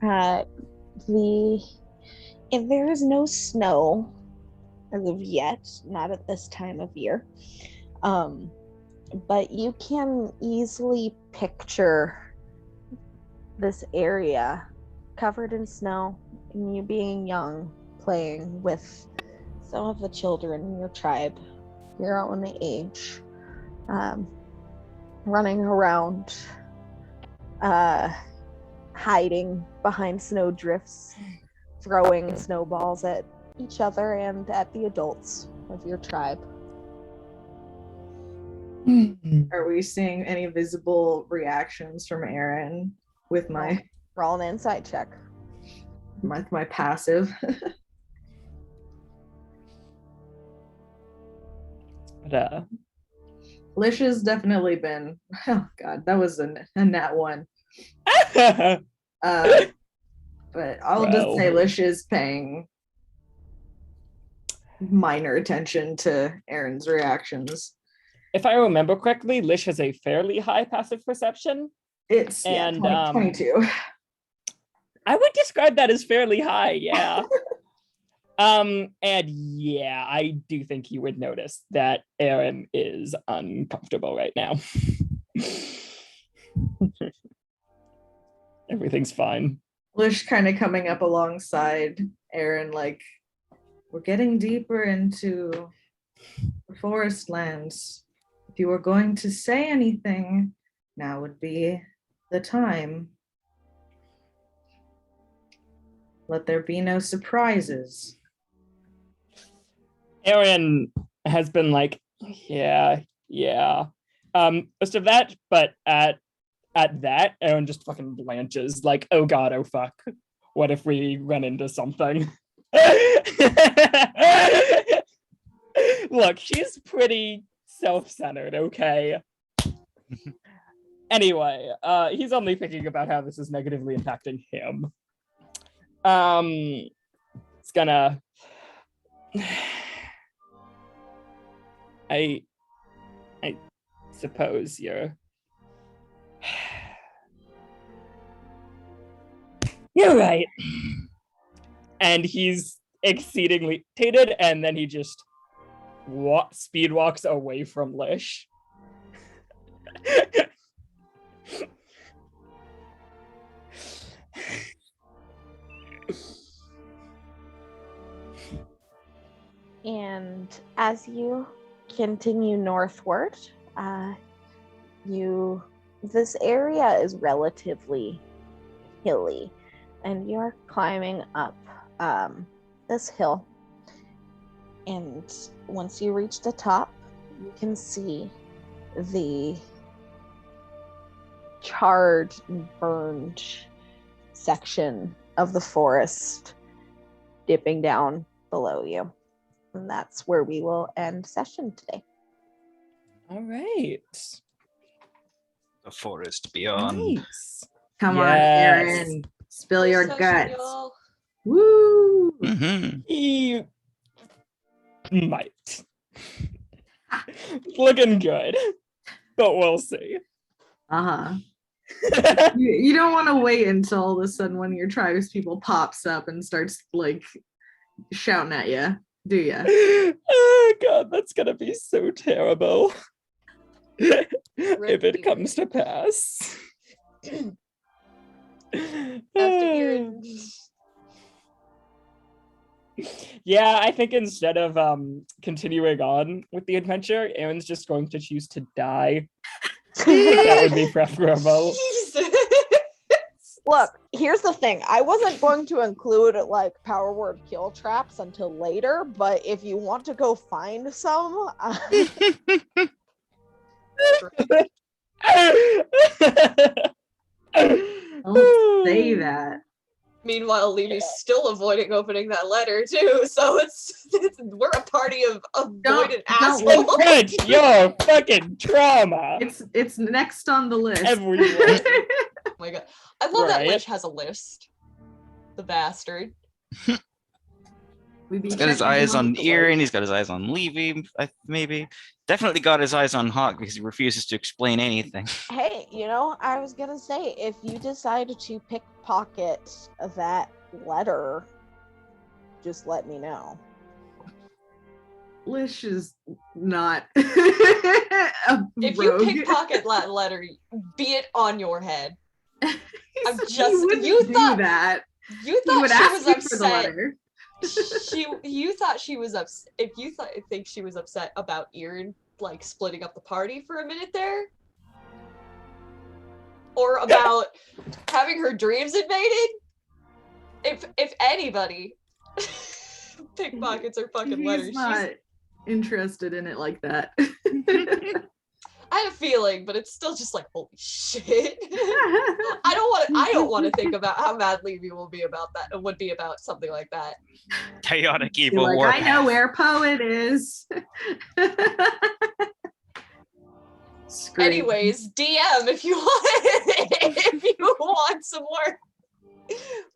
If there is no snow as of yet, not at this time of year, but you can easily picture this area covered in snow, and you being young, playing with some of the children in your tribe, your own age, running around, hiding behind snow drifts, throwing snowballs at each other and at the adults of your tribe. Are we seeing any visible reactions from Aaron with my Roll an insight check. my passive? But, Lish has definitely been. Oh God, that was a nat one. But I'll just say Lish is paying minor attention to Aaron's reactions. if I remember correctly, Lish has a fairly high passive perception. It's 22. I would describe that as fairly high, yeah. And yeah, I do think you would notice that Aaron is uncomfortable right now. Everything's fine. Lish kind of coming up alongside Aaron, like, we're getting deeper into the forest lands. If you were going to say anything, now would be the time. Let there be no surprises. Aaron has been like, yeah. Most of that, but at that, Aaron just fucking blanches, like, oh God, oh fuck. What if we run into something? Look, she's pretty self-centered, okay? Anyway, he's only thinking about how this is negatively impacting him. It's gonna... I suppose you're right. And he's exceedingly irritated, and then he just speed walks away from Lish. And as you continue northward, this area is relatively hilly, and you're climbing up this hill. And once you reach the top, you can see the charred and burned section of the forest dipping down below you. And that's where we will end session today. All right. The forest beyond. Nice. Come on, Yes. Aaron. Spill your So guts. y'all. Woo! Mhm. He might. Looking good. But we'll see. Uh-huh. You don't want to wait until all of a sudden one of your tribes people pops up and starts like shouting at you, do you? Oh God, that's gonna be so terrible. If it comes to pass. After hearing Yeah, I think instead of continuing on with the adventure, Aaron's just going to choose to die. That would be preferable. Jesus. Look, here's the thing. I wasn't going to include like power word kill traps until later, but if you want to go find some, Don't say that. Meanwhile, Levy's still avoiding opening that letter too, so it's we're a party of avoidant Don't assholes. French, your fucking trauma. It's next on the list. Everywhere. Oh my god. I love that Right. Lich has a list. The bastard. He's got his eyes on Erin, he's got his eyes on Levy, maybe. Definitely got his eyes on Hawk because he refuses to explain anything. hey, I was gonna say, if you decide to pickpocket that letter, just let me know. Lish is not a If you rogue. pickpocket that letter, be it on your head. I'm He just wouldn't you do thought that. you He would thought she was ask you for the upset. letter. You thought she was upset. If you think she was upset about Erin like splitting up the party for a minute there, or about having her dreams invaded, if anybody pickpockets her fucking letters, He's not interested in it like that. I have a feeling, but it's still just like holy shit. I don't want to think about how mad Levy would be about something like that. Chaotic Be evil like, war. I know where Poet is. Scream. Anyways, DM if you want some more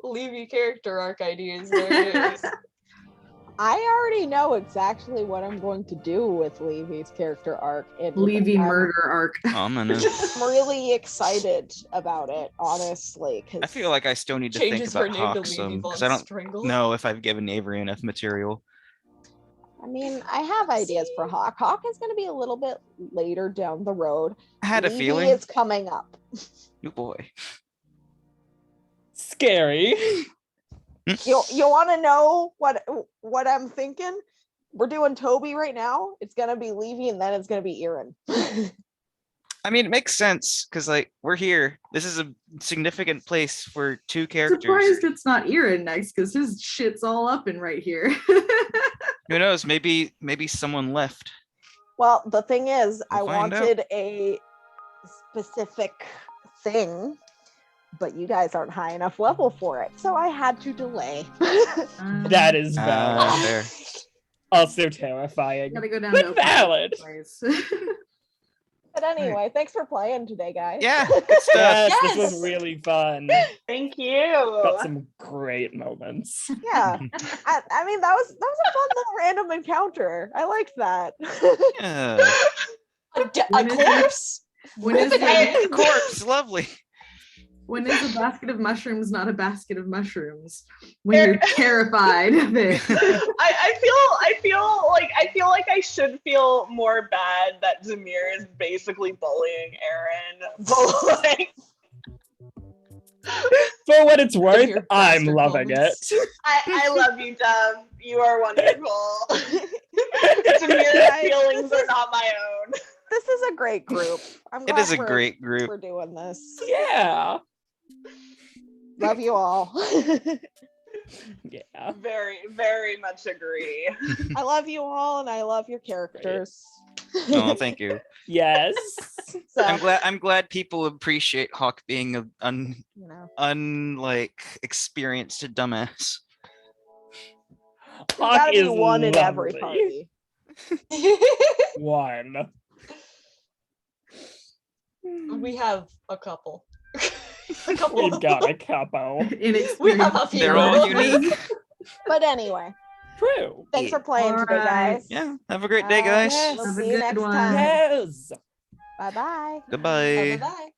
Levy character arc ideas. There it is. I already know exactly what I'm going to do with Levy's character arc. And Levy I'm murder arc. Ominous. really excited about it, honestly. I feel like I still need to think Changes her about name to Hawk Levy some Von because I don't Strangle. know if I've given Avery enough material. I mean, I have ideas for Hawk. Hawk is going to be a little bit later down the road. I had a Levy feeling. is coming up. Oh boy. Scary. You want to know what I'm thinking? We're doing Toby right now. It's gonna be Levy, and then it's gonna be Erin. I mean, it makes sense because like we're here. This is a significant place for two characters. Surprised it's not Erin next because his shit's all up and right here. Who knows? Maybe someone left. Well, the thing is, I We'll find out. wanted a specific thing, but you guys aren't high enough level for it, so I had to delay. That is valid. Fair. Also terrifying. Gotta go down But to valid. place. But anyway, thanks for playing today, guys. Yeah, good stuff. Yes, this Yes. was really fun. Thank you. Got some great moments. Yeah. I mean, that was a fun little random encounter. I liked that. Yeah. A corpse. When is Hey, a, corpse, lovely. when is a basket of mushrooms not a basket of mushrooms? When you're terrified of it. I feel like I should feel more bad that Zamir is basically bullying Aaron, but like For what it's worth, Your I'm bastard loving moments. it. I love you, Dub. You are wonderful. Zamir's feelings are not my own. This is a great group. I'm It glad is a great group. we're doing this. Yeah. Love you all. Yeah. Very, very much agree. I love you all, and I love your characters. Oh, thank you. Yes. So, I'm glad people appreciate Hawk being a unlike experienced dumbass. there's gotta Hawk be one in every lovely. party. One. We have a couple. A couple. We've got a couple. We have a few. They're all unique. But anyway, True. thanks for playing today, Alright. guys. Yeah. Have a great day, guys. Yes. We'll Have a see you good next one. time. Yes. Bye bye. Goodbye. Bye-bye.